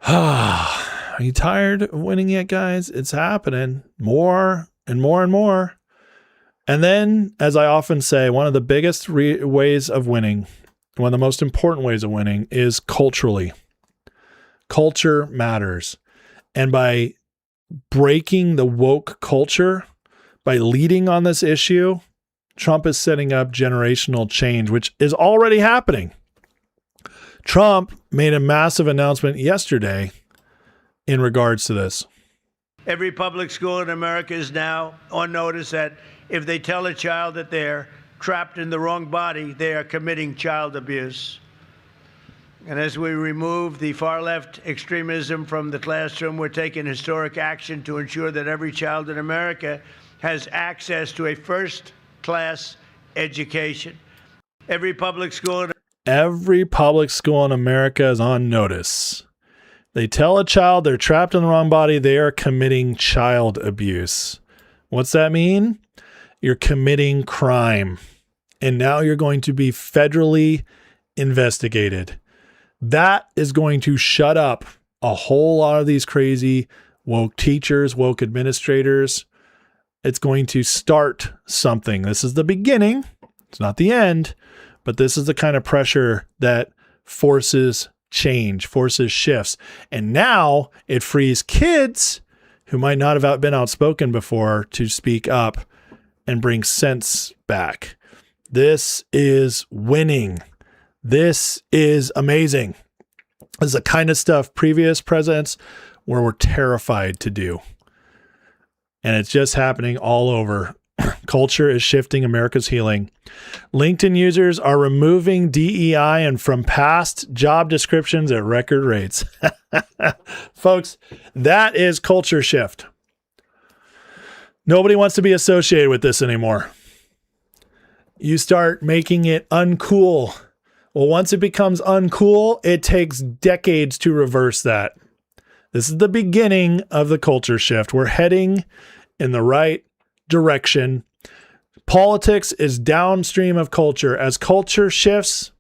Are you tired of winning yet, guys? It's happening more and more and more. And then, as I often say, one of the biggest ways of winning, one of the most important ways of winning is culturally. Culture matters. And by breaking the woke culture by leading on this issue, Trump is setting up generational change, which is already happening. Trump made a massive announcement yesterday in regards to this. Every public school in America is now on notice that if they tell a child that they're trapped in the wrong body, they are committing child abuse. And as we remove the far-left extremism from the classroom, we're taking historic action to ensure that every child in America has access to a first-class education. Every public school in America is on notice. They tell a child they're trapped in the wrong body, they are committing child abuse. What's that mean? You're committing crime. And now you're going to be federally investigated. That is going to shut up a whole lot of these crazy woke teachers, woke administrators. It's going to start something. This is the beginning. It's not the end, but this is the kind of pressure that forces change, forces shifts. And now it frees kids who might not have been outspoken before to speak up and bring sense back. This is winning. This is amazing. This is the kind of stuff previous presidents were terrified to do. And it's just happening all over. Culture is shifting. America's healing. LinkedIn users are removing DEI and from past job descriptions at record rates. Folks, that is culture shift. Nobody wants to be associated with this anymore. You start making it uncool. Well, once it becomes uncool, it takes decades to reverse that. This is the beginning of the culture shift. We're heading in the right direction. Politics is downstream of culture. As culture shifts,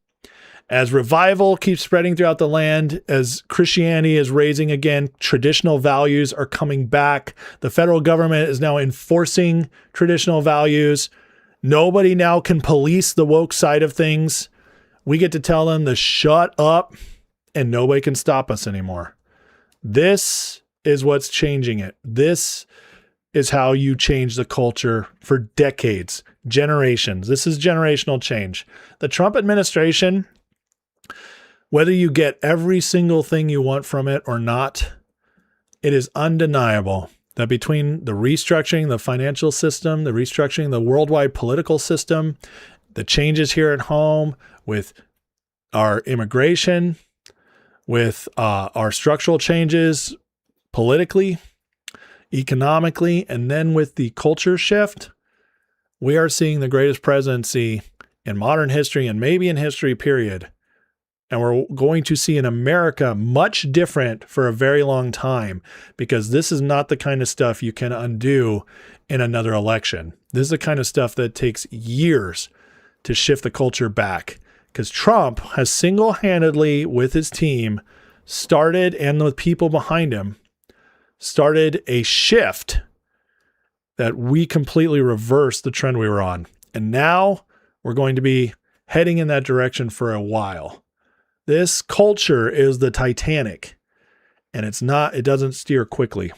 as revival keeps spreading throughout the land, as Christianity is raising again, traditional values are coming back. The federal government is now enforcing traditional values. Nobody now can police the woke side of things. We get to tell them to shut up, and nobody can stop us anymore. This is what's changing it. This is how you change the culture for decades, generations. This is generational change. The Trump administration, whether you get every single thing you want from it or not, it is undeniable that between the restructuring the financial system, the restructuring the worldwide political system, the changes here at home with our immigration, with our structural changes politically, economically, and then with the culture shift, we are seeing the greatest presidency in modern history and maybe in history, period. And we're going to see in America much different for a very long time, because this is not the kind of stuff you can undo in another election. This is the kind of stuff that takes years to shift the culture back, because Trump has single-handedly, with his team, started, and with people behind him, started a shift that we completely reversed the trend we were on. And now we're going to be heading in that direction for a while. This culture is the Titanic, and it doesn't steer quickly.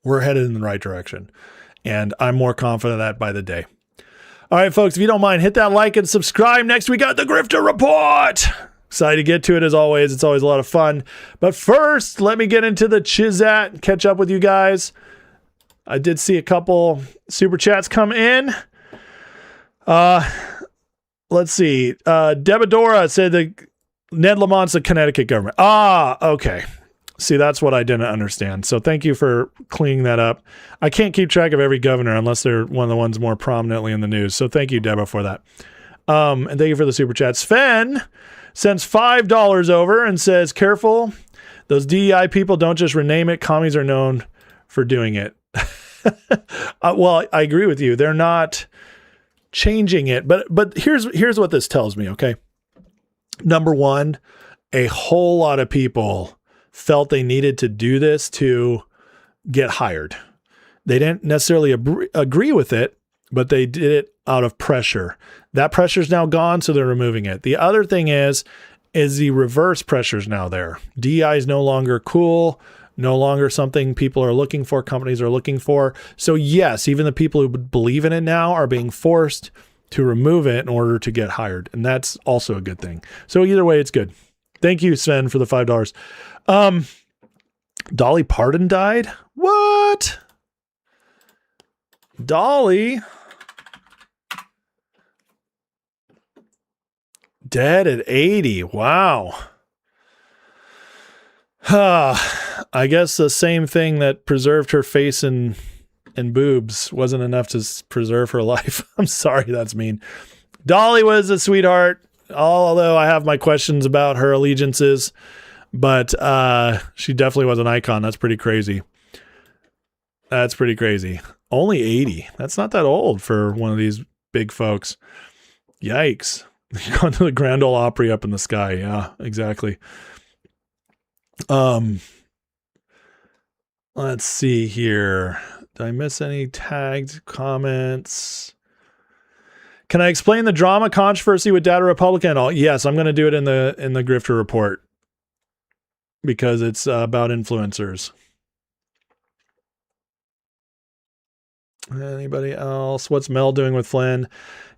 We're headed in the right direction, and I'm more confident of that by the day. All right, folks, if you don't mind, hit that like and subscribe. Next, we got the Grifter Report. Excited to get to it as always. It's always a lot of fun. But first, let me get into the Chizat and catch up with you guys. I did see a couple super chats come in. Let's see. Debadora said that Ned Lamont's the Connecticut government. Okay. See, that's what I didn't understand. So thank you for cleaning that up. I can't keep track of every governor unless they're one of the ones more prominently in the news. So thank you, Deba, for that. And thank you for the super chat. Sven sends $5 over and says, careful, those DEI people don't just rename it. Commies are known for doing it. Well, I agree with you. They're not changing it. But here's what this tells me, okay? Number one, a whole lot of people felt they needed to do this to get hired. They didn't necessarily agree with it, but they did it out of pressure. That pressure is now gone, so they're removing it. The other thing is the reverse pressure is now there. DEI is no longer cool. no longer something people are looking for, companies are looking for. So yes, even the people who believe in it now are being forced to remove it in order to get hired. And that's also a good thing. So either way, it's good. Thank you, Sven, for the $5. Dolly Parton died? What? Dolly? Dead at 80. Wow. I guess the same thing that preserved her face and boobs wasn't enough to preserve her life. I'm sorry, that's mean. Dolly was a sweetheart, although I have my questions about her allegiances, but she definitely was an icon. That's pretty crazy. That's pretty crazy. Only 80. That's not that old for one of these big folks. Yikes. Gone to the Grand Ole Opry up in the sky. Yeah, exactly. Let's see here. Did I miss any tagged comments? Can I explain the drama controversy with Data Republican? Oh, yes, I'm going to do it in the Grifter Report because it's about influencers. Anybody else? What's Mel doing with Flynn?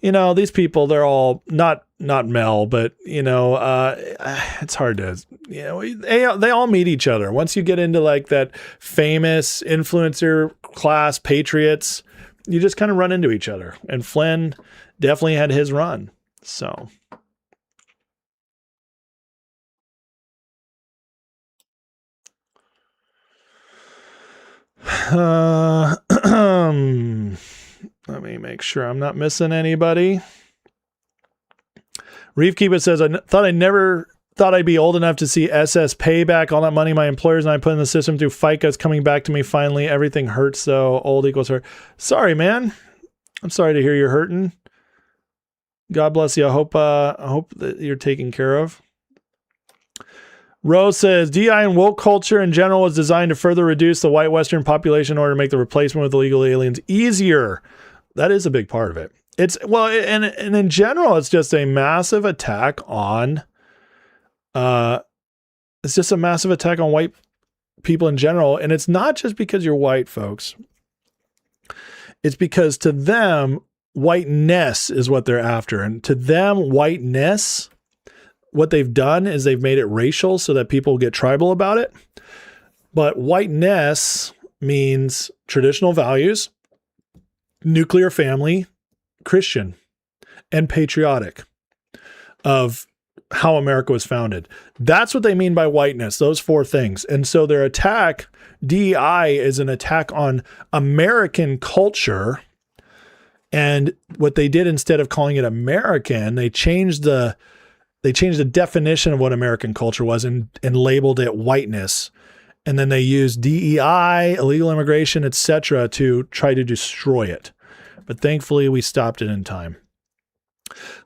You know, these people, they're all not Mel, but you know, it's hard to, you know, they all meet each other. Once you get into like that famous influencer class patriots, you just kind of run into each other. And Flynn definitely had his run. So. Let me make sure I'm not missing anybody. Reef Keeper says, I never thought I'd be old enough to see SS payback. All that money my employers and I put in the system through FICA is coming back to me finally. Everything hurts though. Old equals hurt. Sorry, man. I'm sorry to hear you're hurting. God bless you. I hope that you're taken care of. Rose says, DI and woke culture in general was designed to further reduce the white Western population in order to make the replacement with illegal aliens easier. That is a big part of it. It's well, and in general, it's just a massive attack on, it's just a massive attack on white people in general. And it's not just because you're white, folks. It's because to them, whiteness is what they're after. And to them, whiteness, what they've done is they've made it racial so that people get tribal about it. But whiteness means traditional values, nuclear family, Christian, and patriotic of how America was founded. That's what they mean by whiteness, those four things. And so their attack, DEI, is an attack on American culture. And what they did, instead of calling it American, they changed the definition of what American culture was and labeled it whiteness. And then they used DEI, illegal immigration, etc., to try to destroy it. But thankfully, we stopped it in time.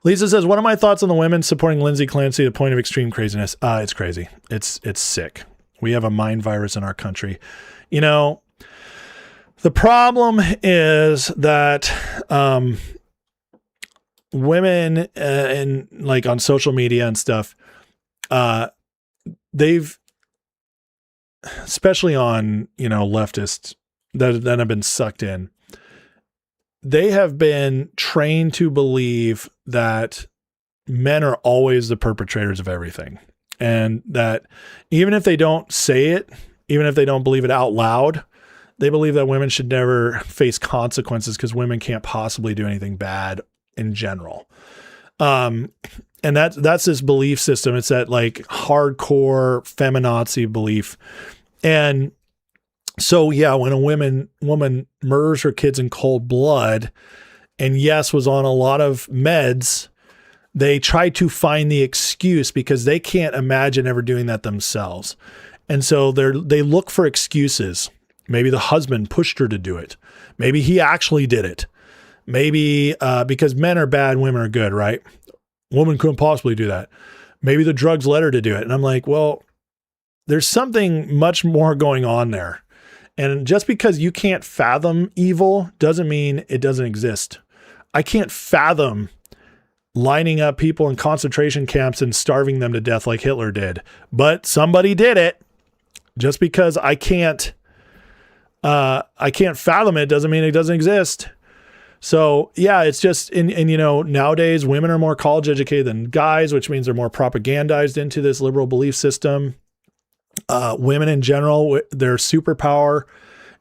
Lisa says, what are my thoughts on the women supporting Lindsay Clancy to the point of extreme craziness? It's crazy. It's sick. We have a mind virus in our country. You know, the problem is that women and like on social media and stuff, they've, especially on, you know, leftists that have been sucked in, they have been trained to believe that men are always the perpetrators of everything. And that even if they don't say it, even if they don't believe it out loud, they believe that women should never face consequences because women can't possibly do anything bad in general. And that's this belief system. It's that like hardcore feminazi belief. And so, yeah, when a woman murders her kids in cold blood and yes, was on a lot of meds, they try to find the excuse because they can't imagine ever doing that themselves. And so they look for excuses. Maybe the husband pushed her to do it. Maybe he actually did it. Maybe because men are bad, women are good, right? Woman couldn't possibly do that. Maybe the drugs led her to do it. And I'm like, well, there's something much more going on there. And just because you can't fathom evil doesn't mean it doesn't exist. I can't fathom lining up people in concentration camps and starving them to death like Hitler did. But somebody did it. Just because I can't fathom it doesn't mean it doesn't exist. So yeah, it's just, and you know, nowadays women are more college educated than guys, which means they're more propagandized into this liberal belief system. Women in general, their superpower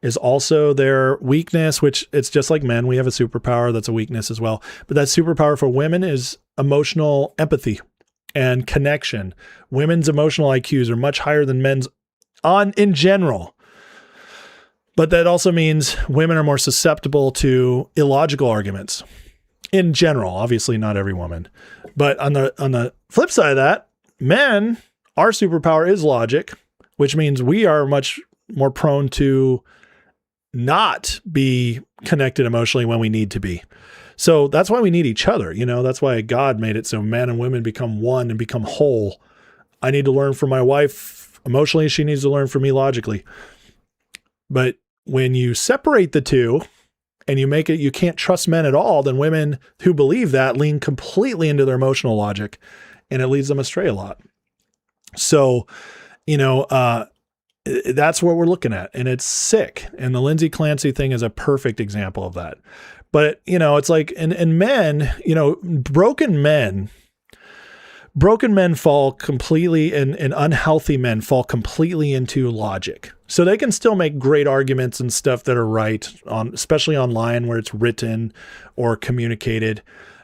is also their weakness, which it's just like men. We have a superpower that's a weakness as well. But that superpower for women is emotional empathy and connection. Women's emotional IQs are much higher than men's in general. But that also means women are more susceptible to illogical arguments in general. Obviously not every woman, but on the flip side of that, men, our superpower is logic, which means we are much more prone to not be connected emotionally when we need to be. So that's why we need each other. You know, that's why God made it so men and women become one and become whole. I need to learn from my wife emotionally. She needs to learn from me logically. But when you separate the two and you make it, you can't trust men at all, then women who believe that lean completely into their emotional logic, and it leads them astray a lot. So, you know, that's what we're looking at, and it's sick. And the Lindsay Clancy thing is a perfect example of that. But, you know, it's like, and men, you know, broken men fall completely, and unhealthy men fall completely into logic. So they can still make great arguments and stuff that are right, especially online where it's written or communicated,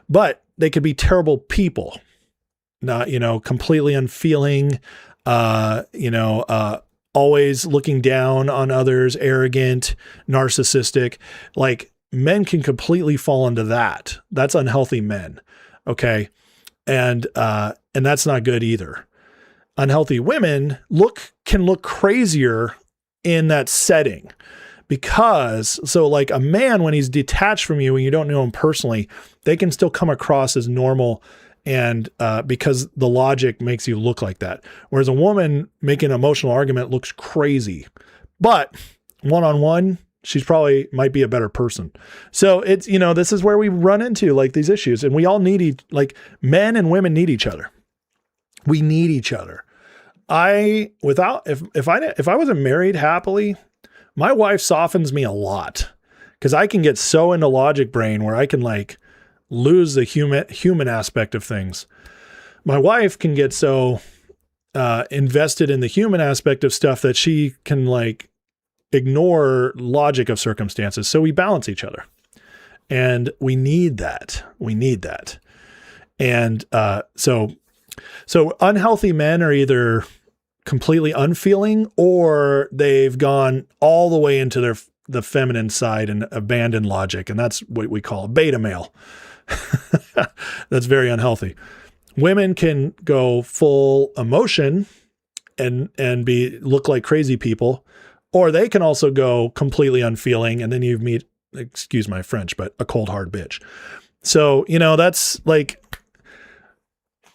but they could be terrible people, not, you know, completely unfeeling, always looking down on others, arrogant, narcissistic. Like, men can completely fall into that. That's unhealthy men. Okay. And that's not good either. Unhealthy women can look crazier in that setting, because so like a man, when he's detached from you and you don't know him personally, they can still come across as normal, and because the logic makes you look like that. Whereas a woman making an emotional argument looks crazy, but one-on-one, she's probably might be a better person. So it's, you know, this is where we run into like these issues, and we all need like men and women need each other. We need each other. If I wasn't married happily, my wife softens me a lot, because I can get so into logic brain where I can like lose the human aspect of things. My wife can get so invested in the human aspect of stuff that she can like ignore logic of circumstances. So we balance each other, and we need that. And so unhealthy men are either completely unfeeling, or they've gone all the way into the feminine side and abandoned logic. And that's what we call a beta male. That's very unhealthy. Women can go full emotion and look like crazy people, or they can also go completely unfeeling, and then you meet, excuse my French, but a cold hard bitch. So, you know, that's like,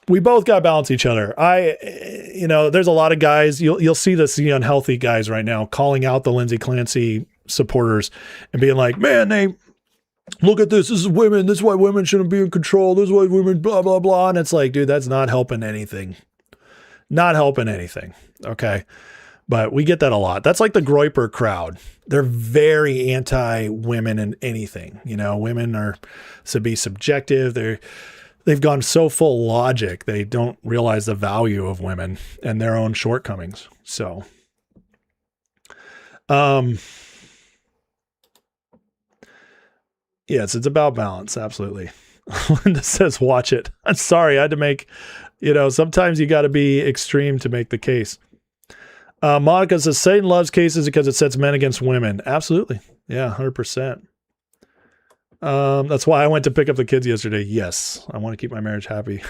we both got to balance each other. There's a lot of guys, you'll see the unhealthy guys right now calling out the Lindsay Clancy supporters and being like, man, they look at this. This is women. This is why women shouldn't be in control. This is why women blah, blah, blah. And it's like, dude, that's not helping anything. Not helping anything. Okay. But we get that a lot. That's like the Groyper crowd. They're very anti-women in anything. You know, women are to be subjective. They've gone so full logic, they don't realize the value of women and their own shortcomings. So, yes, it's about balance. Absolutely. Linda says, watch it. I'm sorry. I had to make, sometimes you got to be extreme to make the case. Monica says, Satan loves cases because it sets men against women. Absolutely. Yeah, 100%. That's why I went to pick up the kids yesterday. Yes, I want to keep my marriage happy.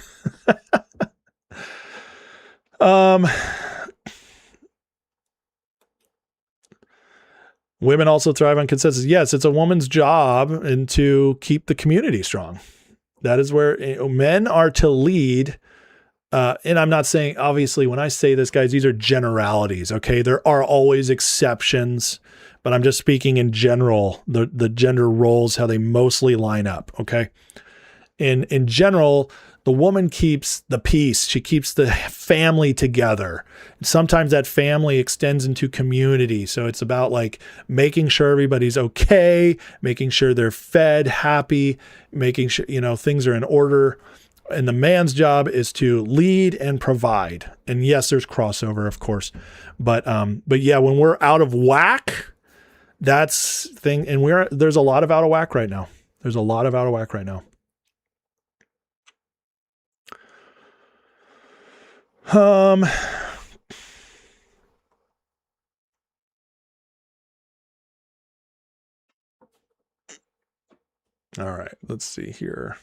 Women also thrive on consensus. Yes, it's a woman's job and to keep the community strong. That is where men are to lead. And I'm not saying, obviously, when I say this, guys, these are generalities. Okay, there are always exceptions. But I'm just speaking in general, the gender roles, how they mostly line up. Okay. In general, The woman keeps the peace. She keeps the family together. Sometimes that family extends into community. So it's about like making sure everybody's okay, making sure they're fed, happy, making sure, things are in order. And the man's job is to lead and provide. And yes, there's crossover, of course. But yeah, when we're out of whack, that's thing. And there's a lot of out of whack right now. There's a lot of out of whack right now. All right, let's see here.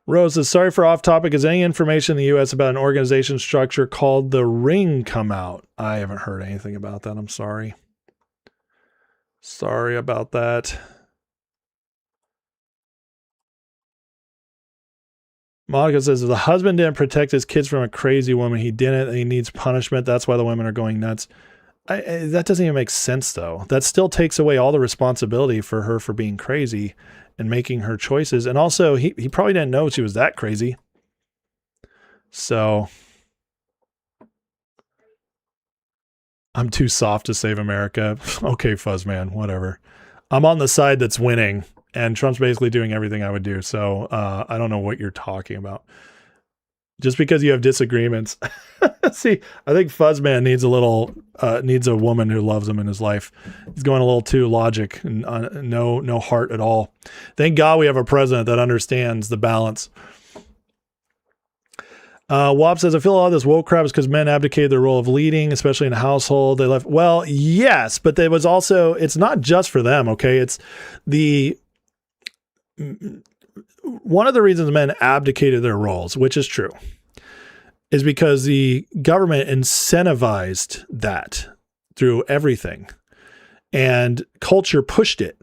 Rose says, sorry for off topic. Is any information in the U.S. about an organization structure called the Ring come out? I haven't heard anything about that. I'm sorry. Sorry about that. Monica says, if the husband didn't protect his kids from a crazy woman, he didn't, and he needs punishment. That's why the women are going nuts. That doesn't even make sense, though. That still takes away all the responsibility for her for being crazy and making her choices. And also, he probably didn't know she was that crazy. So, I'm too soft to save America. Okay, Fuzzman, whatever. I'm on the side that's winning. And Trump's basically doing everything I would do. So I don't know what you're talking about. Just because you have disagreements. See, I think Fuzzman needs a woman who loves him in his life. He's going a little too logic and no heart at all. Thank God we have a president that understands the balance. Wop says, I feel a lot of this woke crap is because men abdicated their role of leading, especially in a household. They left. Well, yes, but there was also, it's not just for them. Okay. It's one of the reasons men abdicated their roles, which is true, is because the government incentivized that through everything and culture pushed it.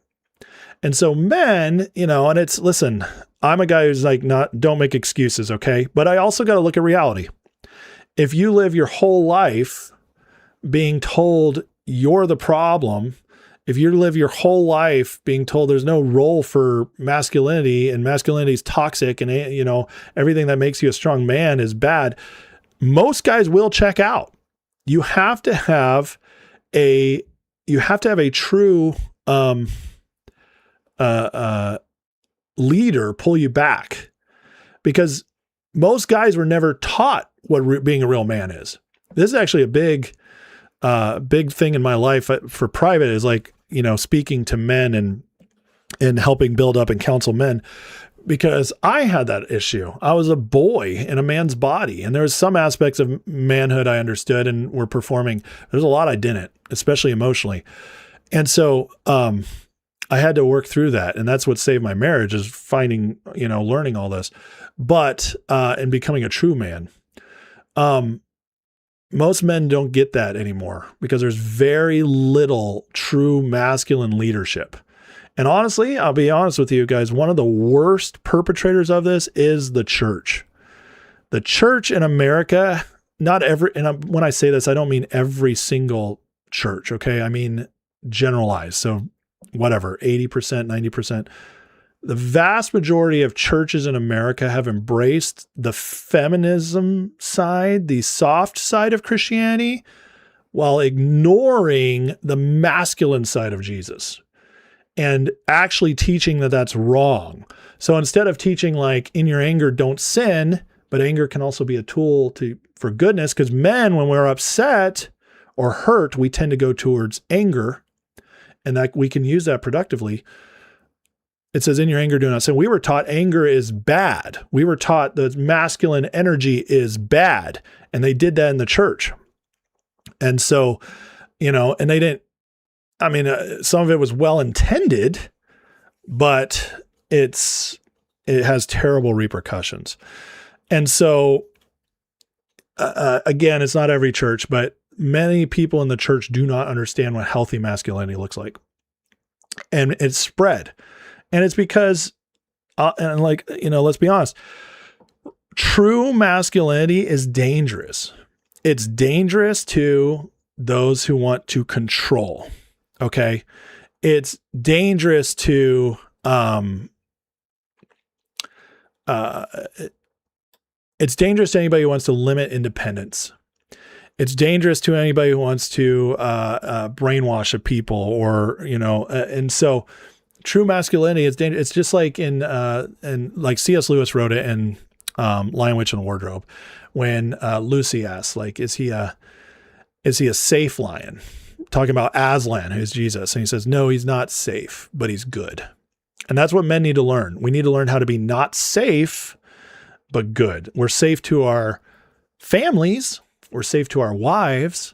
And so men, and it's, listen, I'm a guy who's like, don't make excuses. Okay. But I also got to look at reality. If you live your whole life being told you're the problem, if you live your whole life being told there's no role for masculinity and masculinity is toxic and, everything that makes you a strong man is bad, most guys will check out. You have to have a true leader pull you back, because most guys were never taught what being a real man is. This is actually a big thing in my life for private, is like, speaking to men and helping build up and counsel men, because I had that issue. I was a boy in a man's body, and there was some aspects of manhood I understood and were performing. There's a lot I didn't, especially emotionally. And so, I had to work through that. And that's what saved my marriage, is finding, learning all this, but, and becoming a true man. Most men don't get that anymore because there's very little true masculine leadership. And honestly, I'll be honest with you guys, one of the worst perpetrators of this is the church. The church in America, and when I say this, I don't mean every single church, okay? I mean generalized. So whatever, 80%, 90%. The vast majority of churches in America have embraced the feminism side, the soft side of Christianity, while ignoring the masculine side of Jesus and actually teaching that that's wrong. So instead of teaching like, in your anger, don't sin, but anger can also be a tool for goodness, because men, when we're upset or hurt, we tend to go towards anger, and that we can use that productively. It says, in your anger, do not sin. We were taught anger is bad. We were taught that masculine energy is bad. And they did that in the church. And so, and they didn't, some of it was well-intended, but it has terrible repercussions. And so, again, it's not every church, but many people in the church do not understand what healthy masculinity looks like. And it's spread. And it's because, let's be honest, true masculinity is dangerous. It's dangerous to those who want to control. Okay. It's dangerous to, It's dangerous to anybody who wants to limit independence. It's dangerous to anybody who wants to brainwash a people, or, you know, and so true masculinity is dangerous. It's just like in like C.S. Lewis wrote it in Lion, Witch, and the Wardrobe, when Lucy asks, like, is he a safe lion? Talking about Aslan, who's Jesus. And he says, no, he's not safe, but he's good. And that's what men need to learn. We need to learn how to be not safe, but good. We're safe to our families. We're safe to our wives,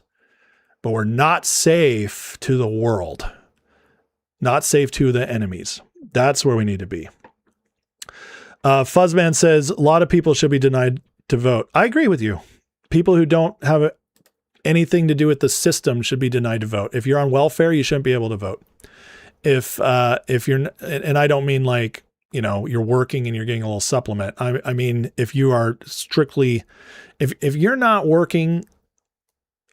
but we're not safe to the world. Not safe to the enemies. That's where we need to be. Fuzzman says, a lot of people should be denied to vote. I agree with you. People who don't have anything to do with the system should be denied to vote. If you're on welfare, you shouldn't be able to vote. If you're, and I don't mean like, you know, you're working and you're getting a little supplement. I mean, if you are strictly, if you're not working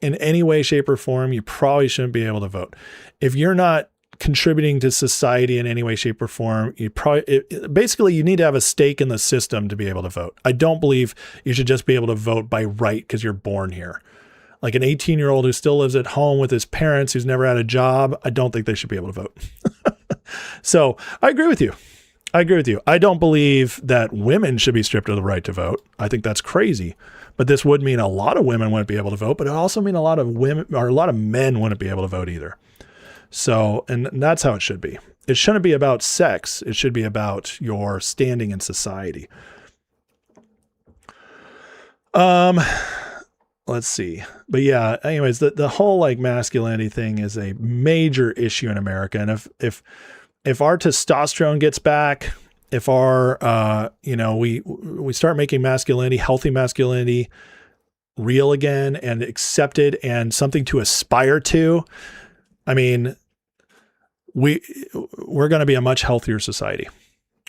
in any way, shape, or form, you probably shouldn't be able to vote. If you're not contributing to society in any way, shape, or form, you probably, basically you need to have a stake in the system to be able to vote. I don't believe you should just be able to vote by right because you're born here. Like an 18-year-old who still lives at home with his parents, who's never had a job, I don't think they should be able to vote. So I agree with you. I don't believe that women should be stripped of the right to vote. I think that's crazy. But this would mean a lot of women wouldn't be able to vote, but it also mean a lot of women, or a lot of men wouldn't be able to vote either. So, and that's how it should be. It shouldn't be about sex. It should be about your standing in society. Let's see. But yeah, anyways, the whole like masculinity thing is a major issue in America. And if our testosterone gets back, if our, we start making masculinity, healthy masculinity real again and accepted and something to aspire to, I mean, we're going to be a much healthier society.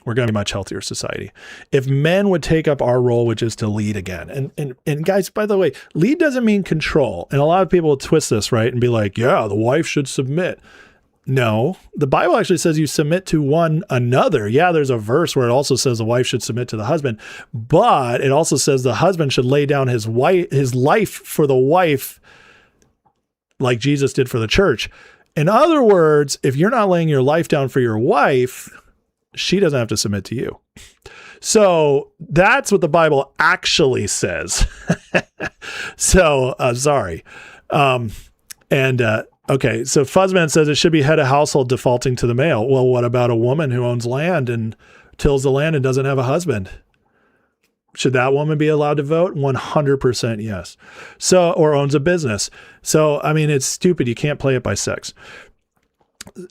We're going to be a much healthier society. If men would take up our role, which is to lead again. And guys, by the way, lead doesn't mean control. And a lot of people will twist this, right? And be like, yeah, the wife should submit. No, the Bible actually says you submit to one another. Yeah, there's a verse where it also says the wife should submit to the husband, but it also says the husband should lay down his life for the wife, like Jesus did for the church. In other words, if you're not laying your life down for your wife, she doesn't have to submit to you. So that's what the Bible actually says. So sorry. Okay, so Fuzzman says it should be head of household defaulting to the male. Well, what about a woman who owns land and tills the land and doesn't have a husband? Should that woman be allowed to vote? 100% yes. So, or owns a business. So, I mean, it's stupid. You can't play it by sex.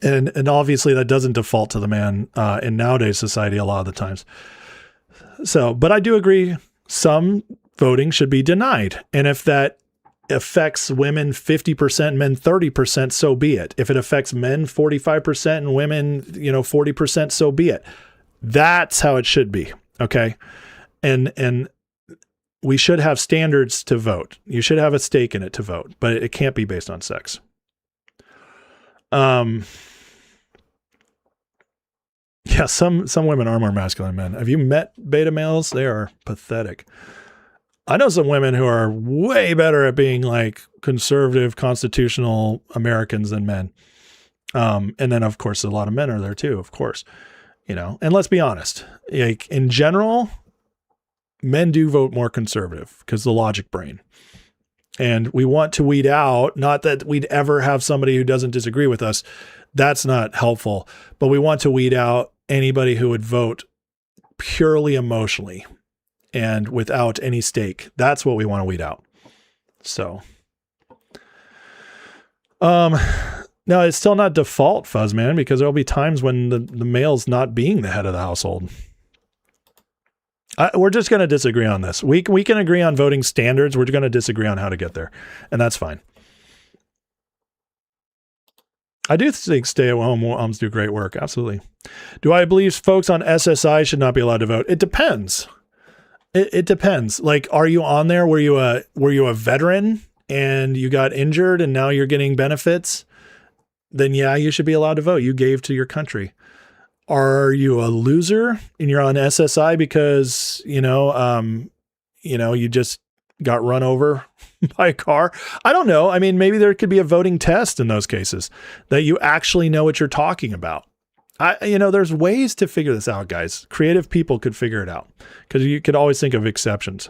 And obviously that doesn't default to the man in nowadays society a lot of the times. So, but I do agree some voting should be denied. And if that affects women 50%, men 30%, so be it. If it affects men 45% and women, 40%, so be it. That's how it should be. Okay. And we should have standards to vote. You should have a stake in it to vote, but it can't be based on sex. Yeah, some women are more masculine than men. Have you met beta males? They are pathetic. I know some women who are way better at being like conservative, constitutional Americans than men. And then of course, a lot of men are there too, of course, and let's be honest, like in general, men do vote more conservative because the logic brain. And we want to weed out, not that we'd ever have somebody who doesn't disagree with us. That's not helpful, but we want to weed out anybody who would vote purely emotionally and without any stake. That's what we want to weed out. So, no, it's still not default, Fuzzman, because there'll be times when the male's not being the head of the household. We're just going to disagree on this. We can agree on voting standards. We're going to disagree on how to get there, and that's fine. I do think stay-at-home moms do great work. Absolutely. Do I believe folks on SSI should not be allowed to vote? It depends. It depends. Like, are you on there? Were you a veteran and you got injured and now you're getting benefits? Then yeah, you should be allowed to vote. You gave to your country. Are you a loser and you're on SSI because, you just got run over by a car. I don't know. I mean, maybe there could be a voting test in those cases that you actually know what you're talking about. There's ways to figure this out, guys. Creative people could figure it out because you could always think of exceptions.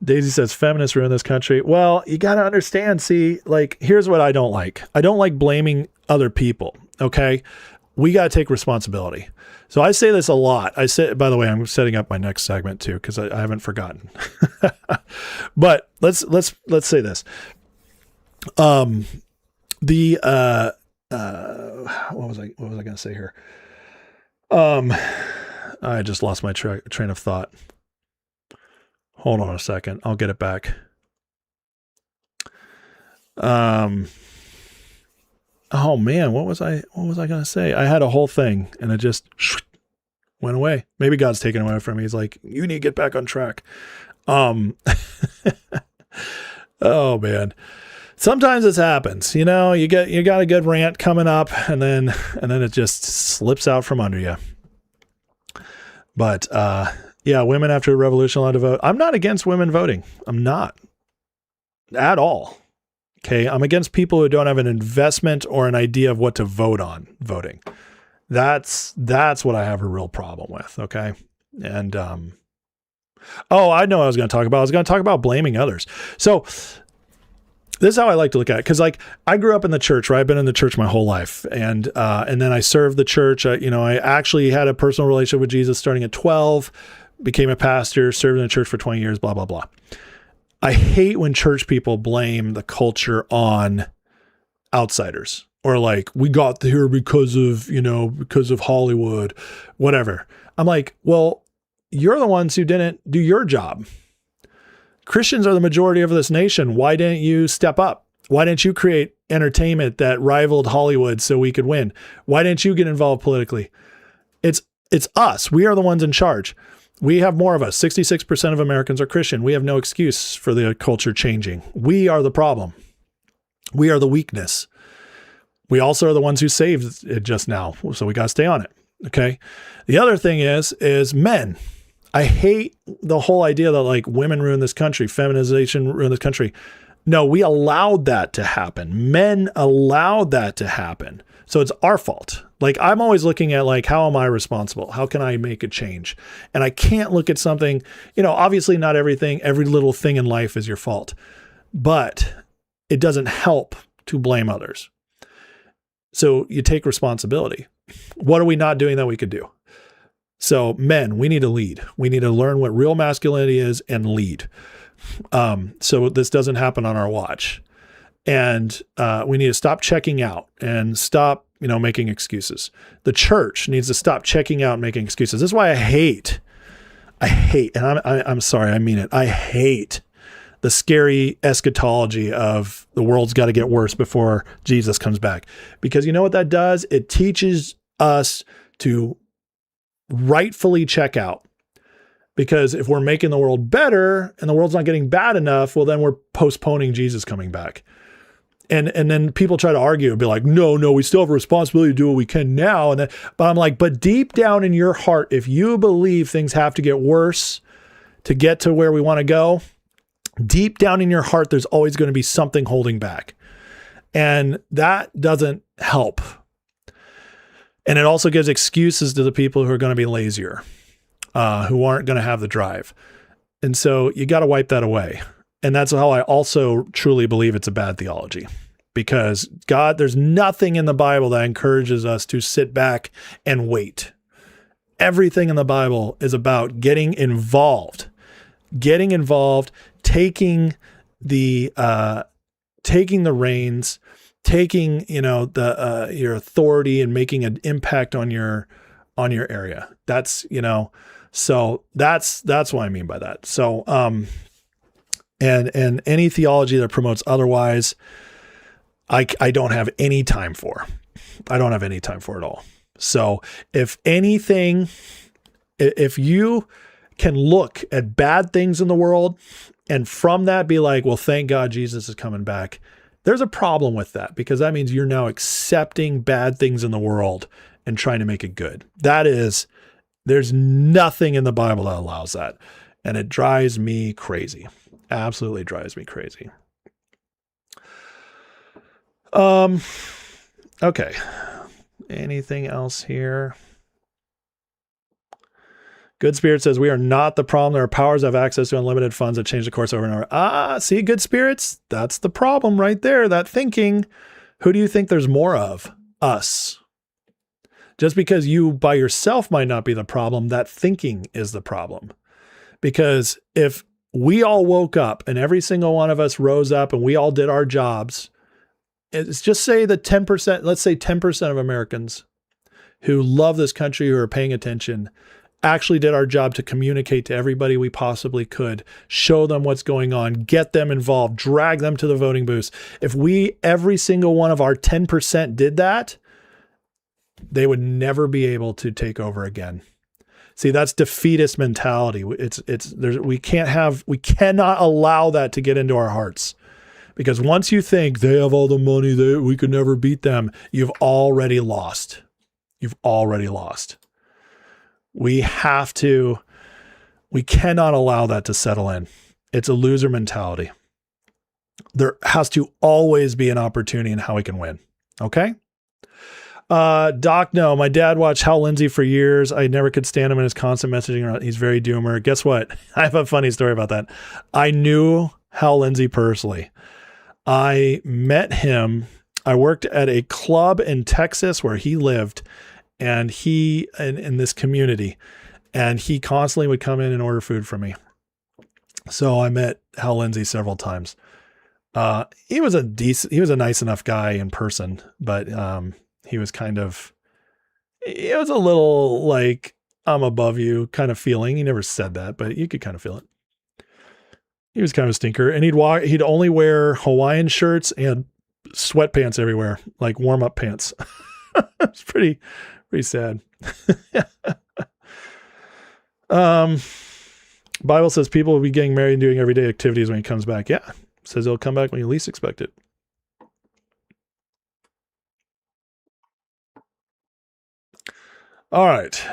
Daisy says feminists ruin this country. Well, you got to understand, see, like, here's what I don't like. I don't like blaming other people. Okay. We got to take responsibility. So I say this a lot. I say, by the way, I'm setting up my next segment too, because I haven't forgotten, but let's say this. What was I going to say here? I just lost my train of thought. Hold on a second. I'll get it back. Oh man, what was I going to say? I had a whole thing and it just went away. Maybe God's taken away from me. He's like, you need to get back on track. Oh man. Sometimes this happens, you got a good rant coming up and then it just slips out from under you. But, yeah, women after the revolution allowed to vote. I'm not against women voting. I'm not at all. Okay. I'm against people who don't have an investment or an idea of what to vote on voting. That's what I have a real problem with. Okay. And, I know what I was going to talk about. I was going to talk about blaming others. So this is how I like to look at it. Cause like I grew up in the church, right? I've been in the church my whole life. And then I served the church. I actually had a personal relationship with Jesus starting at 12, became a pastor, served in the church for 20 years, blah, blah, blah. I hate when church people blame the culture on outsiders or like, we got here because of Hollywood, whatever. I'm like, well, you're the ones who didn't do your job. Christians are the majority of this nation. Why didn't you step up? Why didn't you create entertainment that rivaled Hollywood so we could win? Why didn't you get involved politically? It's us. We are the ones in charge. We have more of us. 66% of Americans are Christian. We have no excuse for the culture changing. We are the problem. We are the weakness. We also are the ones who saved it just now. So we got to stay on it. Okay. The other thing is men. I hate the whole idea that like women ruin this country, feminization ruin this country. No, we allowed that to happen. Men allowed that to happen. So it's our fault. Like I'm always looking at like, how am I responsible? How can I make a change? And I can't look at something, obviously not every little thing in life is your fault, but it doesn't help to blame others. So you take responsibility. What are we not doing that we could do? So men, we need to lead. We need to learn what real masculinity is and lead. So this doesn't happen on our watch. And we need to stop checking out and stop, making excuses. The church needs to stop checking out and making excuses. This is why I hate, and I'm sorry, I mean it. I hate the scary eschatology of the world's got to get worse before Jesus comes back. Because you know what that does? It teaches us to rightfully check out. Because if we're making the world better and the world's not getting bad enough, well, then we're postponing Jesus coming back. And then people try to argue and be like, no, we still have a responsibility to do what we can now. But I'm like, but deep down in your heart, if you believe things have to get worse to get to where we want to go, deep down in your heart, there's always going to be something holding back. And that doesn't help. And it also gives excuses to the people who are going to be lazier, who aren't going to have the drive. And so you got to wipe that away. And that's how I also truly believe it's a bad theology, because there's nothing in the Bible that encourages us to sit back and wait. Everything in the Bible is about getting involved, taking the reins, taking, your authority and making an impact on your area. That's, so that's what I mean by that. So, and any theology that promotes otherwise, I don't have any time for. I don't have any time for it all. So if anything, if you can look at bad things in the world and from that be like, well, thank God Jesus is coming back, There's a problem with that because that means you're now accepting bad things in the world and trying to make it good. There's nothing in the Bible that allows that. And it drives me crazy. Absolutely drives me crazy. Okay. Anything else here? Good Spirit says, we are not the problem. There are powers that have access to unlimited funds that change the course over and over. See, Good Spirits? That's the problem right there. That thinking. Who do you think there's more of? Us. Just because you by yourself might not be the problem, that thinking is the problem. Because if we all woke up and every single one of us rose up and we all did our jobs, it's just say that 10%, let's say 10% of Americans who love this country, who are paying attention, actually did our job to communicate to everybody we possibly could, show them what's going on, get them involved, drag them to the voting booths. If every single one of our 10% did that, they would never be able to take over again. See, that's defeatist mentality. We cannot allow that to get into our hearts. Because once you think they have all the money, we could never beat them, you've already lost. You've already lost. We cannot allow that to settle in. It's a loser mentality. There has to always be an opportunity in how we can win. Okay? Doc, no, my dad watched Hal Lindsey for years. I never could stand him and his constant messaging. He's very doomer. Guess what? I have a funny story about that. I knew Hal Lindsey personally. I met him. I worked at a club in Texas where he lived, and in this community, and he constantly would come in and order food from me. So I met Hal Lindsey several times. He was a nice enough guy in person, but he was it was a little like, I'm above you kind of feeling. He never said that, but you could kind of feel it. He was kind of a stinker, and he'd only wear Hawaiian shirts and sweatpants everywhere, like warm-up pants. It's pretty sad. Bible says people will be getting married and doing everyday activities when he comes back. Yeah. It says he'll come back when you least expect it. All right.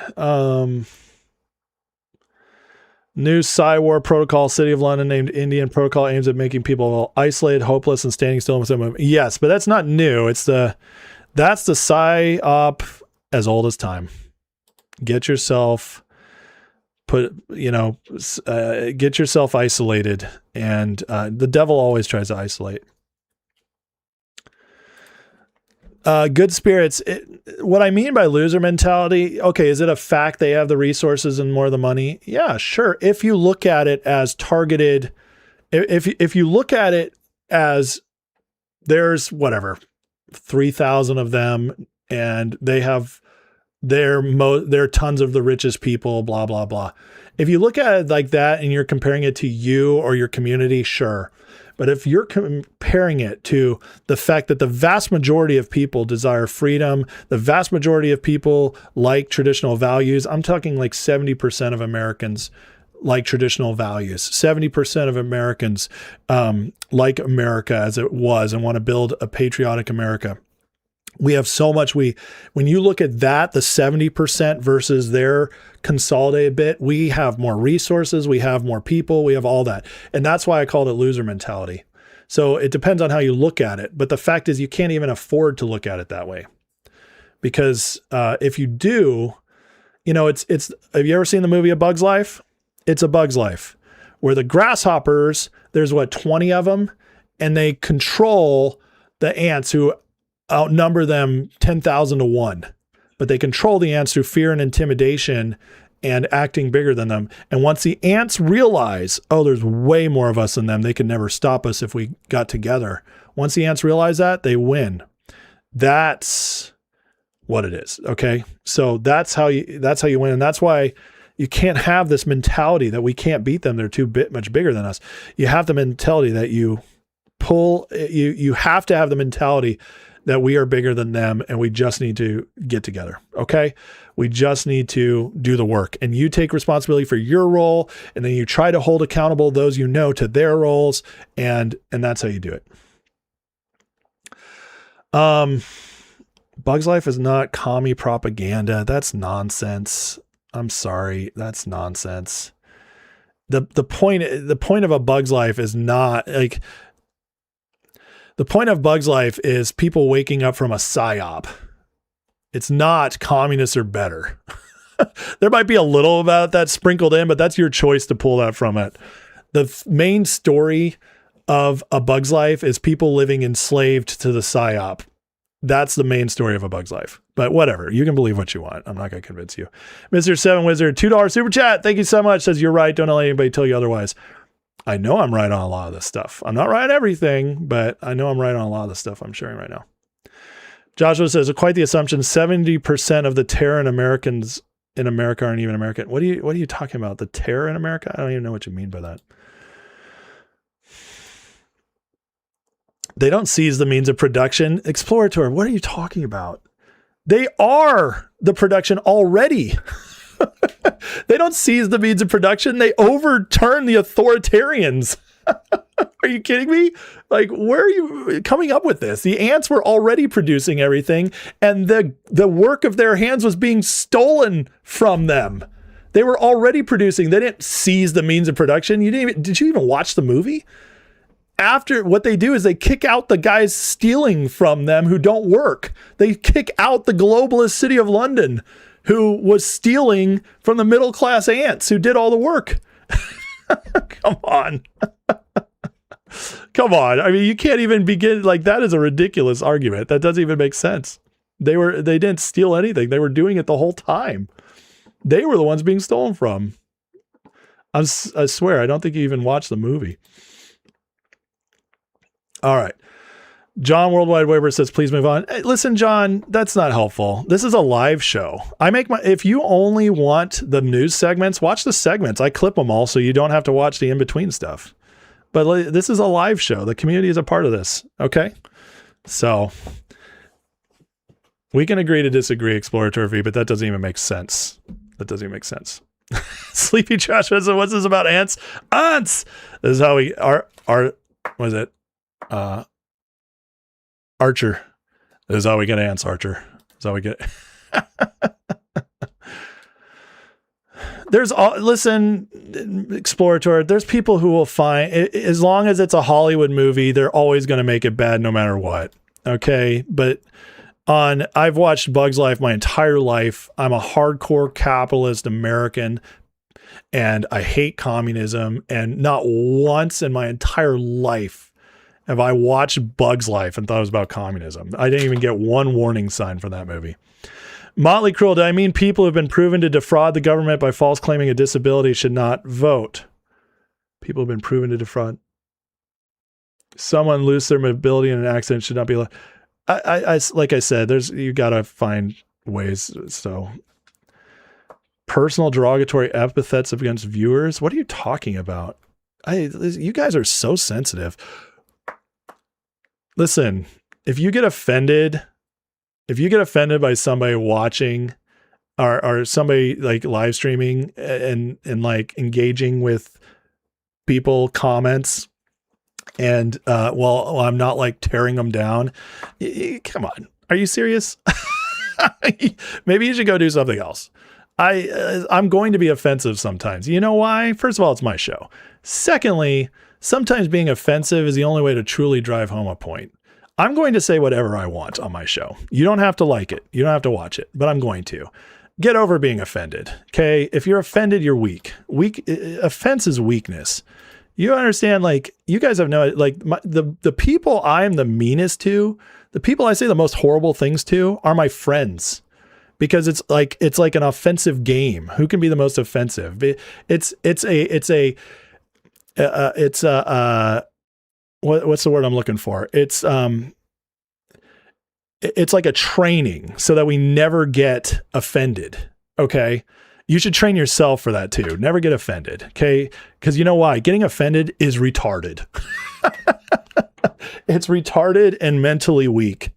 New Psy-War protocol, City of London named Indian protocol aims at making people isolated, hopeless, and standing still. Yes, but that's not new. That's the Psy-Op as old as time. Get yourself get yourself isolated, and the devil always tries to isolate. Good Spirits. What I mean by loser mentality, okay, is it a fact they have the resources and more of the money? Yeah, sure. If you look at it as targeted, if you look at it as there's 3,000 of them, and they're tons of the richest people, blah, blah, blah. If you look at it like that and you're comparing it to you or your community, sure. But if you're comparing it to the fact that the vast majority of people desire freedom, the vast majority of people like traditional values, I'm talking like 70% of Americans like traditional values. 70% of Americans like America as it was and want to build a patriotic America. We have so much. When you look at that, the 70% versus their consolidated bit, we have more resources, we have more people, we have all that. And that's why I called it loser mentality. So it depends on how you look at it. But the fact is you can't even afford to look at it that way. Because if you do, have you ever seen the movie A Bug's Life? It's A Bug's Life, where the grasshoppers, there's 20 of them, and they control the ants who outnumber them 10,000 to 1, but they control the ants through fear and intimidation and acting bigger than them. And once the ants realize, there's way more of us than them, they could never stop us if we got together. Once the ants realize that, they win. That's what it is. Okay. So that's how you win. And that's why you can't have this mentality that we can't beat them. They're much bigger than us. You have the mentality that you have to have the mentality that we are bigger than them and we just need to get together. Okay. We just need to do the work, and you take responsibility for your role. And then you try to hold accountable those, to their roles. And that's how you do it. Bug's Life is not commie propaganda. That's nonsense. I'm sorry. That's nonsense. The point of a Bug's Life is not like, the point of Bug's Life is people waking up from a psyop. It's not communists are better. There might be a little about that sprinkled in, but that's your choice to pull that from it. The main story of A Bug's Life is people living enslaved to the psyop. That's the main story of A Bug's Life. But whatever, you can believe what you want. I'm not going to convince you. Mr. Seven Wizard, $2 super chat. Thank you so much. Says you're right. Don't let anybody tell you otherwise. I know I'm right on a lot of this stuff. I'm not right on everything, but I know I'm right on a lot of the stuff I'm sharing right now. Joshua says, quite the assumption, 70% of the terror in Americans in America aren't even American. What are you talking about? The terror in America? I don't even know what you mean by that. They don't seize the means of production. Explorator, what are you talking about? They are the production already. They don't seize the means of production. They overturn the authoritarians. Are you kidding me? Like, where are you coming up with this? The ants were already producing everything, and the work of their hands was being stolen from them. They were already producing. They didn't seize the means of production. Did you even watch the movie? After, what they do is they kick out the guys stealing from them who don't work. They kick out the globalist city of London who was stealing from the middle class ants who did all the work. Come on. Come on. I mean, you can't even begin, like, that is a ridiculous argument. That doesn't even make sense. They didn't steal anything. They were doing it the whole time. They were the ones being stolen from. I swear, I don't think you even watched the movie. All right. John Worldwide Weber says, please move on. Hey, listen, John, that's not helpful. This is a live show. If you only want the news segments, watch the segments. I clip them all so you don't have to watch the in-between stuff. But this is a live show. The community is a part of this. Okay. So we can agree to disagree, Explorator V, but that doesn't even make sense. That doesn't even make sense. Sleepy Josh says, what's this about ants? Ants! This is how we are. What is it? Archer. This is how we get ants, Archer. This is how we get. Listen, Explorator, there's people who will find, as long as it's a Hollywood movie, they're always going to make it bad no matter what. Okay. But I've watched Bug's Life my entire life. I'm a hardcore capitalist American and I hate communism. And not once in my entire life have I watched Bug's Life and thought it was about communism. I didn't even get one warning sign for that movie. Motley Crue, do I mean people who have been proven to defraud the government by false claiming a disability should not vote? People have been proven to defraud. Someone lose their mobility in an accident should not be. Like I said, you got to find ways. So personal derogatory epithets against viewers. What are you talking about? You guys are so sensitive. Listen, if you get offended by somebody watching or somebody like live streaming and like engaging with people comments and I'm not like tearing them down. Come on. Are you serious? Maybe you should go do something else. I'm going to be offensive sometimes. You know why? First of all, it's my show. Secondly, sometimes being offensive is the only way to truly drive home a point. I'm going to say whatever I want on my show. You don't have to like it. You don't have to watch it, but I'm going to. Get over being offended. Okay. If you're offended, you're weak. Offense is weakness. You understand? Like, you guys have no, like, the people I'm the meanest to, the people I say the most horrible things to are my friends, because it's like an offensive game. Who can be the most offensive? What's the word I'm looking for? It's like a training so that we never get offended. Okay. You should train yourself for that too. Never get offended. Okay. Cause you know why? Getting offended is retarded. It's retarded and mentally weak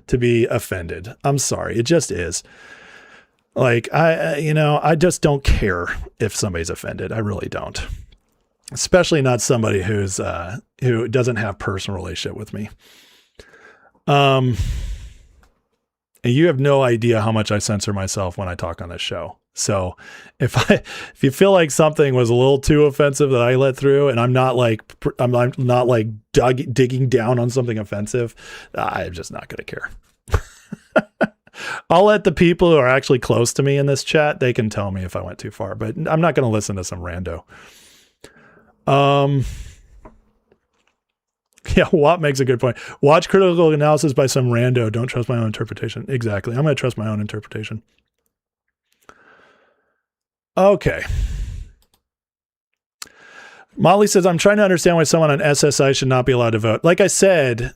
to be offended. I'm sorry. It just is. Like, I just don't care if somebody's offended. I really don't. Especially not somebody who doesn't have personal relationship with me. And you have no idea how much I censor myself when I talk on this show. So if you feel like something was a little too offensive that I let through, and I'm not digging down on something offensive, I'm just not going to care. I'll let the people who are actually close to me in this chat, they can tell me if I went too far, but I'm not going to listen to some rando. Yeah, Watt makes a good point. Watch critical analysis by some rando. Don't trust my own interpretation. Exactly. I'm going to trust my own interpretation. Okay. Molly says, I'm trying to understand why someone on SSI should not be allowed to vote. Like I said,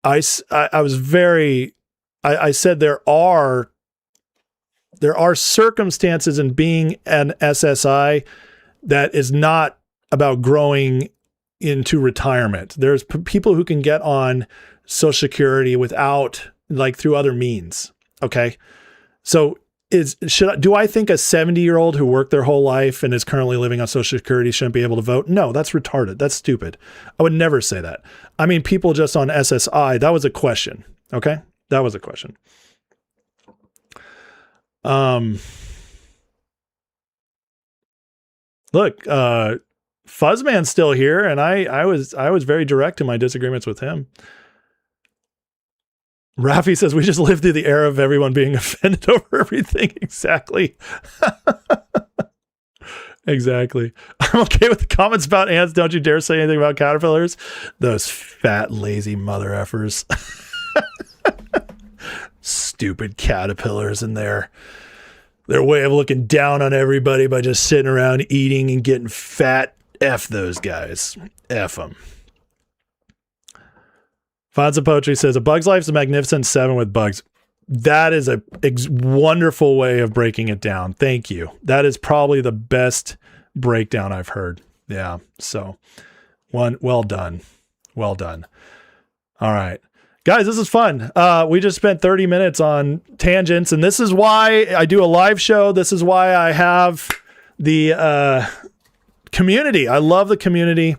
I said there are circumstances in being an SSI that is not about growing into retirement. There's people who can get on Social Security without, like, through other means. Okay. So do I think a 70-year-old who worked their whole life and is currently living on Social Security shouldn't be able to vote? No, that's retarded. That's stupid. I would never say that. I mean, people just on SSI, that was a question. Okay. That was a question. Look, Fuzzman's still here, and I was very direct in my disagreements with him. Rafi says we just lived through the era of everyone being offended over everything. Exactly. Exactly. I'm okay with the comments about ants. Don't you dare say anything about caterpillars. Those fat, lazy mother effers. Stupid caterpillars in their way of looking down on everybody by just sitting around eating and getting fat. F those guys. F them. Fonza Poetry says, A Bug's Life's a magnificent 7 with bugs. That is a wonderful way of breaking it down. Thank you. That is probably the best breakdown I've heard. Yeah. So well done. Well done. All right. Guys, this is fun. We just spent 30 minutes on tangents, and this is why I do a live show. This is why I have the community. I love the community.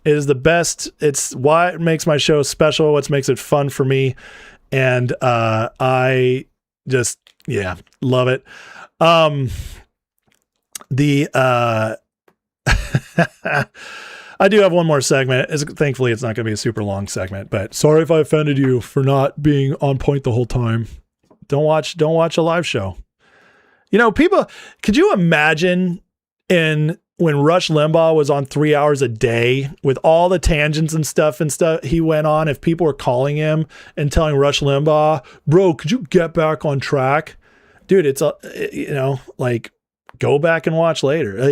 It is the best. It's why it makes my show special. What makes it fun for me. And I just, love it. I do have one more segment. Thankfully, it's not going to be a super long segment, but sorry if I offended you for not being on point the whole time. Don't watch a live show. You know, people, could you imagine when Rush Limbaugh was on 3 hours a day with all the tangents and stuff he went on, if people were calling him and telling Rush Limbaugh, bro, could you get back on track? Dude, it's, go back and watch later.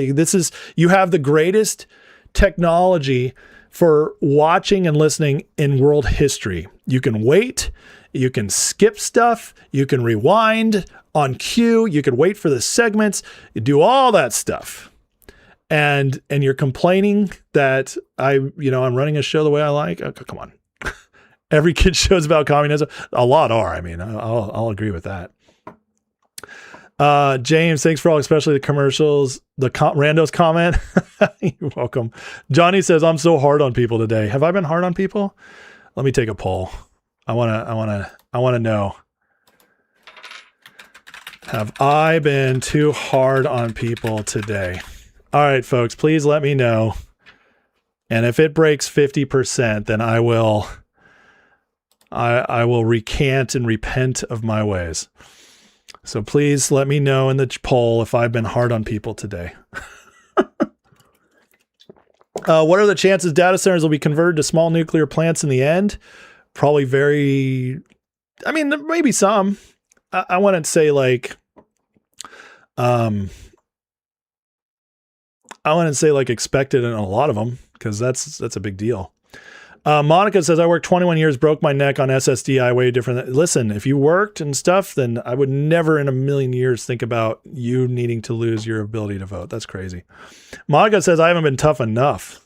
You have the greatest technology for watching and listening in world history. You can wait, you can skip stuff, you can rewind on cue, you can wait for the segments, you do all that stuff. And you're complaining that I'm running a show the way I like. Oh, come on. Every kid show's about communism. A lot are. I mean, I'll agree with that. James, thanks for all, especially the commercials. The randos comment. You're welcome. Johnny says, I'm so hard on people today. Have I been hard on people? Let me take a poll. I want to know. Have I been too hard on people today? All right, folks, please let me know. And if it breaks 50%, then I will recant and repent of my ways. So please let me know in the poll if I've been hard on people today. What are the chances data centers will be converted to small nuclear plants in the end? Probably maybe some. I wouldn't say expected in a lot of them, because that's a big deal. Monica says, I worked 21 years, broke my neck on SSDI, way different. Listen, if you worked and stuff, then I would never in a million years think about you needing to lose your ability to vote. That's crazy. Monica says, I haven't been tough enough.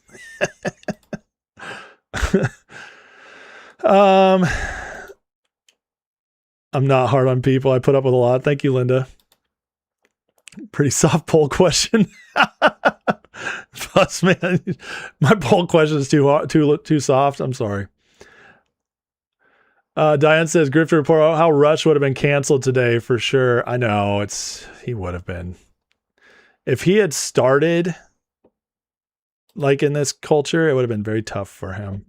I'm not hard on people. I put up with a lot. Thank you, Linda. Pretty soft poll question. Plus, man, my poll question is too soft. I'm sorry. Diane says, Grifter report how Rush would have been canceled today for sure. I know he would have been. If he had started like in this culture, it would have been very tough for him.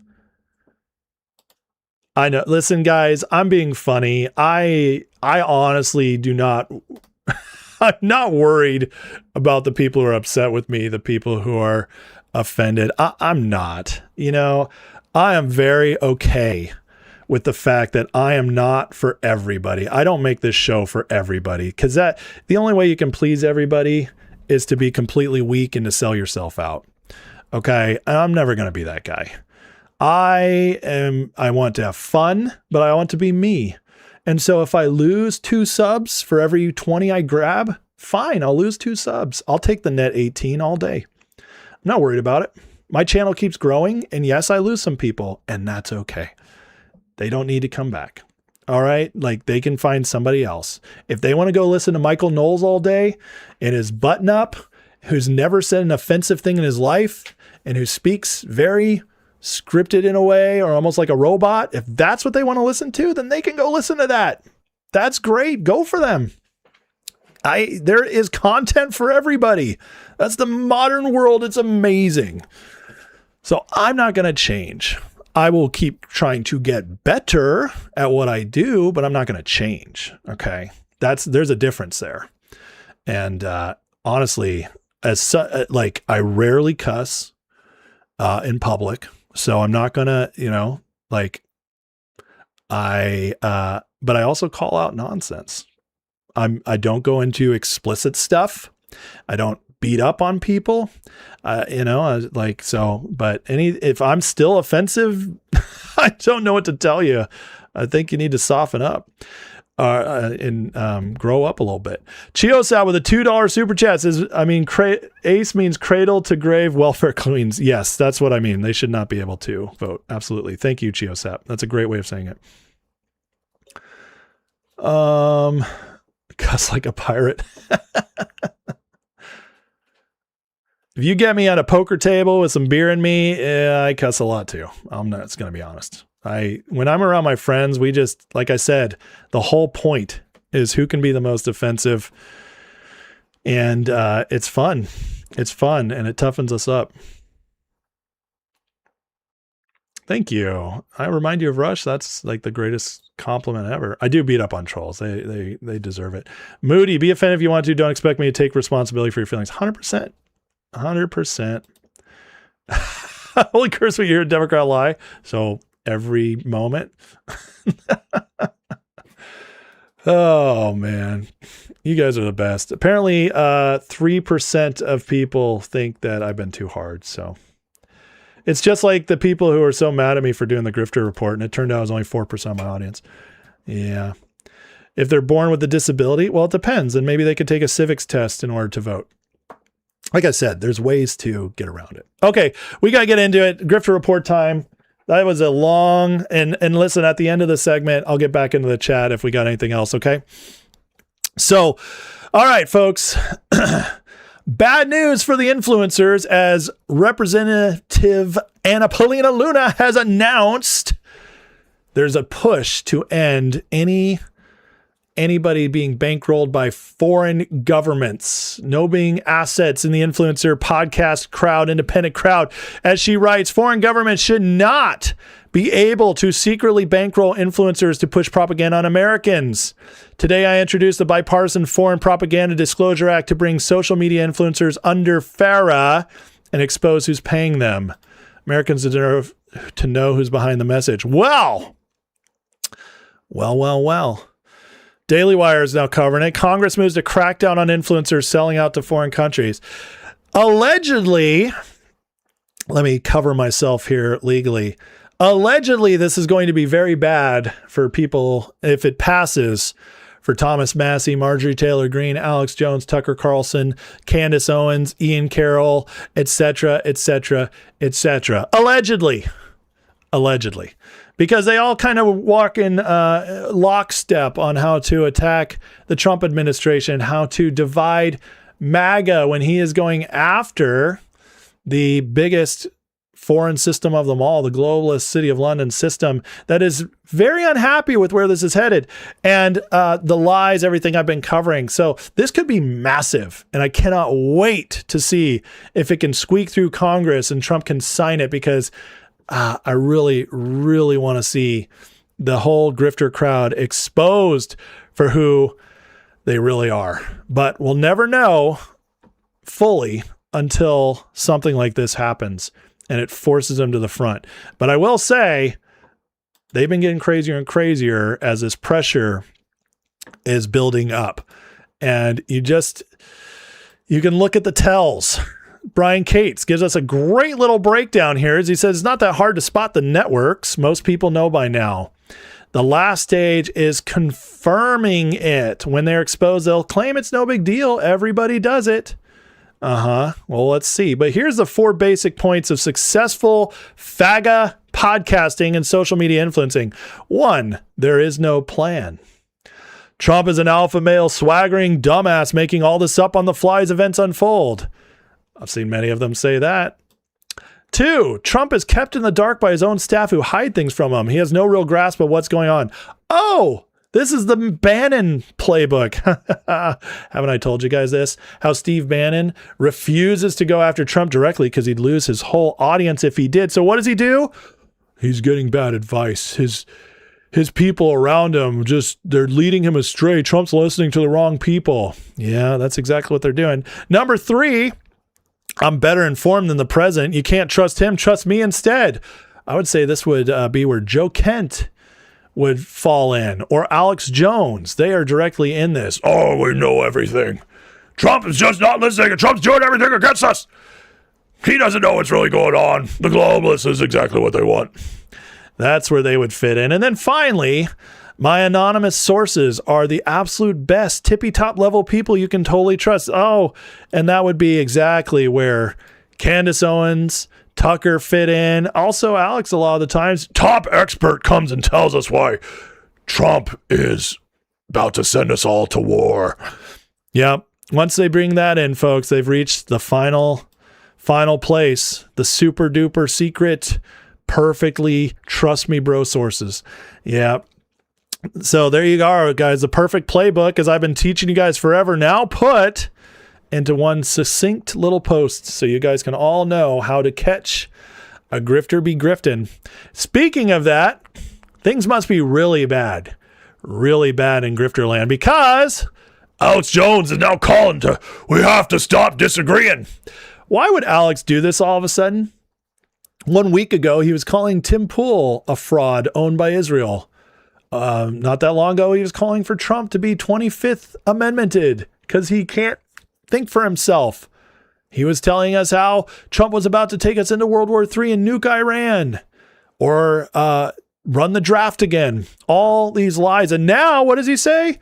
I know. Listen, guys, I'm being funny. I honestly do not. I'm not worried about the people who are upset with me, the people who are offended. I'm not. I am very okay with the fact that I am not for everybody. I don't make this show for everybody, because the only way you can please everybody is to be completely weak and to sell yourself out. Okay, I'm never going to be that guy. I want to have fun, but I want to be me. And so if I lose 2 subs for every 20 I grab, fine, I'll lose 2 subs. I'll take the net 18 all day. I'm not worried about it. My channel keeps growing, and yes, I lose some people, and that's okay. They don't need to come back. All right? Like, they can find somebody else. If they want to go listen to Michael Knowles all day in his button up, who's never said an offensive thing in his life, and who speaks very scripted in a way or almost like a robot, if that's what they want to listen to, then they can go listen to that. That's great. Go for them. There is content for everybody. That's the modern world. It's amazing. So I'm not going to change. I will keep trying to get better at what I do, but I'm not going to change. Okay. There's a difference there. And honestly, I rarely cuss in public. So I'm not gonna, but I also call out nonsense. I don't go into explicit stuff. I don't beat up on people, but if I'm still offensive, I don't know what to tell you. I think you need to soften up. And grow up a little bit. Chiosat with a $2 super chat says, ACE means cradle to grave welfare queens. Yes, that's what I mean. They should not be able to vote. Absolutely. Thank you, Chiosat. That's a great way of saying it. Cuss like a pirate. If you get me at a poker table with some beer in me, I cuss a lot too. I'm not going to be honest. When I'm around my friends, we just, like I said, the whole point is who can be the most offensive. And it's fun. It's fun, and it toughens us up. Thank you. I remind you of Rush. That's like the greatest compliment ever. I do beat up on trolls. They deserve it. Moody, be offended if you want to. Don't expect me to take responsibility for your feelings. 100%. 100%. Holy curse, we hear a Democrat lie. So every moment. Oh man, you guys are the best. Apparently 3% of people think that I've been too hard. So it's just like the people who are so mad at me for doing the Grifter report, and it turned out it was only 4% of my audience. Yeah. If they're born with a disability, well, it depends, and maybe they could take a civics test in order to vote. Like I said, there's ways to get around it. Okay, we got to get into it. Grifter report time. That was a long, and listen, at the end of the segment, I'll get back into the chat if we got anything else, okay? So, all right, folks. Bad news for the influencers, as Representative Anna Paulina Luna has announced there's a push to end anybody being bankrolled by foreign governments, no being assets in the influencer podcast crowd, independent crowd. As she writes, foreign governments should not be able to secretly bankroll influencers to push propaganda on Americans. Today, I introduced the Bipartisan Foreign Propaganda Disclosure Act to bring social media influencers under FARA and expose who's paying them. Americans deserve to know who's behind the message. Well. Daily Wire is now covering it. Congress moves to crack down on influencers selling out to foreign countries. Allegedly, let me cover myself here legally. Allegedly, this is going to be very bad for people if it passes, for Thomas Massie, Marjorie Taylor Greene, Alex Jones, Tucker Carlson, Candace Owens, Ian Carroll, etc., etc., etc. Allegedly. Because they all kind of walk in lockstep on how to attack the Trump administration, how to divide MAGA when he is going after the biggest foreign system of them all, the globalist City of London system, that is very unhappy with where this is headed and the lies, everything I've been covering. So this could be massive, and I cannot wait to see if it can squeak through Congress and Trump can sign it, because I really, really want to see the whole grifter crowd exposed for who they really are. But we'll never know fully until something like this happens and it forces them to the front. But I will say they've been getting crazier and crazier as this pressure is building up. And you can look at the tells. Brian Cates gives us a great little breakdown here as he says it's not that hard to spot the networks. Most people know by now. The last stage is confirming it. When they're exposed, they'll claim it's no big deal. Everybody does it. Well, let's see. But here's the 4 basic points of successful FAGA podcasting and social media influencing. 1, there is no plan. Trump is an alpha male swaggering dumbass making all this up on the fly as events unfold. I've seen many of them say that. 2, Trump is kept in the dark by his own staff who hide things from him. He has no real grasp of what's going on. Oh, this is the Bannon playbook. Haven't I told you guys this? How Steve Bannon refuses to go after Trump directly because he'd lose his whole audience if he did. So what does he do? He's getting bad advice. His people around him, they're leading him astray. Trump's listening to the wrong people. Yeah, that's exactly what they're doing. Number 3, I'm better informed than the president. You can't trust him. Trust me instead. I would say this would be where Joe Kent would fall in, or Alex Jones. They are directly in this. Oh, we know everything. Trump is just not listening, and Trump's doing everything against us. He doesn't know what's really going on. The globalists is exactly what they want. That's where they would fit in. And then finally, my anonymous sources are the absolute best tippy-top level people you can totally trust. Oh, and that would be exactly where Candace Owens, Tucker fit in. Also, Alex, a lot of the times, top expert comes and tells us why Trump is about to send us all to war. Yep. Once they bring that in, folks, they've reached the final place, the super duper secret, perfectly trust me bro sources. Yep. So there you go, guys. The perfect playbook, as I've been teaching you guys forever, now put into one succinct little post so you guys can all know how to catch a grifter be grifting. Speaking of that, things must be really bad in grifter land, because Alex Jones is now calling we have to stop disagreeing. Why would Alex do this all of a sudden? 1 week ago, he was calling Tim Pool a fraud owned by Israel. Not that long ago, he was calling for Trump to be 25th Amendmented because he can't think for himself. He was telling us how Trump was about to take us into World War III and nuke Iran or run the draft again. All these lies. And now, what does he say?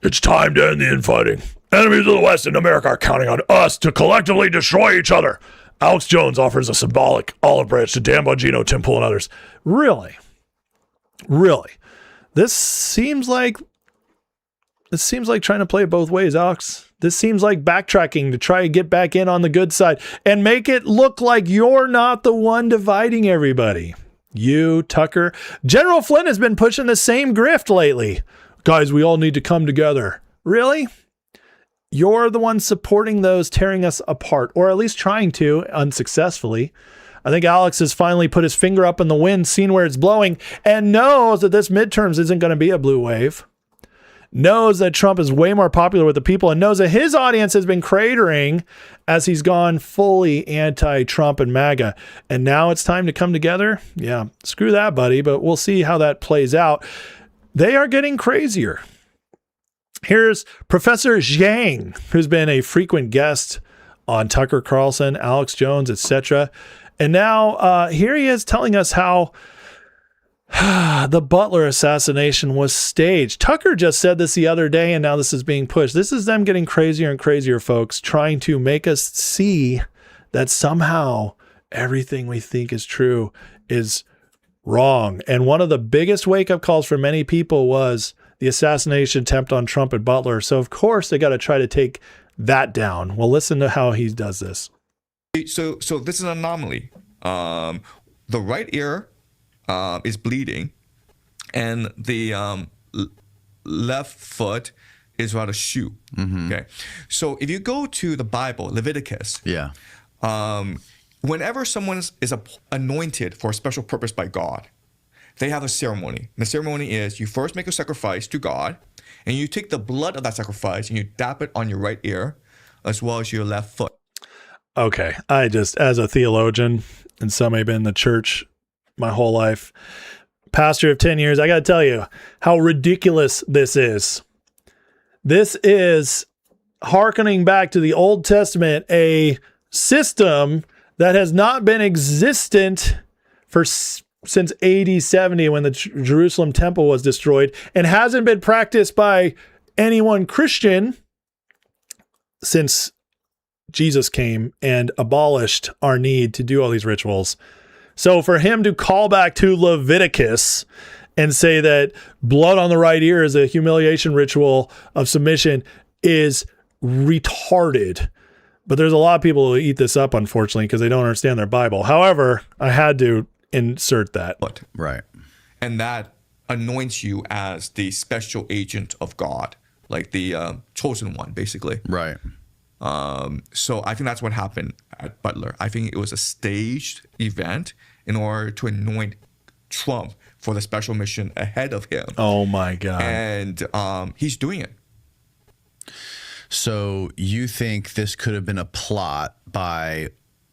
It's time to end the infighting. Enemies of the West and America are counting on us to collectively destroy each other. Alex Jones offers a symbolic olive branch to Dan Bongino, Tim Pool, and others. Really? This seems like trying to play it both ways, Alex. This seems like backtracking to try to get back in on the good side and make it look like you're not the one dividing everybody. You, Tucker. General Flynn has been pushing the same grift lately. Guys, we all need to come together. Really? You're the one supporting those tearing us apart, or at least trying to, unsuccessfully. I think Alex has finally put his finger up in the wind, seen where it's blowing, and knows that this midterms isn't going to be a blue wave. Knows that Trump is way more popular with the people, and knows that his audience has been cratering as he's gone fully anti-Trump and MAGA. And now it's time to come together? Yeah, screw that, buddy, but we'll see how that plays out. They are getting crazier. Here's Professor Zhang, who's been a frequent guest on Tucker Carlson, Alex Jones, etc. And now here he is telling us how the Butler assassination was staged. Tucker just said this the other day, and now this is being pushed. This is them getting crazier and crazier, folks, trying to make us see that somehow everything we think is true is wrong. And one of the biggest wake-up calls for many people was the assassination attempt on Trump at Butler. So, of course, they got to try to take that down. Well, listen to how he does this. So this is an anomaly. The right ear is bleeding, and the left foot is without a shoe. Okay, so if you go to the Bible, Leviticus, whenever someone is anointed for a special purpose by God, they have a ceremony. And the ceremony is you first make a sacrifice to God, and you take the blood of that sacrifice and you dab it on your right ear as well as your left foot. Okay, I just, as a theologian, and somebody been in the church my whole life, pastor of 10 years, I got to tell you how ridiculous this is. This is hearkening back to the Old Testament, a system that has not been existent since AD 70 when the Jerusalem temple was destroyed, and hasn't been practiced by anyone Christian since Jesus came and abolished our need to do all these rituals. So for him to call back to Leviticus and say that blood on the right ear is a humiliation ritual of submission is retarded. But there's a lot of people who eat this up, unfortunately, because they don't understand their Bible. However, I had to insert that. Right. And that anoints you as the special agent of God, like the chosen one, basically. Right. So I think that's what happened at Butler. I think it was a staged event in order to anoint Trump for the special mission ahead of him. Oh my God. And he's doing it. So you think this could have been a plot by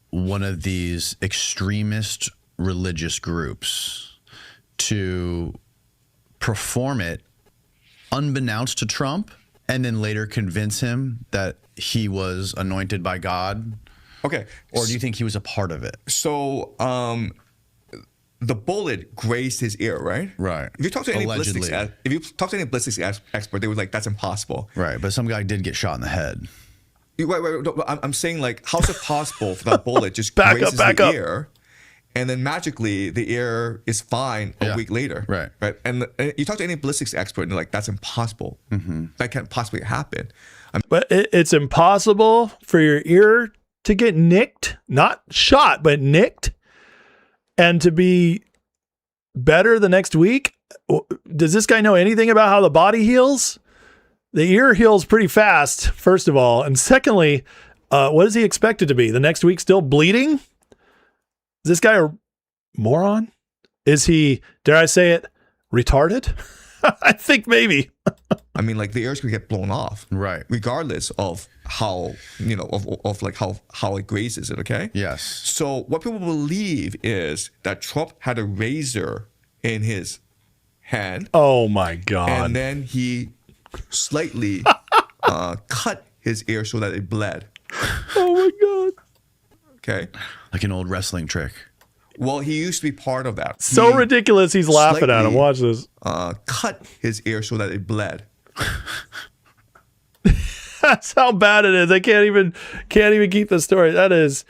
one of these extremist religious groups to perform it unbeknownst to Trump and then later convince him that he was anointed by God? Okay. Or do you think he was a part of it? So the bullet grazed his ear, right? Right. If you talk to any Allegedly. ballistics expert, they were like, that's impossible. Right. But some guy did get shot in the head. Wait, no, I'm saying, like, how's it possible for that bullet just back grazes up. the ear, and then magically the ear is fine a week later? Right. And you talk to any ballistics expert, and they're like, that's impossible. That can't possibly happen. But it's impossible for your ear to get nicked, not shot, but nicked, and to be better the next week. Does this guy know anything about how the body heals? The ear heals pretty fast, first of all. And secondly, what is he expected to be? The next week still bleeding? Is this guy a moron? Is he, dare I say it, retarded? I think maybe. I mean, like, the ears could get blown off, right? Regardless of how, of like how it grazes it. Okay. Yes. So what people believe is that Trump had a razor in his hand. Oh my God! And then he slightly cut his ear so that it bled. Oh my God! Okay. Like an old wrestling trick. Well, he used to be part of that. So ridiculous, he's laughing at him. Watch this. Cut his ear so that it bled. That's how bad it is. I can't even keep the story. That is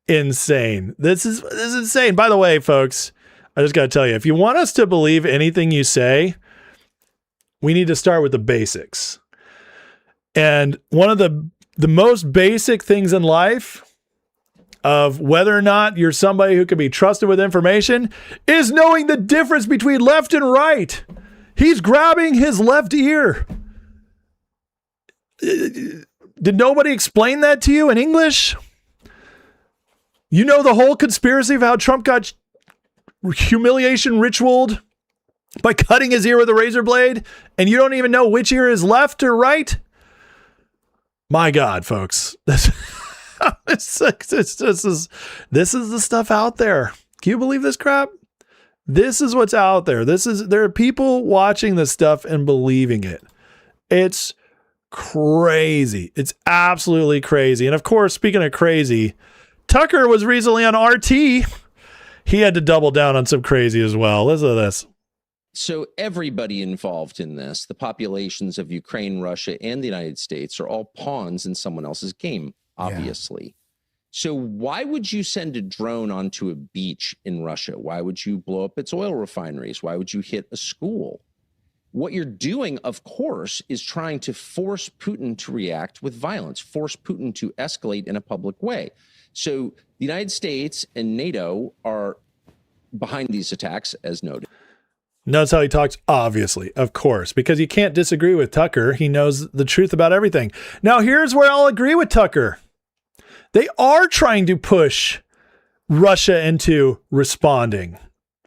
insane. This is insane. By the way, folks, I just got to tell you, if you want us to believe anything you say, we need to start with the basics. And one of the most basic things in life of whether or not you're somebody who can be trusted with information is knowing the difference between left and right. He's grabbing his left ear. Did nobody explain that to you in English? You know the whole conspiracy of how Trump got humiliation ritualed by cutting his ear with a razor blade, and you don't even know which ear is left or right? My God, folks. This is the stuff out there. Can you believe this crap? This is what's out there. There are people watching this stuff and believing it. It's crazy. It's absolutely crazy. And of course, speaking of crazy, Tucker was recently on RT. He had to double down on some crazy as well. Listen to this. So everybody involved in this, the populations of Ukraine, Russia, and the United States are all pawns in someone else's game, obviously. Yeah. So why would you send a drone onto a beach in Russia? Why would you blow up its oil refineries? Why would you hit a school? what you're doing, of course, is trying to force Putin to react with violence, force Putin to escalate in a public way. So the United States and NATO are behind these attacks, as noted. Notice how he talks, obviously, of course, because you can't disagree with Tucker. He knows the truth about everything. Now, here's where I'll agree with Tucker. They are trying to push Russia into responding.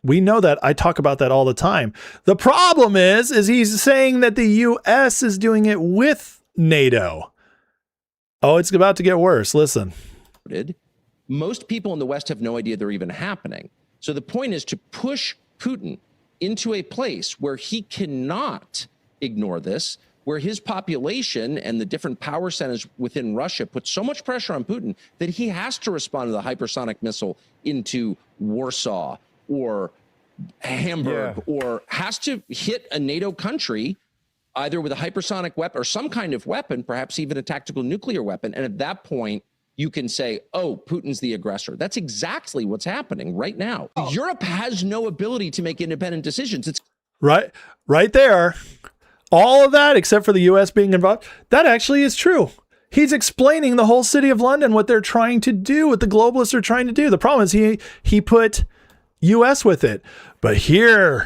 We know that. I talk about that all the time. The problem is he's saying that the U.S. is doing it with NATO. Oh, it's about to get worse. Listen. Most people in the West have no idea they're even happening. So the point is to push Putin into a place where he cannot ignore this, where his population and the different power centers within Russia put so much pressure on Putin that he has to respond to the hypersonic missile into Warsaw or Hamburg, or has to hit a NATO country either with a hypersonic weapon or some kind of weapon, perhaps even a tactical nuclear weapon. And at that point, you can say, oh, Putin's the aggressor. That's exactly what's happening right now. Europe has no ability to make independent decisions. It's right there. All of that, except for the U.S. being involved, that actually is true. He's explaining the whole city of London, what they're trying to do, what the globalists are trying to do. The problem is he put U.S. with it. But here's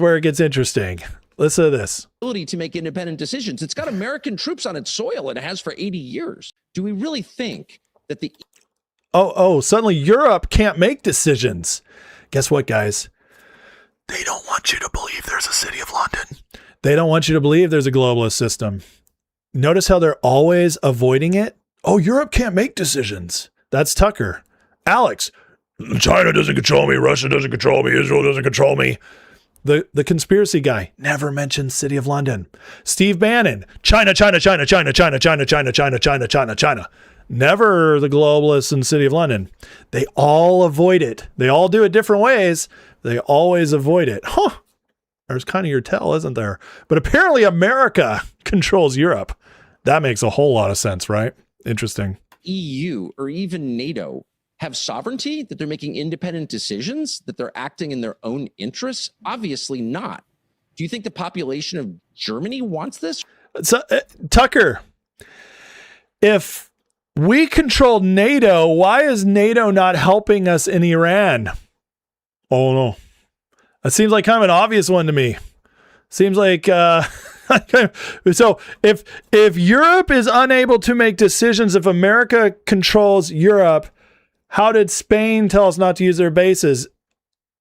where it gets interesting. Listen to this. Ability to make independent decisions. It's got American troops on its soil, and it has for 80 years. Do we really think that the... Suddenly Europe can't make decisions. Guess what, guys? They don't want you to believe there's a city of London. They don't want you to believe there's a globalist system. Notice how they're always avoiding it. Oh, Europe can't make decisions. That's Tucker. Alex, China doesn't control me. Russia doesn't control me. Israel doesn't control me. The conspiracy guy never mentions City of London. Steve Bannon, China. Never the globalists in City of London. They all avoid it. They all do it different ways. They always avoid it. There's kind of your tell, isn't there? But apparently America controls Europe. That makes a whole lot of sense, right? Interesting. EU or even NATO have sovereignty, that they're making independent decisions, that they're acting in their own interests? Obviously not. Do you think the population of Germany wants this? So, Tucker, if we control NATO, why is NATO not helping us in Iran? Oh, no. That seems like kind of an obvious one to me. Seems like, so if Europe is unable to make decisions, if America controls Europe, how did Spain tell us not to use their bases?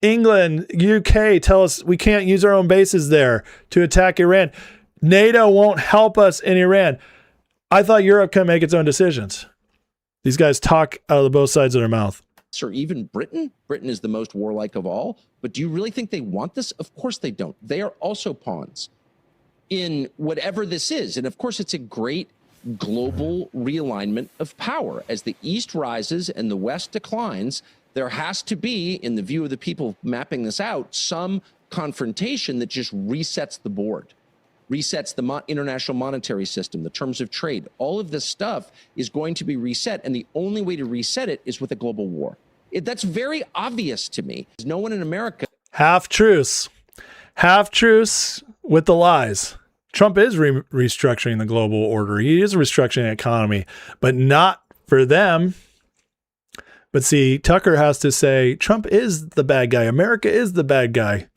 England, UK tell us we can't use our own bases there to attack Iran. NATO won't help us in Iran. I thought Europe can make its own decisions. These guys talk out of the both sides of their mouth. Or even Britain. Britain is the most warlike of all. But do you really think they want this? Of course they don't. They are also pawns in whatever this is. And of course, it's a great global realignment of power. As the East rises and the West declines, there has to be, in the view of the people mapping this out, some confrontation that just resets the board, resets the international monetary system, the terms of trade. All of this stuff is going to be reset, and the only way to reset it is with a global war. That's very obvious to me. No one in America... Half truce with the lies. Trump is restructuring the global order. He is restructuring the economy, but not for them. But see, Tucker has to say, Trump is the bad guy. America is the bad guy.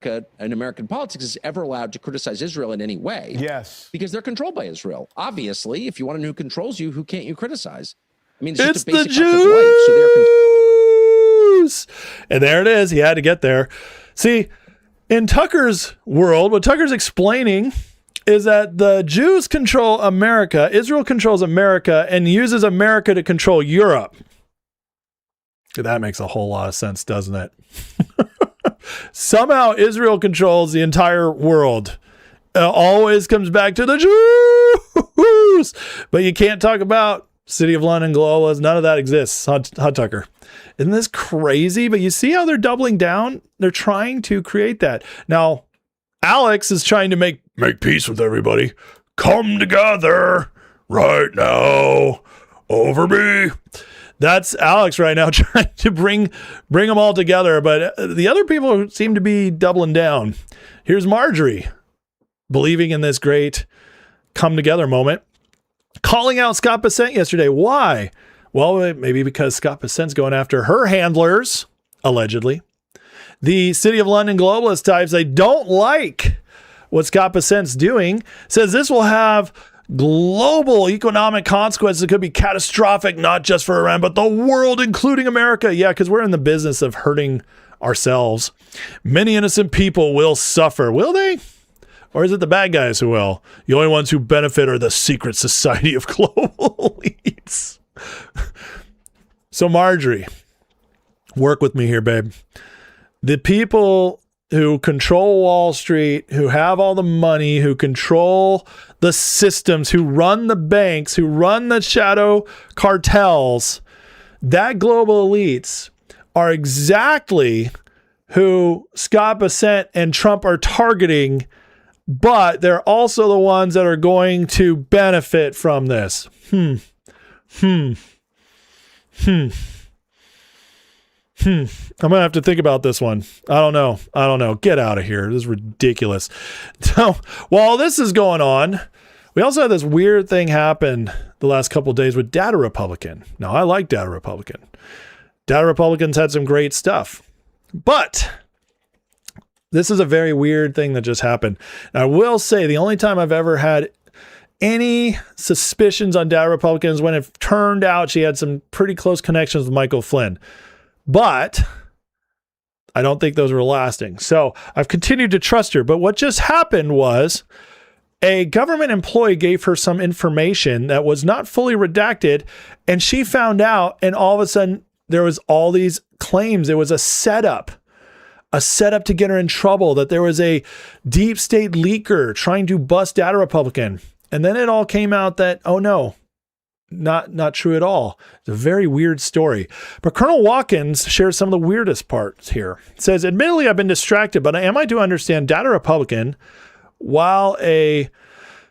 And American politics is ever allowed to criticize Israel in any way. Yes. Because they're controlled by Israel. Obviously, if you want to know who controls you, who can't you criticize? I mean, it's just a basic the Jews. Fact of life, so And there it is. He had to get there. See, in Tucker's world, what Tucker's explaining is that the Jews control America, Israel controls America, and uses America to control Europe. That makes a whole lot of sense, doesn't it? Somehow Israel controls the entire world. It always comes back to the Jews. But you can't talk about City of London, globalists, none of that exists. Hot Tucker. Isn't this crazy? But you see how they're doubling down? They're trying to create that. Now, Alex is trying to make peace with everybody. Come together right now over me. That's Alex right now trying to bring them all together. But the other people seem to be doubling down. Here's Marjorie believing in this great come together moment, calling out Scott Bessent yesterday. Why? Well, maybe because Scott Bessent's going after her handlers, allegedly. The City of London globalist types, they don't like what Scott Bessent's doing, says this will have global economic consequences that could be catastrophic, not just for Iran, but the world, including America. Yeah, because we're in the business of hurting ourselves. Many innocent people will suffer. Will they? Or is it the bad guys who will? The only ones who benefit are the secret society of global elites. So Marjorie, work with me here, babe. The people who control Wall Street, who have all the money, who control the systems, who run the banks, who run the shadow cartels, that global elites are exactly who Scott Bessent and Trump are targeting, but they're also the ones that are going to benefit from this. I'm going to have to think about this one. I don't know. Get out of here. This is ridiculous. So while this is going on, we also had this weird thing happen the last couple of days with Data Republican. Now, I like Data Republican. Data Republicans had some great stuff. But this is a very weird thing that just happened. And I will say the only time I've ever had any suspicions on Data Republicans when it turned out she had some pretty close connections with Michael Flynn. But I don't think those were lasting. So I've continued to trust her. But what just happened was a government employee gave her some information that was not fully redacted, and she found out, and all of a sudden there was all these claims. It was a setup to get her in trouble, that there was a deep state leaker trying to bust Data Republican. And then it all came out that, oh no, not true at all. It's a very weird story. But Colonel Watkins shares some of the weirdest parts here. It says, admittedly, I've been distracted, but am I to understand Data Republican, while a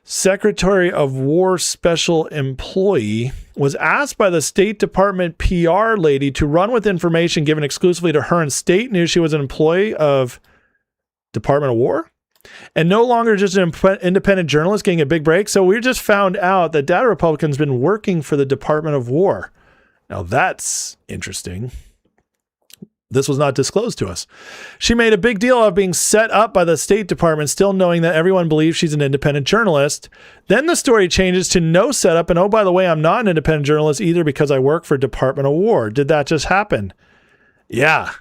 Secretary of War special employee, was asked by the State Department PR lady to run with information given exclusively to her, and state knew she was an employee of Department of War and no longer just an independent journalist getting a big break. So we just found out that Data Republican's been working for the Department of War. Now that's interesting. This was not disclosed to us. She made a big deal of being set up by the State Department, still knowing that everyone believes she's an independent journalist. Then the story changes to no setup. And oh, by the way, I'm not an independent journalist either because I work for Department of War. Did that just happen? Yeah,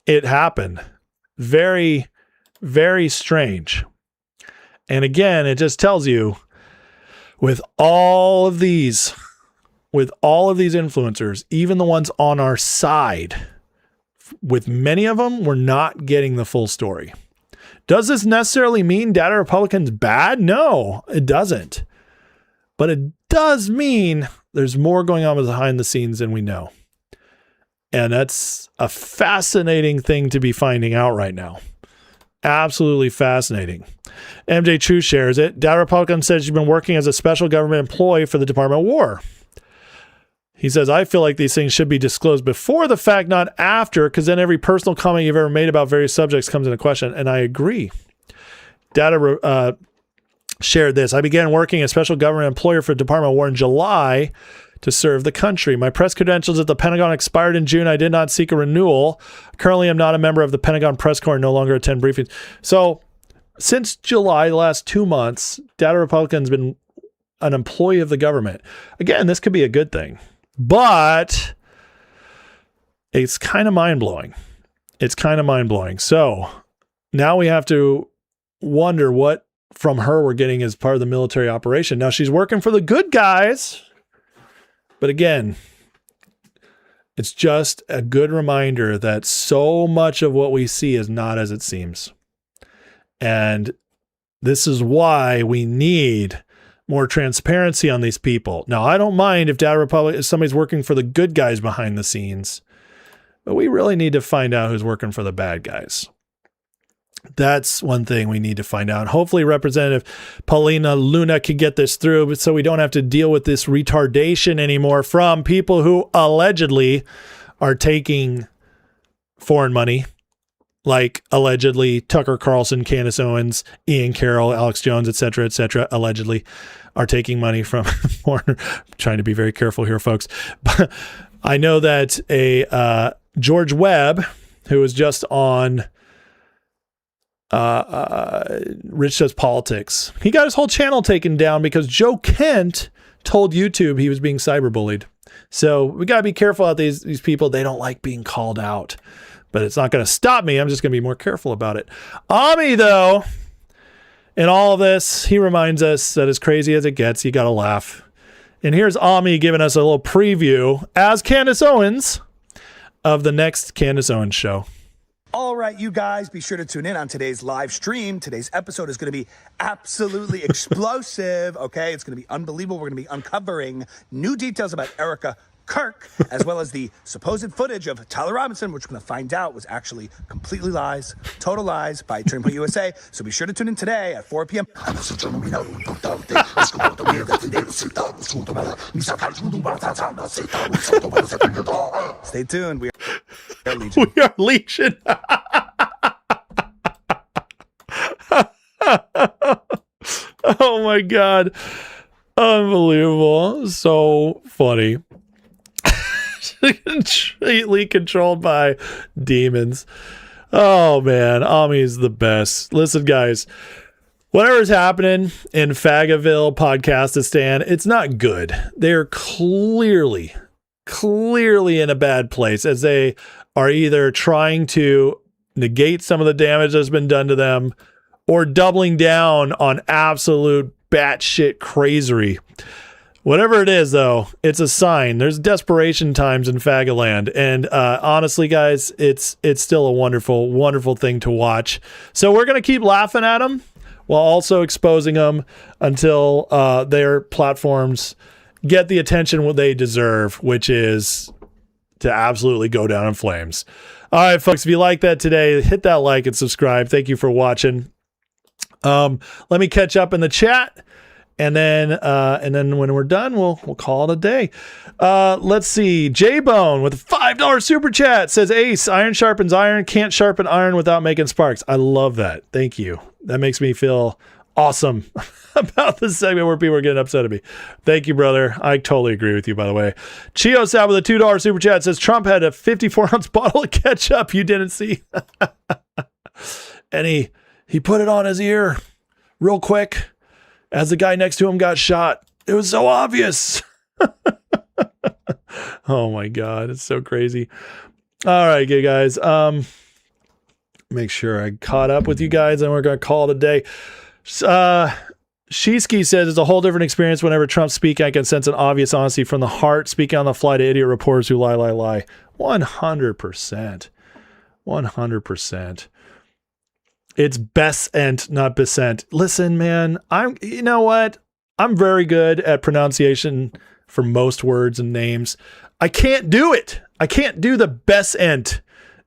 it happened. Very, very strange. And again, it just tells you with all of these influencers, even the ones on our side, with many of them, we're not getting the full story. Does this necessarily mean Data Republican's bad? No, it doesn't. But it does mean there's more going on behind the scenes than we know. And that's a fascinating thing to be finding out right now. Absolutely fascinating. MJ True shares it. Data Republican says she's been working as a special government employee for the Department of War. He says, I feel like these things should be disclosed before the fact, not after, because then every personal comment you've ever made about various subjects comes into question. And I agree. Data shared this. I began working as special government employer for the Department of War in July to serve the country. My press credentials at the Pentagon expired in June. I did not seek a renewal. Currently, I'm not a member of the Pentagon Press Corps and no longer attend briefings. So since July, the last 2 months, Data Republican's been an employee of the government. Again, this could be a good thing. But it's kind of mind-blowing. So now we have to wonder what from her we're getting as part of the military operation. Now she's working for the good guys. But again, it's just a good reminder that so much of what we see is not as it seems. And this is why we need more transparency on these people. Now, I don't mind if somebody's working for the good guys behind the scenes, but we really need to find out who's working for the bad guys. That's one thing we need to find out. Hopefully Representative Paulina Luna can get this through, but so we don't have to deal with this retardation anymore from people who allegedly are taking foreign money, like allegedly Tucker Carlson, Candace Owens, Ian Carroll, Alex Jones, etc., allegedly are taking money from foreign. I'm trying to be very careful here, folks. But I know that a George Webb, who was just on Rich Does Politics, he got his whole channel taken down because Joe Kent told YouTube he was being cyberbullied. So we got to be careful out these people. They don't like being called out, but it's not going to stop me. I'm just going to be more careful about it. Ami, though, in all of this, he reminds us that as crazy as it gets, you got to laugh. And here's Ami giving us a little preview as Candace Owens of the next Candace Owens show. All right, you guys, be sure to tune in on today's live stream. Today's episode is going to be absolutely explosive, okay? It's going to be unbelievable. We're going to be uncovering new details about Erica Kirk, as well as the supposed footage of Tyler Robinson, which we're going to find out was actually completely lies, total lies by Trimpo USA. So be sure to tune in today at 4 p.m. Stay tuned. We are Legion. We are Legion. Oh my God. Unbelievable. So funny. Completely controlled by demons. Oh man, Ami's the best. Listen, guys, whatever's happening in Fagaville, Podcastistan, it's not good. They're clearly in a bad place as they are either trying to negate some of the damage that's been done to them or doubling down on absolute batshit crazery. Whatever it is, though, it's a sign. There's desperation times in Fagaland. And honestly, guys, it's still a wonderful, wonderful thing to watch. So we're going to keep laughing at them while also exposing them until their platforms get the attention they deserve, which is to absolutely go down in flames. All right, folks, if you like that today, hit that like and subscribe. Thank you for watching. Let me catch up in the chat. And then when we're done, we'll call it a day. Let's see. J-Bone with a $5 super chat says, Ace, iron sharpens iron. Can't sharpen iron without making sparks. I love that. Thank you. That makes me feel awesome about this segment where people are getting upset at me. Thank you, brother. I totally agree with you, by the way. Chio Sal with a $2 super chat says, Trump had a 54-ounce bottle of ketchup you didn't see. And he put it on his ear real quick as the guy next to him got shot. It was so obvious. Oh my God, it's so crazy. All right, good guys. Make sure I caught up with you guys and we're going to call it a day. Shisky says it's a whole different experience whenever Trump's speaking. I can sense an obvious honesty from the heart, speaking on the fly to idiot reporters who lie. 100%. 100%. It's Besant, not Besant. Listen, man, you know what? I'm very good at pronunciation for most words and names. I can't do it. I can't do the Besant.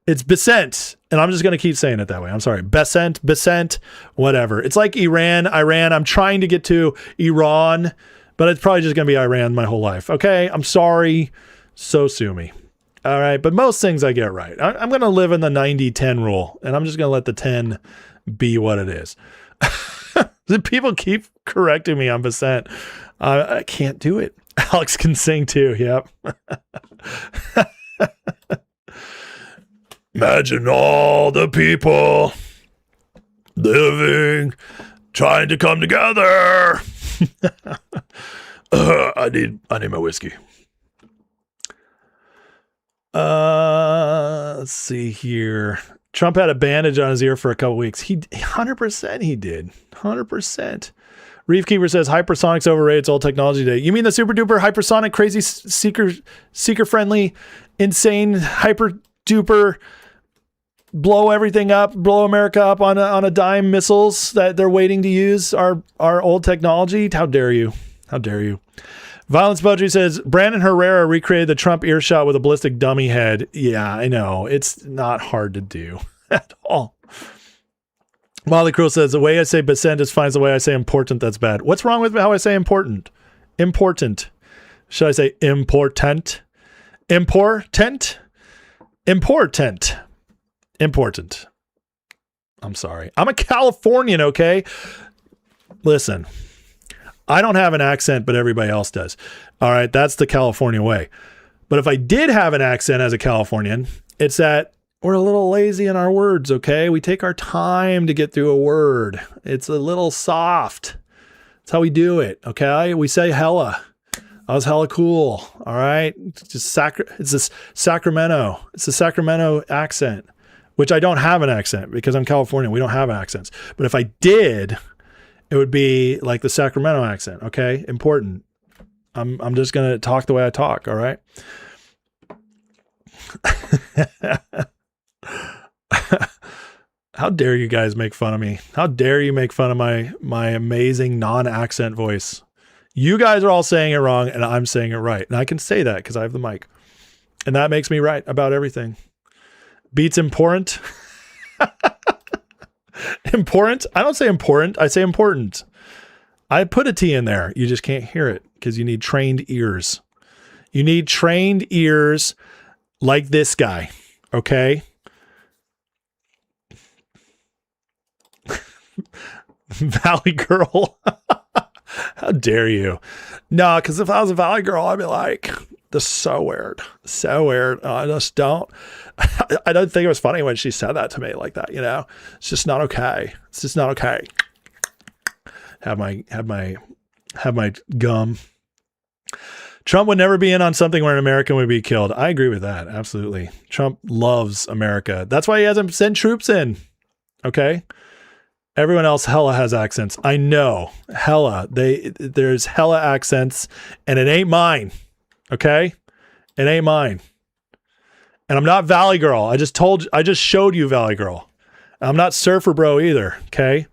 It's Besant. And I'm just going to keep saying it that way. I'm sorry. Besant, whatever. It's like Iran. I'm trying to get to Iran, but it's probably just going to be Iran my whole life. Okay. I'm sorry. So sue me. All right. But most things I get right. I'm going to live in the 90-10 rule, and I'm just going to let the 10 be what it is. People keep correcting me on Besant. I can't do it. Alex can sing too. Yep. Imagine all the people living, trying to come together. I need my whiskey. Let's see here. Trump had a bandage on his ear for a couple weeks. 100% he did. 100%. Reef Keeper says hypersonics overrated. It's old technology today. You mean the super duper hypersonic, crazy seeker friendly, insane hyper duper blow everything up, blow America up on a dime missiles that they're waiting to use our old technology? How dare you? How dare you? Violence Poetry says, Brandon Herrera recreated the Trump earshot with a ballistic dummy head. Yeah, I know. It's not hard to do at all. Molly Cruel says, the way I say Basend is fine. The way I say important, that's bad. What's wrong with how I say important? Important. Should I say important? Important? Important. Important. I'm sorry. I'm a Californian, okay? Listen, I don't have an accent, but everybody else does. All right, that's the California way. But if I did have an accent as a Californian, it's that we're a little lazy in our words, okay? We take our time to get through a word. It's a little soft. That's how we do it, okay? We say hella. I was hella cool, all right? It's this Sacramento. It's the Sacramento accent, which I don't have an accent because I'm Californian. We don't have accents. But if I did, it would be like the Sacramento accent, okay? Important. I'm just going to talk the way I talk, all right? How dare you guys make fun of me? How dare you make fun of my amazing non-accent voice? You guys are all saying it wrong and I'm saying it right. And I can say that because I have the mic. And that makes me right about everything. Beats important. Important? I don't say important. I say important. I put a T in there. You just can't hear it because you need trained ears. You need trained ears like this guy. Okay? Valley Girl. How dare you? No, because if I was a Valley Girl, I'd be like, this is so weird. So weird. I just don't. I don't think it was funny when she said that to me like that, you know? It's just not okay. It's just not okay. Have my gum. Trump would never be in on something where an American would be killed. I agree with that. Absolutely. Trump loves America. That's why he hasn't sent troops in. Okay? Everyone else hella has accents. I know. Hella. There's hella accents and it ain't mine. Okay? It ain't mine. And I'm not Valley Girl. I just showed you Valley Girl. I'm not Surfer Bro either. Okay?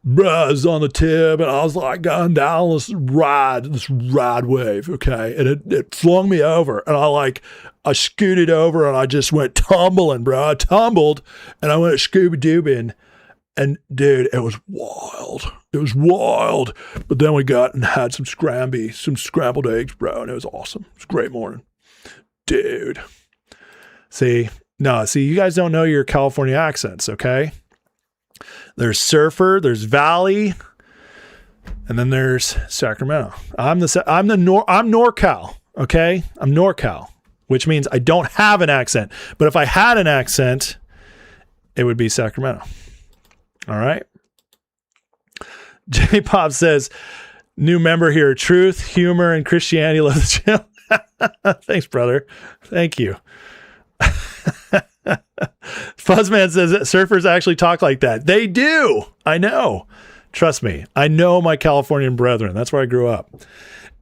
Bruh, I was on the tip and I was like going down this ride wave. Okay? And it flung me over and I scooted over and I just went tumbling, bro. I tumbled and I went Scooby-Doobing. And dude, it was wild. It was wild. But then we got and had some scrambled eggs, bro. And it was awesome. It was a great morning. Dude. See, you guys don't know your California accents, okay? There's Surfer, there's Valley, and then there's Sacramento. I'm NorCal, okay? I'm NorCal, which means I don't have an accent. But if I had an accent, it would be Sacramento. All right. J Pop says, new member here. Truth, humor, and Christianity love the channel. Thanks, brother. Thank you. Fuzzman says that surfers actually talk like that. They do. I know. Trust me. I know my Californian brethren. That's where I grew up.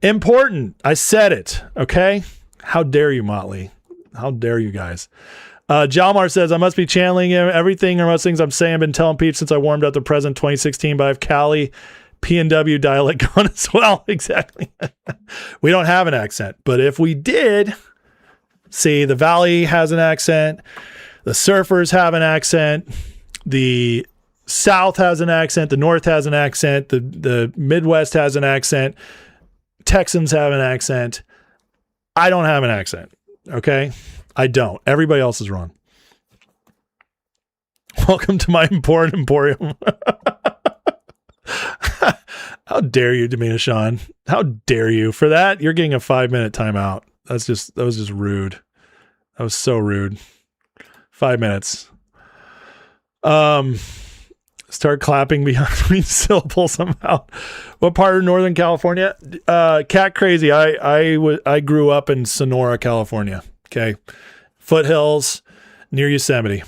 Important. I said it. Okay. How dare you, Motley? How dare you guys? Jalmar says, I must be channeling everything or most things I'm saying. I've been telling people since I warmed up the president 2016, but I have Cali PNW dialect going as well. Exactly. We don't have an accent, but if we did, see, the Valley has an accent. The surfers have an accent. The South has an accent. The North has an accent. The Midwest has an accent. Texans have an accent. I don't have an accent. Okay. I don't. Everybody else is wrong. Welcome to my important emporium. How dare you, Demina Sean? How dare you? For that, you're getting a 5-minute timeout. That was just rude. That was so rude. 5 minutes. Start clapping between syllables somehow. What part of Northern California? Cat crazy. I grew up in Sonora, California. Okay. Foothills near Yosemite.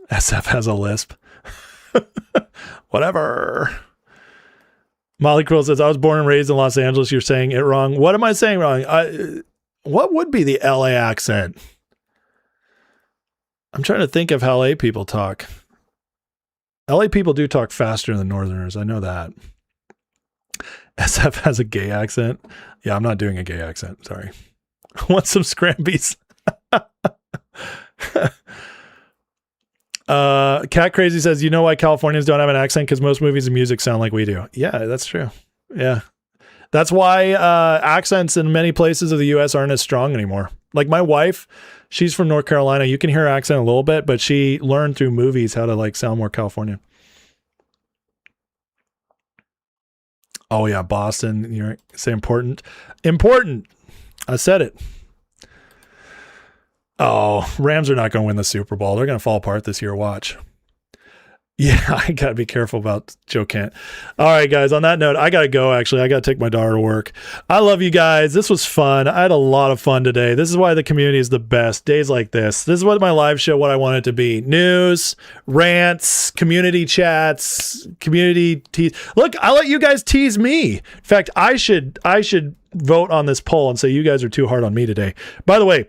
SF has a lisp. Whatever. Molly Krill says, I was born and raised in Los Angeles. You're saying it wrong. What am I saying wrong? What would be the LA accent? I'm trying to think of how LA people talk. LA people do talk faster than Northerners. I know that. SF has a gay accent. Yeah, I'm not doing a gay accent. Sorry. I want some Scrambies. Cat Crazy says, you know why Californians don't have an accent? Because most movies and music sound like we do. Yeah, that's true. Yeah. That's why accents in many places of the U.S. aren't as strong anymore. Like my wife, she's from North Carolina. You can hear her accent a little bit, but she learned through movies how to like sound more Californian. Oh yeah, Boston. You're say important. Important. I said it. Oh, Rams are not going to win the Super Bowl. They're going to fall apart this year. Watch. Yeah, I got to be careful about Joe Kent. All right, guys, on that note, I got to go, actually. I got to take my daughter to work. I love you guys. This was fun. I had a lot of fun today. This is why the community is the best. Days like this. This is what my live show, what I want it to be. News, rants, community chats, community tease. Look, I let you guys tease me. In fact, I should vote on this poll and say you guys are too hard on me today. By the way,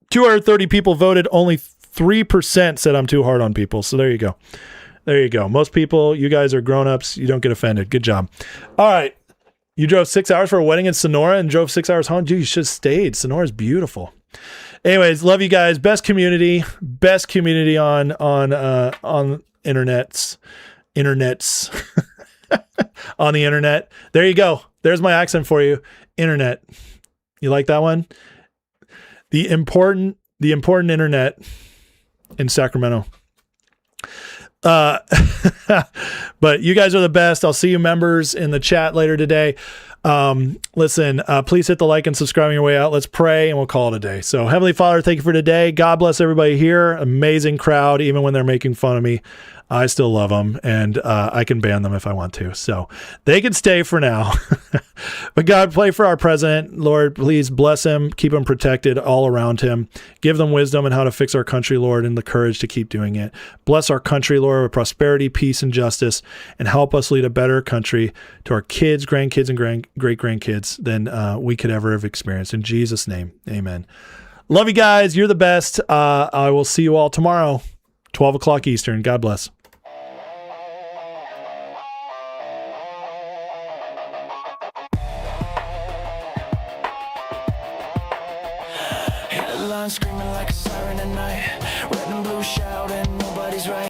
230 people voted. Only 3% said I'm too hard on people. So there you go. There you go. Most people, you guys are grown-ups. You don't get offended. Good job. All right. You drove 6 hours for a wedding in Sonora and drove 6 hours home. Dude, you should have stayed. Sonora's beautiful. Anyways, love you guys. Best community on internets on the internet. There you go. There's my accent for you. Internet. You like that one? The important internet in Sacramento. But you guys are the best. I'll see you members in the chat later today. Listen, please hit the like and subscribe on your way out. Let's pray and we'll call it a day. So Heavenly Father, thank you for today. God bless everybody here. Amazing crowd. Even when they're making fun of me, I still love them, and I can ban them if I want to. So they can stay for now. But God, pray for our president. Lord, please bless him, keep him protected all around him. Give them wisdom on how to fix our country, Lord, and the courage to keep doing it. Bless our country, Lord, with prosperity, peace, and justice, and help us lead a better country to our kids, grandkids, and great-grandkids than we could ever have experienced. In Jesus' name, amen. Love you guys. You're the best. I will see you all tomorrow, 12 o'clock Eastern. God bless. Headlines screaming like a siren at night. Red and blue shouting, nobody's right.